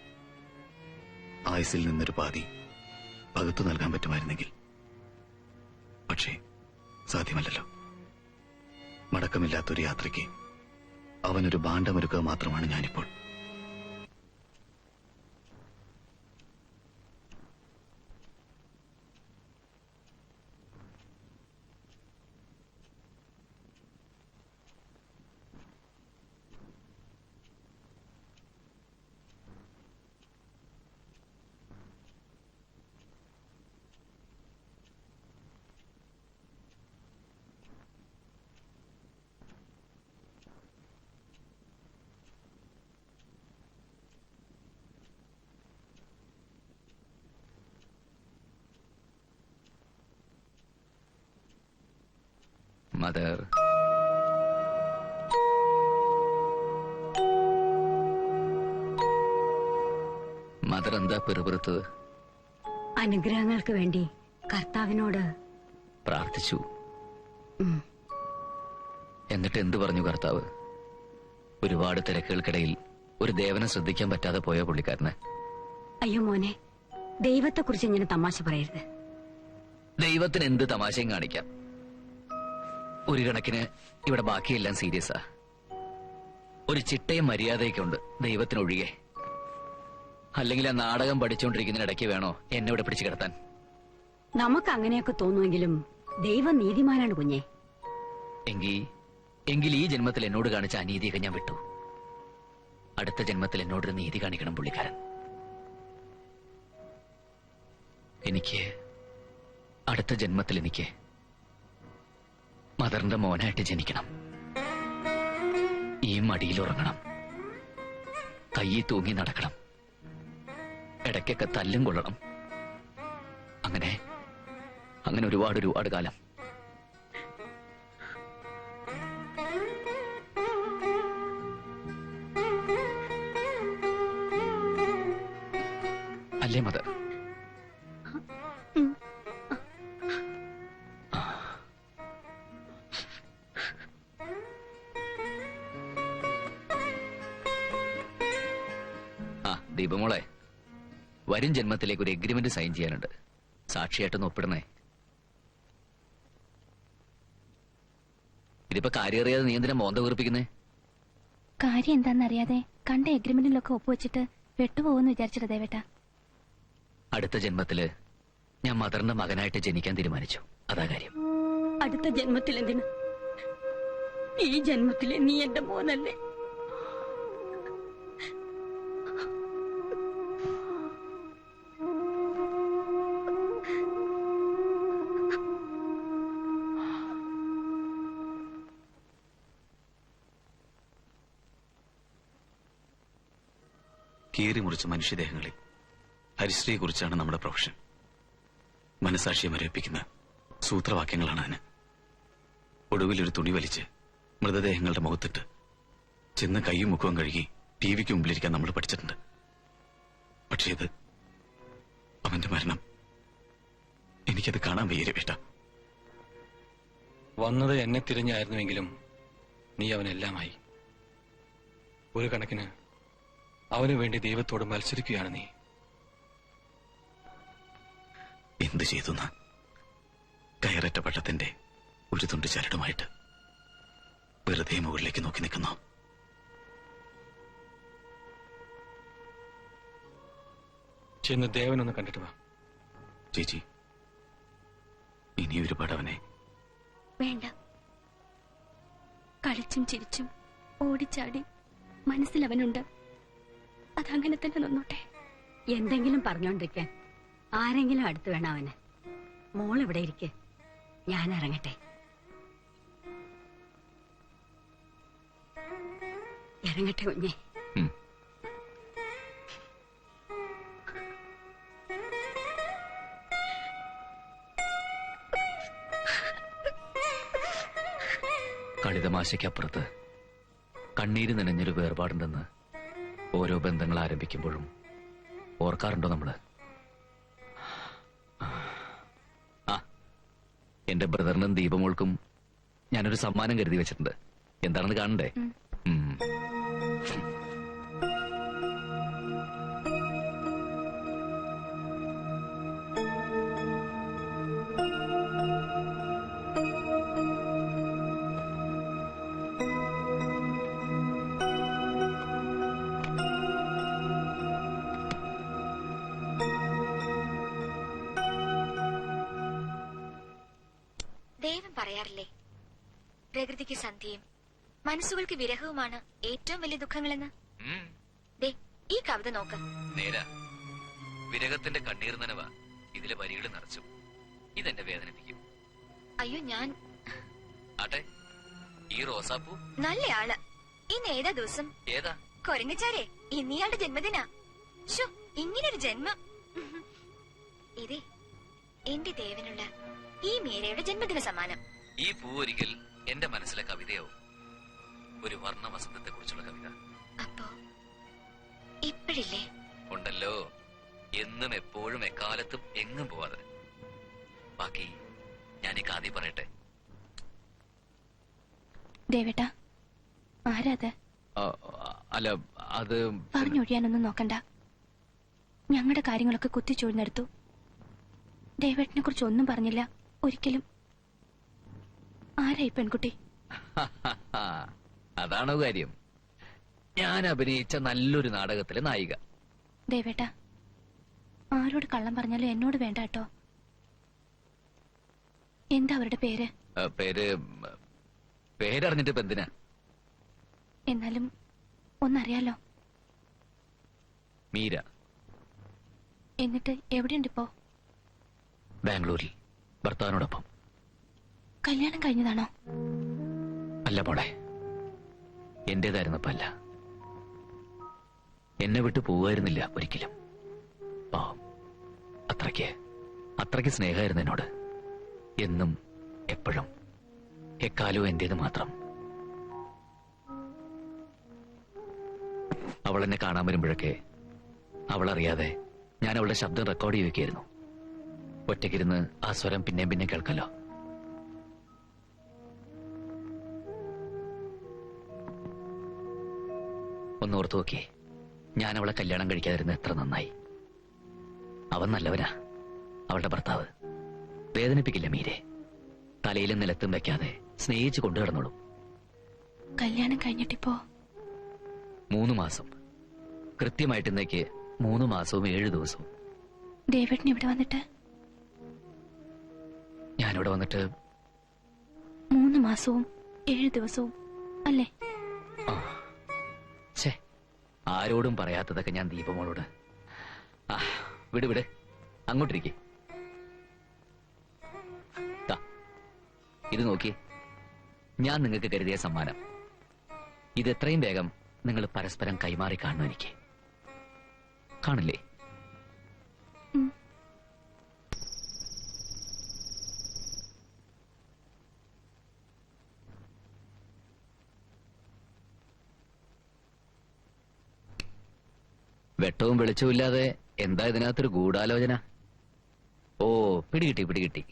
ആയുസിൽ നിന്നൊരു പാതി പകുത്തു നൽകാൻ പറ്റുമായിരുന്നെങ്കിൽ. പക്ഷേ സാധ്യമല്ലല്ലോ. മടക്കമില്ലാത്തൊരു യാത്രയ്ക്ക് അവനൊരു ഭാണ്ഡമൊരുക്കുക മാത്രമാണ് ഞാനിപ്പോൾ. മദർ, മദർ എന്താ പെറുപെറുത്തത്? അനുഗ്രഹങ്ങൾക്ക് വേണ്ടി കർത്താവിനോട് പ്രാർത്ഥിച്ചു. എന്നിട്ട് എന്തു പറഞ്ഞു കർത്താവ്? ഒരുപാട് തിരക്കുകൾക്കിടയിൽ ഒരു ദേവനെ ശ്രദ്ധിക്കാൻ പറ്റാതെ പോയ പുള്ളിക്കാരന്. അയ്യോ മോനെ, ദൈവത്തെക്കുറിച്ച് ഇങ്ങനെ തമാശ പറയരുത്. ദൈവത്തിന് എന്ത് തമാശയും കാണിക്കാം. ഒരു കണക്കിന് ഇവിടെ ബാക്കിയെല്ലാം സീരിയസാ. ഒരു ചിട്ടയും മര്യാദയൊക്കെ ഉണ്ട് ദൈവത്തിനൊഴികെ. അല്ലെങ്കിൽ ആ നാടകം പഠിച്ചുകൊണ്ടിരിക്കുന്നതിനിടയ്ക്ക് വേണോ എന്നെ ഇവിടെ പിടിച്ചു കിടത്താൻ? നമുക്ക് അങ്ങനെയൊക്കെ തോന്നുമെങ്കിലും ദൈവം നീതിമാനാണ് കുഞ്ഞെ. എങ്കിൽ ഈ ജന്മത്തിൽ എന്നോട് കാണിച്ച അനീതിയൊക്കെ ഞാൻ വിട്ടു. അടുത്ത ജന്മത്തിൽ എന്നോടൊരു നീതി കാണിക്കണം പുള്ളിക്കാരൻ. അടുത്ത ജന്മത്തിൽ എനിക്ക് മദറിന്റെ മോനായിട്ട് ജനിക്കണം. ഈ മടിയിൽ ഉറങ്ങണം, കയ്യിൽ തൂങ്ങി നടക്കണം, ഇടയ്ക്കൊക്കെ തല്ലും കൊള്ളണം. അങ്ങനെ ഒരുപാട് കാലം. അല്ലേ മദർ? ദീപമോളെ, വരും ജന്മത്തിലേക്ക് ഒരു എഗ്രിമെന്റ് സൈൻ ചെയ്യാനുണ്ട്. സാക്ഷിയായിട്ടൊന്ന് ഒപ്പിടണേ. ഇതിപ്പോ കാര്യറിയാതെ നീ എന്തിനാ മോന്ത വീർപ്പിക്കുന്നേ? കാര്യം എന്താണെന്നറിയാതെ കണ്ട എഗ്രിമെന്റിലൊക്കെ ഒപ്പുവെച്ചിട്ട് പെട്ടുപോകുമെന്ന് വിചാരിച്ചിട്ട് ദേവേട്ട. അടുത്ത ജന്മത്തില് ഞാൻ മദറിന്റെ മകനായിട്ട് ജനിക്കാൻ തീരുമാനിച്ചു. അതാ കാര്യം. അടുത്ത ജന്മത്തിൽ എന്തിന്? ഈ ജന്മത്തിലെ നീ എന്റെ മോനല്ലേ? കീറി മുറിച്ച മനുഷ്യദേഹങ്ങളിൽ ഹരിശ്രീയെക്കുറിച്ചാണ് നമ്മുടെ പ്രൊഫഷൻ. മനസാക്ഷിയെ മരവിപ്പിക്കുന്ന സൂത്രവാക്യങ്ങളാണ് അതിന്. ഒടുവിൽ ഒരു തുണി വലിച്ച് മൃതദേഹങ്ങളുടെ മുഖത്തിട്ട് ചെന്ന് കൈയും മുഖവും കഴുകി ടിവിക്ക് മുമ്പിലിരിക്കാൻ നമ്മൾ പഠിച്ചിട്ടുണ്ട്. പക്ഷേ ഇത് അവന്റെ മരണം, എനിക്കത് കാണാൻ വയ്യ വേട്ട. വന്നത് എന്നെ തിരഞ്ഞായിരുന്നുവെങ്കിലും നീ അവനെല്ലാമായി. ഒരു കണക്കിന് അവനു വേണ്ടി ദൈവത്തോട് മത്സരിക്കുകയാണ് നീ. എന്തു ചെയ്തു? കയററ്റ പട്ടത്തിന്റെ ഒരു തുണ്ട് ചരടുമായിട്ട് വെറുതെ മുകളിലേക്ക് നോക്കി നിൽക്കുന്നു. ചെന്ന് ദേവനൊന്ന് കണ്ടിട്ട് വാ. ചേച്ചി, ഇനി ഒരുപാട് അവനെ വേണ്ട. കളിച്ചും ചിരിച്ചും ഓടിച്ചാടി മനസ്സിലവനുണ്ട്. അതങ്ങനെ തന്നെ നിന്നോട്ടെ. എന്തെങ്കിലും പറഞ്ഞോണ്ടിരിക്കാൻ ആരെങ്കിലും അടുത്ത് വേണം അവന്. മോൾ ഇവിടെ ഇരിക്കെ, ഞാൻ ഇറങ്ങട്ടെ. ഇറങ്ങട്ടെ കുഞ്ഞെ. കളിതമാശയ്ക്കപ്പുറത്ത് കണ്ണീര് നനഞ്ഞൊരു വേർപാടുണ്ടെന്ന് ഓരോ ബന്ധങ്ങൾ ആരംഭിക്കുമ്പോഴും ഓർക്കാറുണ്ടോ നമ്മള്? എന്റെ ബ്രദറിനും ദീപമോൾക്കും ഞാനൊരു സമ്മാനം കരുതി വെച്ചിട്ടുണ്ട്. എന്താണെന്ന് കാണണ്ടേ? ഉം. ദൈവം പറയാറില്ലേ, പ്രകൃതിക്ക് സന്ധ്യയും മനസ്സുകൾക്ക് വിരഹവുമാണ് ഏറ്റവും വലിയ ദുഃഖങ്ങളെന്ന്. ദേ ഈ കവിത നോക്ക്. നേരാ, വിരഹത്തിന്റെ കണ്ണീർ നനവ ഇതിലെ വരികൾ നിറച്ചു. ഇതെന്നെ വേദനിപ്പിക്കും. അയ്യോ ഞാൻ ആട്ടെ, ഈ റോസാപ്പൂ നല്ലയാള്. ഇന്ന് ഏതാ ദിവസം? ഏതാ? കൊരങ്ങച്ചാരെ, ഇന്നിയാളുടെ ജന്മദിനാ. ശോ, ഇങ്ങനൊരു ജന്മം. ഇതേ എന്റെ ദേവനുള്ള ഈ മീരയുടെ ജന്മദിന സമ്മാനം. ഈ പൂ ഒരിക്കൽ എന്റെ മനസ്സിലെ കവിതയാവും. ഒരു വർണ്ണ വസന്തത്തെ കുറിച്ചുള്ള കവിത. അപ്പോ ഇപ്പോഴില്ലേ? ഉണ്ടല്ലോ, എന്നും എപ്പോഴും എക്കാലത്തും എങ്ങും പോവാതെ. ബാക്കി ഞാൻ ഈ കാതി പറയട്ടെ. ദേവേട്ടാ, ആരാ അത്? അല്ല, അത് പറഞ്ഞൊഴിയാനൊന്നും നോക്കണ്ട. ഞങ്ങളുടെ കാര്യങ്ങളൊക്കെ കുത്തിച്ചൂഴ്ന്നെടുത്തു. ദേവേട്ടനെ കുറിച്ച് ഒന്നും പറഞ്ഞില്ല ഒരിക്കലും. ആരാ ഈ പെൺകുട്ടി? അതാണോ കാര്യം? ഞാൻ അഭിനയിച്ച നല്ലൊരു നാടകത്തിലെ നായിക. ദേവേട്ടാ, ആരോട് കള്ളം പറഞ്ഞാലും എന്നോട് വേണ്ട കേട്ടോ. എന്താ അവരുടെ പേര്? പേരറിഞ്ഞിട്ട് ഇപ്പൊ എന്തിനാ? എന്നാലും ഒന്നറിയാലോ. മീര. എന്നിട്ട് എവിടെയുണ്ടിപ്പോ? ബാംഗ്ലൂരിൽ ഭർത്താവിനോടൊപ്പം. കല്യാണം കഴിഞ്ഞതാണോ? അല്ല മോളെ, എന്റേതായിരുന്നപ്പല്ല. എന്നെ വിട്ടു പോവായിരുന്നില്ല ഒരിക്കലും. പാവം, അത്രയ്ക്ക് സ്നേഹമായിരുന്നു എന്നോട്. എന്നും എപ്പോഴും എക്കാലവും എന്റേത് മാത്രം. അവൾ എന്നെ കാണാൻ വരുമ്പോഴൊക്കെ അവളറിയാതെ ഞാൻ അവളുടെ ശബ്ദം റെക്കോർഡ് ചെയ്ത് വെക്കായിരുന്നു. ഒറ്റയ്ക്കിരുന്ന് ആ സ്വരം പിന്നെയും പിന്നെ കേൾക്കല്ലോ. ഒന്ന് ഓർത്തു നോക്കിയേ, ഞാൻ അവളെ കല്യാണം കഴിക്കാതിരുന്ന എത്ര നന്നായി. അവൻ നല്ലവനാ, അവളുടെ ഭർത്താവ്. വേദനിപ്പിക്കില്ല മീരെ. തലയിലും നിലത്തും വെക്കാതെ സ്നേഹിച്ചു കൊണ്ടു കിടന്നോളും. കല്യാണം കഴിഞ്ഞിട്ടിപ്പോ 3 മാസം. കൃത്യമായിട്ട് ഇന്നേക്ക് 3 മാസവും 7 ദിവസവും. ദേവേട്ടൻ ഇവിടെ വന്നിട്ട്? ഞാനിവിടെ വന്നിട്ട് 3 മാസവും 7 ദിവസവും അല്ലേ? ഛേ, ആരോടും പറയാത്തതൊക്കെ ഞാൻ ദീപമോളോട്. വിട് അങ്ങോട്ടിരിക്കെ. ഇത് നോക്കി, ഞാൻ നിങ്ങൾക്ക് കരുതിയ സമ്മാനം. ഇത് എത്രയും വേഗം നിങ്ങൾ പരസ്പരം കൈമാറി കാണണം. എനിക്ക് കാണില്ലേ? വെട്ടവും വെളിച്ചവും ഇല്ലാതെ എന്താ ഇതിനകത്തൊരു ഗൂഢാലോചന? ഓ, പിടികിട്ടി.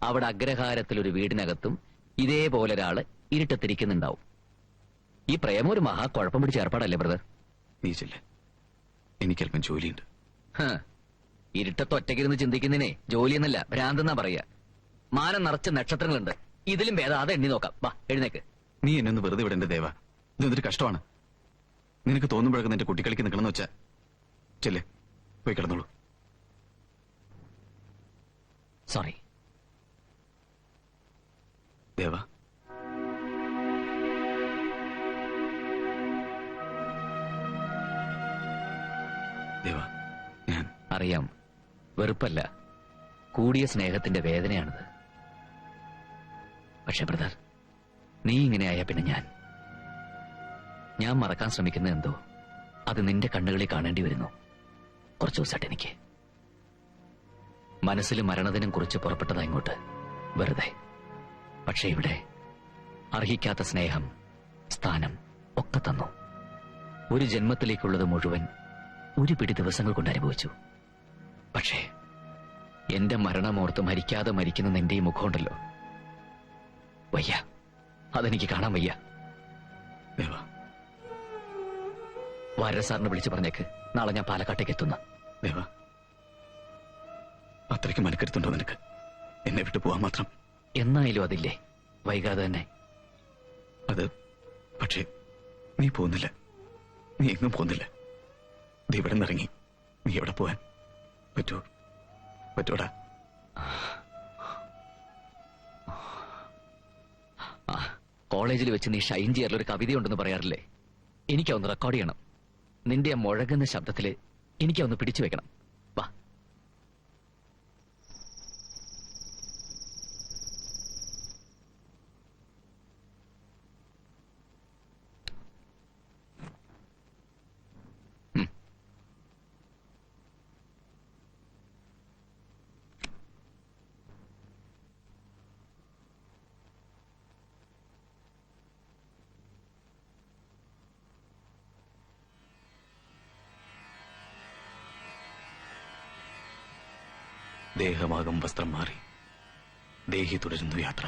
അവിടെ അഗ്രഹാരത്തിൽ ഒരു വീടിനകത്തും ഇതേപോലെ ഒരാള് ഇരുട്ടത്തിരിക്കുന്നുണ്ടാവും. ഈ പ്രേമം ഒരു മഹാ കുഴപ്പം പിടിച്ച ഏർപ്പാടല്ലേ ബ്രദർ? നീച്ചല്ലേ, എനിക്കല്പം ജോലിയുണ്ട്. ഇരുട്ടത്ത് ഒറ്റയ്ക്കിരുന്ന് ചിന്തിക്കുന്നതിനെ ജോലിയെന്നല്ല, ഭ്രാന്തെന്നാ പറയാ. മാനം നിറച്ച നക്ഷത്രങ്ങളുണ്ട്. ഇതിലും ഭേദം അത് എണ്ണി നോക്കാം. വാ, എഴുന്നേക്ക്. നീ എന്നെ ഒന്ന് വെറുതെ വിടേണ്ട ദേവ. ഇതെന്തൊരു കഷ്ടമാണ്. നിനക്ക് തോന്നുമ്പോഴൊക്കെ നിന്റെ കുട്ടികളിക്ക് നിൽക്കണമെന്ന് വെച്ചാ ചെല്ലേ, പോയി കിടന്നോളൂ. സോറി ദേവ. ദേവ, ഞാൻ അറിയാം, വെറുപ്പല്ല, കൂടിയ സ്നേഹത്തിന്റെ വേദനയാണിത്. പക്ഷെ ബ്രദർ, നീ ഇങ്ങനെയായ പിന്നെ ഞാൻ മറക്കാൻ ശ്രമിക്കുന്ന എന്തോ അത് നിന്റെ കണ്ണുകളിൽ കാണേണ്ടി വരുന്നു. കുറച്ചു ദിവസമായിട്ട് എനിക്ക് മനസ്സിൽ മരണദിനം കുറിച്ച് പുറപ്പെട്ടതാ ഇങ്ങോട്ട് വെറുതെ. പക്ഷെ ഇവിടെ അർഹിക്കാത്ത സ്നേഹം, സ്ഥാനം ഒക്കെ തന്നു. ഒരു ജന്മത്തിലേക്കുള്ളത് മുഴുവൻ ഒരു പിടി ദിവസങ്ങൾ കൊണ്ട് അനുഭവിച്ചു. പക്ഷേ എന്റെ മരണമോർത്ത് മരിക്കാതെ മരിക്കുന്ന നിന്റെ ഈ മുഖമുണ്ടല്ലോ, വയ്യ, അതെനിക്ക് കാണാൻ വയ്യ. വാര്യർ സാറിനെ വിളിച്ചു പറഞ്ഞേക്ക് നാളെ ഞാൻ പാലക്കാട്ടേക്ക് എത്തുന്ന. അത്രയ്ക്ക് മനക്കരുത്തുണ്ടോ നിനക്ക് എന്നെ വിട്ടു പോവാൻ മാത്രം? എന്നായാലും അതില്ലേ, വൈകാതെ തന്നെ. അത് പക്ഷേ നീ പോകുന്നില്ല, നീ എങ്ങും പോകുന്നില്ല. നീ ഇവിടെ നിന്നിറങ്ങി നീ എവിടെ പോവാൻ പറ്റൂടാ? കോളേജിൽ വെച്ച് നീ ഷൈൻ ചെയ്യാറുള്ള ഒരു കവിതയുണ്ടെന്ന് പറയാറില്ലേ? എനിക്കൊന്ന് റെക്കോർഡ് ചെയ്യണം. നിന്റെ ആ മുഴകുന്ന ശബ്ദത്തില് എനിക്കൊന്ന് പിടിച്ചു വെക്കണം. വാ. ദേഹമാകും വസ്ത്രം മാറി ദേഹി തുടരുന്നു യാത്ര.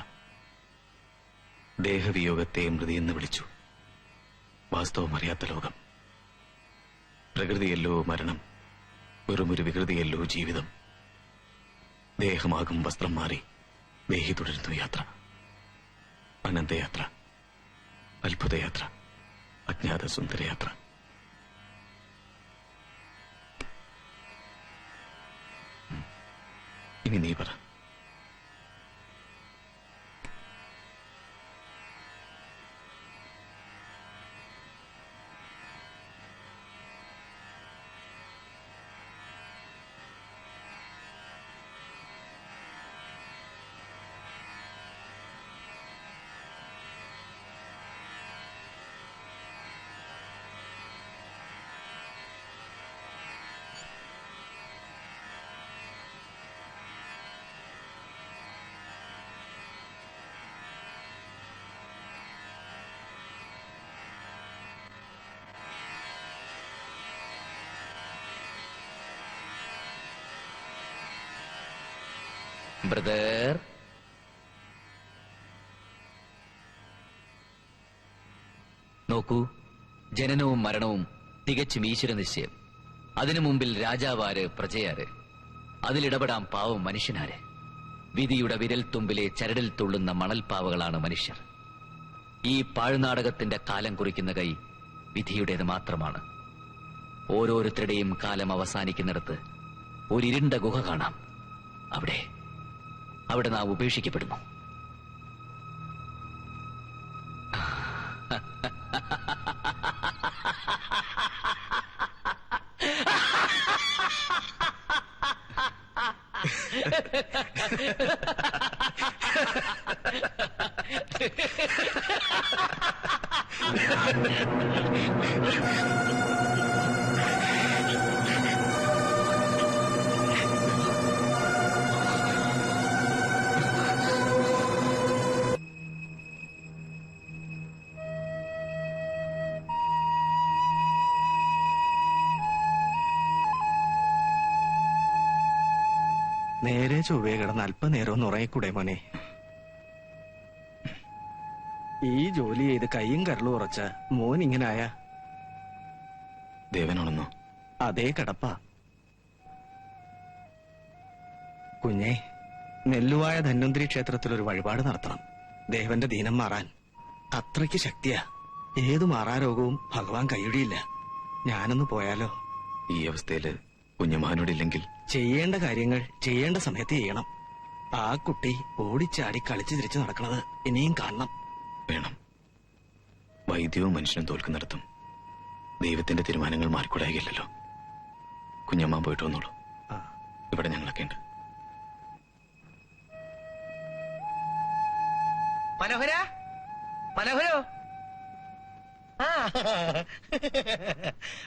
ദേഹവിയോഗത്തെ മൃതിയെന്ന് വിളിച്ചു, വാസ്തവമറിയാത്ത ലോകം. പ്രകൃതിയല്ലോ മരണം, വെറുമൊരു വികൃതിയല്ലോ ജീവിതം. ദേഹമാകും വസ്ത്രം മാറി ദേഹി തുടരുന്നു യാത്ര. അനന്തയാത്ര, അത്ഭുതയാത്ര, അജ്ഞാത സുന്ദരയാത്ര. ഇനി നീ പറ. ബ്രദർ, നോക്കൂ, ജനനവും മരണവും തികച്ചും ഈശ്വര നിശ്ചയം. അതിനു മുമ്പിൽ രാജാവാര്, പ്രജയാര്, അതിലിടപെടാൻ പാവം മനുഷ്യനാര്. വിധിയുടെ വിരൽത്തുമ്പിലെ ചരടിൽ തുള്ളുന്ന മണൽപ്പാവകളാണ് മനുഷ്യർ. ഈ പാഴ്നാടകത്തിന്റെ കാലം കുറിക്കുന്ന കൈ വിധിയുടേത് മാത്രമാണ്. ഓരോരുത്തരുടെയും കാലം അവസാനിക്കുന്നിടത്ത് ഒരിരുണ്ട ഗുഹ കാണാം. അവിടെ നാം ഉപേക്ഷിക്കപ്പെടുന്നു. നേരെ ചൊവ്വേ കിടന്ന് അല്പനേരം ഒന്ന് ഉറങ്ങിക്കൂടെ മോനെ? ഈ ജോലി ചെയ്ത് കൈയും കരളും ഉറച്ച മോൻ ഇങ്ങനായ ദേവനാണെന്നോ? അതേ കിടപ്പാ. കുഞ്ഞെ, നെല്ലുവായ ധന്വന്തരി ക്ഷേത്രത്തിൽ ഒരു വഴിപാട് നടത്തണം. ദേവന്റെ ദീനം മാറാൻ അത്രയ്ക്ക് ശക്തിയാ. ഏതു മാറാരോഗവും ഭഗവാൻ കൈയൊഴിയില്ല. ഞാനൊന്ന് പോയാലോ? ഈ അവസ്ഥയില് കുഞ്ഞുമാനോടില്ലെങ്കിൽ ചെയ്യേണ്ട കാര്യങ്ങൾ ചെയ്യേണ്ട സമയത്ത് ചെയ്യണം. ആ കുട്ടി ഓടിച്ചാടി കളിച്ചു തിരിച്ചു നടക്കണത് ഇനിയും കാണണം. വേണം. വൈദ്യവും മനുഷ്യനും തോൽക്കുന്നിടത്തും ദൈവത്തിന്റെ തീരുമാനങ്ങൾ മാറിക്കൂടായില്ലല്ലോ. കുഞ്ഞമ്മ പോയിട്ട് വന്നോളൂ. ഇവിടെ ഞങ്ങളൊക്കെ ഉണ്ട്. മനോഹര, മനോഹരോ? ആ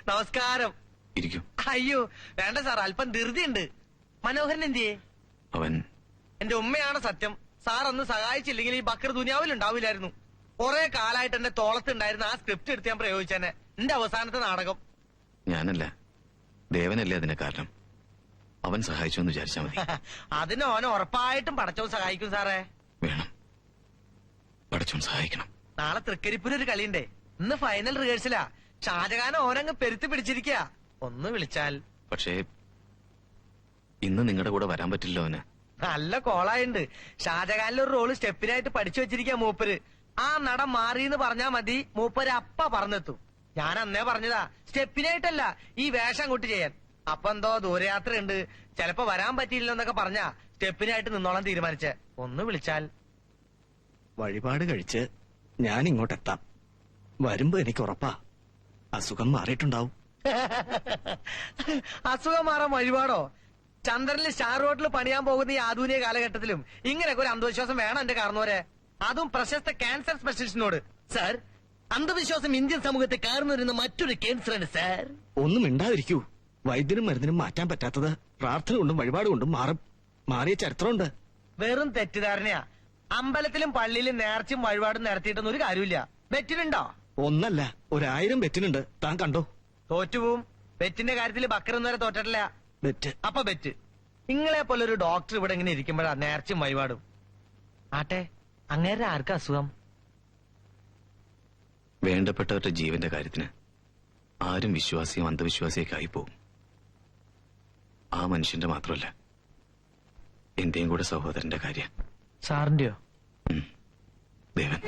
നമസ്കാരം. ഇരിക്കും. അയ്യോ വേണ്ട സാർ, അല്പം ധൃതിയുണ്ട്. മനോഹരൻ എന്തിയേ? അവൻ എന്റെ ഉമ്മയാണ് സത്യം. സാർ ഒന്ന് സഹായിച്ചില്ലെങ്കിൽ ഈ ബക്കർ ദുനിയാവിൽ ഉണ്ടാവില്ലായിരുന്നു. കുറെ കാലായിട്ട് എന്റെ തോളത്തുണ്ടായിരുന്ന ആ സ്ക്രിപ്റ്റ് എടുത്ത് ഞാൻ പ്രയോഗിച്ചേനെ. എന്റെ അവസാനത്തെ നാടകം. ഞാനല്ല, ദേവനല്ലേ അതിന് കാരണം. അവൻ സഹായിച്ചു എന്ന് വിചാരിച്ചാൽ മതി. അതിന് ഓനെ ഉറപ്പായിട്ടും പടച്ചോൻ സഹായിക്കും സാറേ. വേണം, പടച്ചോൻ സഹായിക്കണം. നാളെ തൃക്കരിപ്പൂര് ഒരു കളിയുണ്ടേ. ഇന്ന് ഫൈനൽ റിഹേഴ്സലാ. ഷാജഹാൻ ഓനങ്ങ് പെരുത്തി പിടിച്ചിരിക്കുക. ഒന്ന് വിളിച്ചാൽ. പക്ഷേ ഇന്ന് നിങ്ങളുടെ കൂടെ വരാൻ പറ്റില്ല അവന്. നല്ല കോളായുണ്ട്. ഷാജഹാനിലെ ഒരു റോള് സ്റ്റെപ്പിനായിട്ട് പഠിച്ചു വെച്ചിരിക്കുക മൂപ്പര്. ആ നടൻ മാറിയെന്ന് പറഞ്ഞാ മതി, മൂപ്പര് അപ്പ പറഞ്ഞെത്തും. ഞാൻ അന്നേ പറഞ്ഞതാ, സ്റ്റെപ്പിനായിട്ടല്ല ഈ വേഷം അങ്ങോട്ട് ചെയ്യാൻ. അപ്പൊ എന്തോ ദൂരയാത്രയുണ്ട്, ചിലപ്പോ വരാൻ പറ്റിയില്ല എന്നൊക്കെ പറഞ്ഞാ സ്റ്റെപ്പിനായിട്ട് നിന്നോളാൻ തീരുമാനിച്ചേ. ഒന്ന് വിളിച്ചാൽ. വഴിപാട് കഴിച്ച് ഞാൻ ഇങ്ങോട്ടെത്താം. വരുമ്പോ എനിക്ക് ഉറപ്പാ അസുഖം മാറിയിട്ടുണ്ടാവും. അസുഖം മാറാൻ വഴിപാടോ? ചന്ദ്രനിൽ സ്റ്റാർ ഹോട്ടലിൽ പണിയാൻ പോകുന്ന ഈ ആധുനിക കാലഘട്ടത്തിലും ഇങ്ങനെയൊക്കെ ഒരു അന്ധവിശ്വാസം വേണം എന്റെ കാരണവരെ. അതും പ്രശസ്ത ക്യാൻസർ സ്പെഷ്യലിസ്റ്റിനോട്. സാർ, അന്ധവിശ്വാസം ഇന്ത്യൻ സമൂഹത്തെ കാർന്നു വരുന്ന മറ്റൊരു ക്യാൻസറാണ് സാർ. ഒന്നും മിണ്ടാതിരിക്കൂ. വൈദ്യനും മരുന്നിനും മാറ്റാൻ പറ്റാത്തത് പ്രാർത്ഥന കൊണ്ടും വഴിപാട് കൊണ്ടും മാറും. മാറിയ ചരിത്രമുണ്ട്. വെറും തെറ്റിദ്ധാരണയാ. അമ്പലത്തിലും പള്ളിയിലും നേർച്ചും വഴിപാടും നടത്തിയിട്ടൊന്നും ഒരു കാര്യമില്ല. ബെറ്റിനുണ്ടോ? ഒന്നല്ല, 1000 ബെറ്റിനുണ്ട്. താൻ കണ്ടോ? തോറ്റുപോവും. ബെറ്റിന്റെ കാര്യത്തിൽ ബക്കറൊന്നും വരെ തോറ്റിട്ടില്ല. ബെറ്റ് അപ്പൊ ബെറ്റ്. നിങ്ങളെ പോലെ ഒരു ഡോക്ടർ ഇവിടെ ഇങ്ങനെ ഇരിക്കുമ്പോഴാ നേർച്ചും വഴിപാടും. ആട്ടെ, അങ്ങേരെ ആർക്കാ അസുഖം? വേണ്ടപ്പെട്ടവരുടെ ജീവന്റെ കാര്യത്തിന് ആരും വിശ്വാസിയും അന്ധവിശ്വാസിയൊക്കെ ആയിപ്പോവും. ആ മനുഷ്യന്റെ മാത്രമല്ല, എന്റെയും കൂടെ സഹോദരന്റെ കാര്യം. സാറിന്റെയോ? ദേവൻ.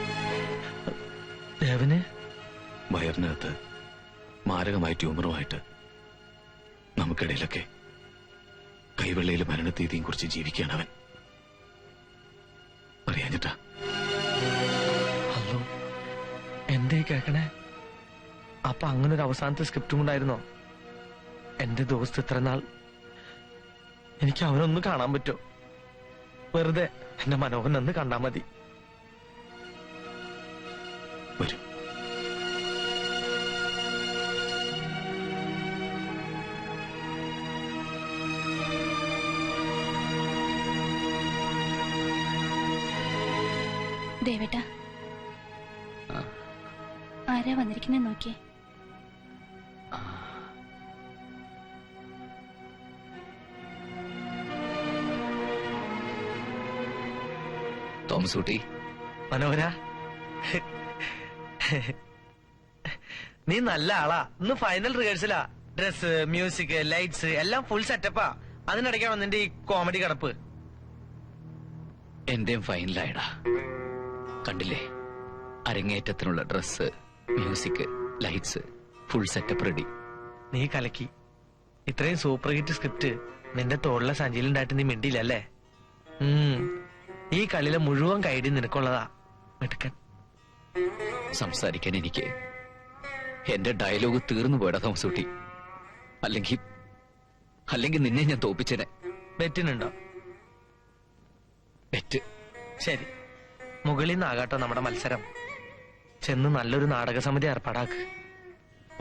ദേവന് വയറിനകത്ത് മാരകമായ ട്യൂമറുമായിട്ട് നമുക്കിടയിലൊക്കെ കൈവെള്ളയിൽ മരണത്തീയതിയും കുറിച്ച് ജീവിക്കുകയാണ് അവൻ. അറിയാഞ്ഞിട്ടാ. ഹലോ, എന്തേ കേക്കണേ? അപ്പൊ അങ്ങനെ ഒരു അവസാനത്തെ സ്ക്രിപ്റ്റും ഉണ്ടായിരുന്നോ? എന്റെ ദോസ്ത് ഇത്ര നാൾ. എനിക്ക് അവനൊന്ന് കാണാൻ പറ്റോ? വെറുതെ എന്റെ മനോഹരൻ ഒന്ന് കണ്ടാ മതി. വരും. ദേവേട്ടാ, ആരാ വന്നിരിക്കുന്നെ നോക്കിയേ. തോമസ് കുട്ടി. മനോഹര, നീ നല്ല ആളാ. ഇന്ന് ഫൈനൽ റിഹേഴ്സലാ. ഡ്രസ്, മ്യൂസിക്, ലൈറ്റ്സ് എല്ലാം ഫുൾ സെറ്റപ്പാ. അതിനിടയ്ക്കാണ് നിന്റെ ഈ കോമഡി കിടപ്പ്. എന്റെയും ഫൈനലായടാ. കണ്ടില്ലേ, അരങ്ങേറ്റത്തിനുള്ള dress, music, lights, full setup ready. നീ കലക്കി. ഇത്രയും സൂപ്പർ ഹിറ്റ് സ്ക്രിപ്റ്റ് നിന്റെ തോളിലെ സഞ്ചിയിലുണ്ടായിട്ട് നീ മിണ്ടിയില്ലല്ലേ? ഈ കളിയിലെ മുഴുവൻ കൈഡി നിനക്കുള്ളതാ. മിടുക്കൻ. സംസാരിക്കാൻ എനിക്ക് എന്റെ ഡയലോഗ് തീർന്നു പോയടാ തോമസ് കുട്ടി. അല്ലെങ്കിൽ നിന്നെ ഞാൻ തോപ്പിച്ചേനെ. ബെറ്റിനുണ്ടോ? ബെറ്റ്. ശരി, മുകളിൽ നിന്നാകാട്ടോ നമ്മുടെ മത്സരം. ചെന്ന് നല്ലൊരു നാടക സമിതി ഏർപ്പാടാക്ക്.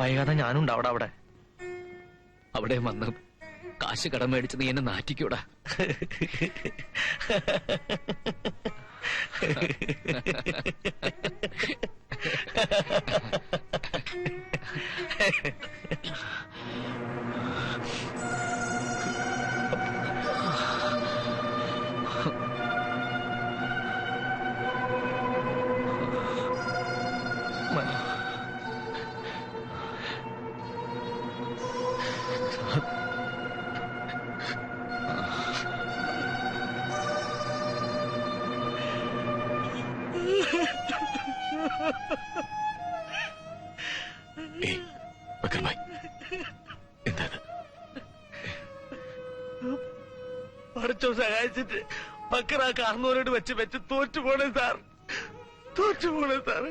വൈകാതെ ഞാനുണ്ടാവടാ അവിടെ. അവിടെ വന്ന് കാശ് കടം മേടിച്ച് നീ എന്നെ നാറ്റിക്കൂടാ. പഠിച്ചോ സഹായിച്ചിട്ട് ബക്കർ ആ കാർന്നോരോട് വെച്ച് തോറ്റുപോണേ സാർ. തോറ്റുപോണേ സാർ.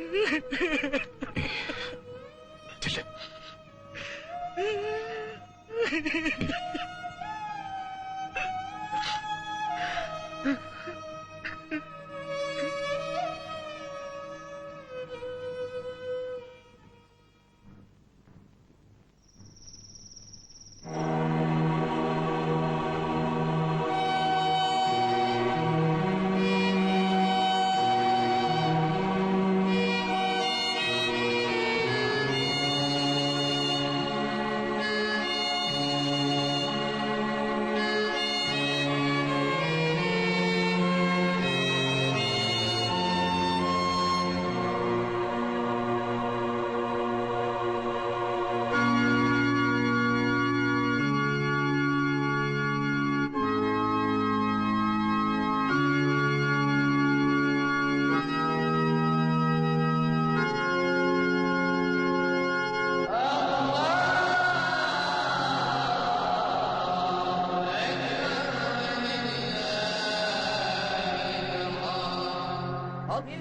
ദേവ,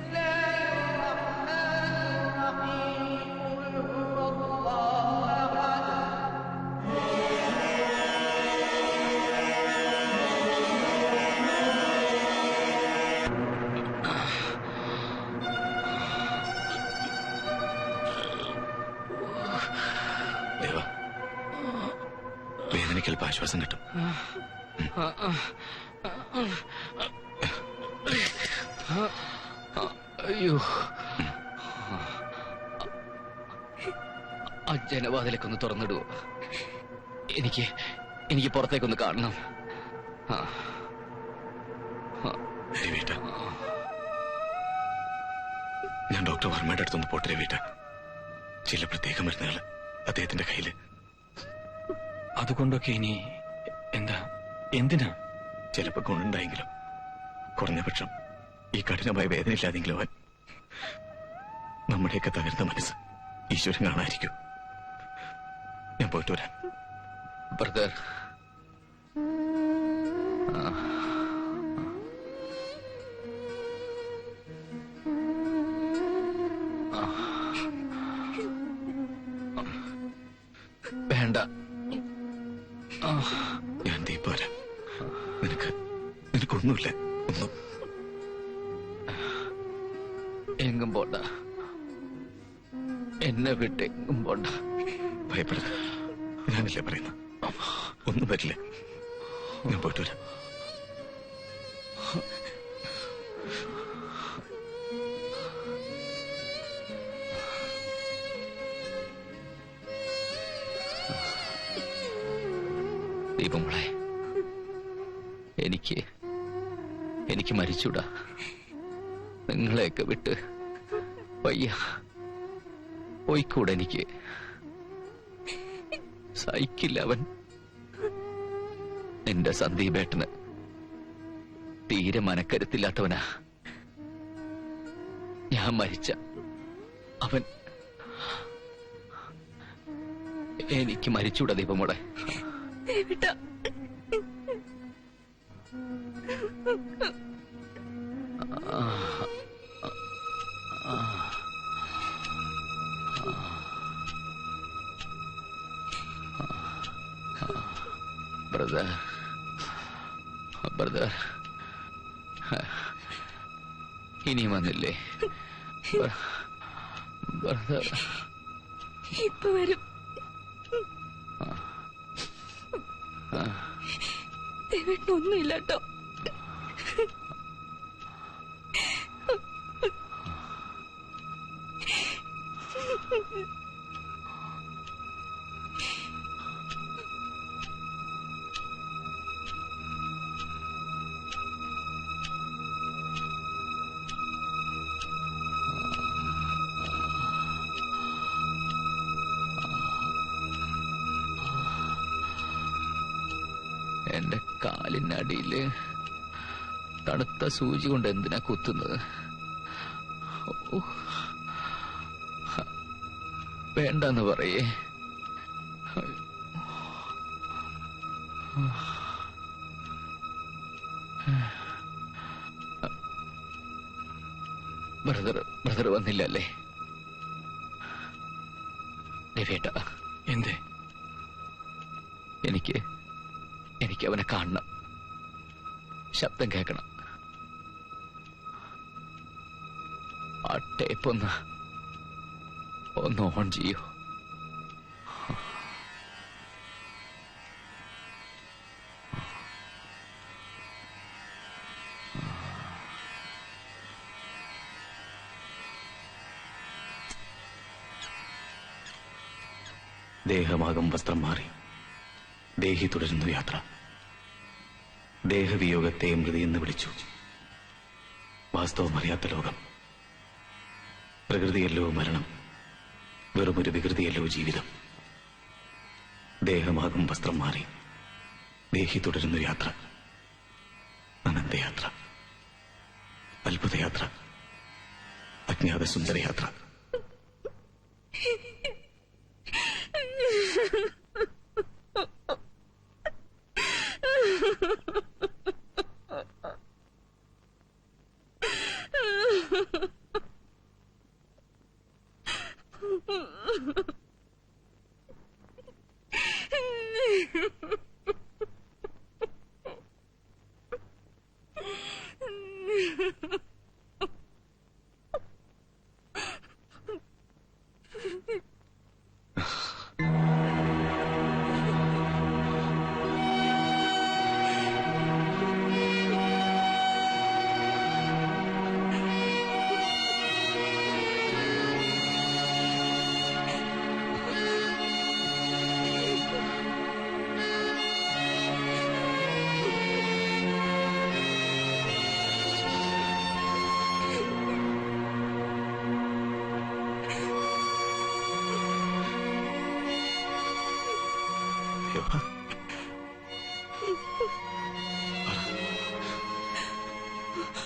വേദനയ്ക്ക് അല്പം ആശ്വാസം കിട്ടും. അയ്യോ, ആ ജനവാതിലേക്കൊന്ന് തുറന്നിടുവോ? എനിക്ക് പുറത്തേക്കൊന്ന് കാണണം. രവീട്ട, ഞാൻ ഡോക്ടർ വർമ്മയുടെ അടുത്തൊന്ന് പോട്ടെ രവീട്ട. ചില പ്രത്യേക മരുന്നുകൾ അദ്ദേഹത്തിന്റെ കയ്യില്. അതുകൊണ്ടൊക്കെ ഇനി എന്തിനാ? ചിലപ്പോ ഗുണുണ്ടായെങ്കിലും കുറഞ്ഞ പക്ഷം ഈ കഠിനമായ വേദന ഇല്ലാതെങ്കിലും അവൻ നമ്മുടെയൊക്കെ തകർന്ന മനസ്സ് ഈശ്വരൻ കാണാതിരിക്കും. ഞാൻ പോയിട്ട് വരാം. ബ്രദർ, വേണ്ട, ഞാൻ ദീപ് വരാം. നിനക്കൊന്നുമില്ല, ഒന്നും. എങ്ങും പോണ്ട, എന്നെ വിട്ട് എങ്ങും പോണ്ട. ഭയപ്പെടരുത്, ഞാനല്ലേ പറയുന്ന, ഒന്നും പറ്റില്ല. ഞാൻ പോയിട്ട് വരാം. ദീപമോളെ, എനിക്ക് മരിച്ചൂടാ. നിങ്ങളെയൊക്കെ വിട്ട് വയ്യ, പോയിക്കൂടെ? എനിക്ക് സഹിക്കില്ല. അവൻ എന്റെ സന്ദീപേട്ടന് തീരെ മനക്കരുത്തില്ലാത്തവനാ. ഞാൻ മരിച്ച അവൻ എനിക്ക് മരിച്ചൂടാ ദീപമോളെ. ബ്രദർ, ഇനിയും വന്നില്ലേ? ബ്രദർ, ഇപ്പൊ വരും. ഒന്നുമില്ല കേട്ടോ. എന്റെ കാലിനടിയില് തണുത്ത സൂചി കൊണ്ട് എന്തിനാ കുത്തുന്നത്? വേണ്ടെന്ന് പറയേ. ബ്രദർ വന്നില്ലല്ലേ? രവിയേട്ട, എന്തേ? എനിക്ക് അവനെ കാണണം, ശബ്ദം കേൾക്കണം. ആ ടേപ്പ് ഒന്ന് ഓൺ ചെയ്യൂ. ദേഹമാകും വസ്ത്രം മാറി ദേഹി തുടരുന്നു യാത്ര. ദേഹവിയോഗത്തെ മൃതിയെന്ന് വിളിച്ചു. വാസ്തവമറിയാത്ത ലോകം. പ്രകൃതിയല്ലോ മരണം, വെറുമൊരു വികൃതിയല്ലോ ജീവിതം. ദേഹമാകും വസ്ത്രം മാറി ദേഹി തുടരുന്നു യാത്ര. അനന്തയാത്ര, അത്ഭുതയാത്ര, അജ്ഞാത സുന്ദരയാത്ര.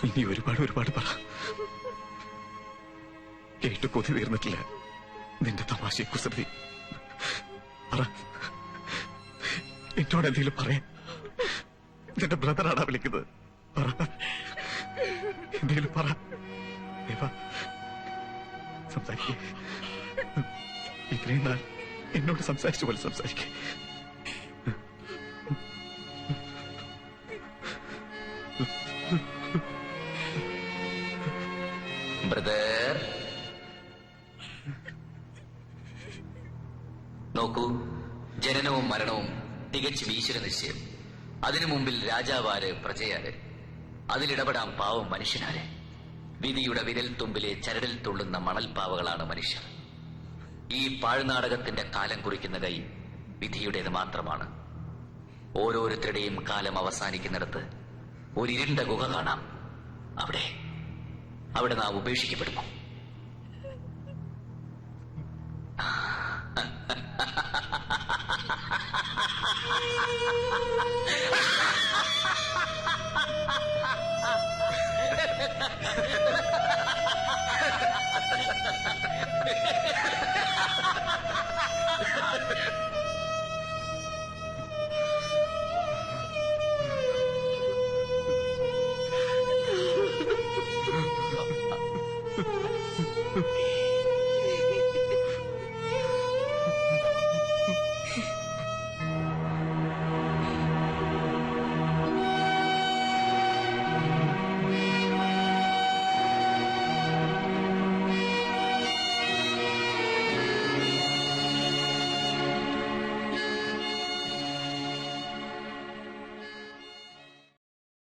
ഇനി ഒരുപാട് പറ. കേട്ടു കൊതി തീർന്നിട്ടില്ല നിന്റെ തമാശയെ കുസൃതി. പറ, എന്നോട് എന്തെങ്കിലും പറയാൻ. നിന്റെ ബ്രദറാണ് വിളിക്കുന്നത്. പറ, എന്തെങ്കിലും പറ. ദേവാ, സംസാരിക്കേ. ഇത്രയും നാൾ എന്നോട് സംസാരിച്ച പോലെ സംസാരിക്കേ. ബ്രദർ, നോക്കൂ, ജനനവും മരണവും തികച്ചും ഈശ്വര നിശ്ചയം. അതിനു മുമ്പിൽ രാജാവാര്, പ്രജയാര്, അതിലിടപെടാൻ പാവം മനുഷ്യനാര്. വിധിയുടെ വിരൽ തുമ്പിലെ ചരടിൽ തുള്ളുന്ന മണൽപ്പാവകളാണ് മനുഷ്യർ. ഈ പാഴ്നാടകത്തിന്റെ കാലം കുറിക്കുന്ന കൈ വിധിയുടേത് മാത്രമാണ്. ഓരോരുത്തരുടെയും കാലം അവസാനിക്കുന്നിടത്ത് ഒരു ഇരുണ്ട ഗുഹ കാണാം. അവിടെ നാം ഉപേക്ഷിക്കപ്പെടുമോ?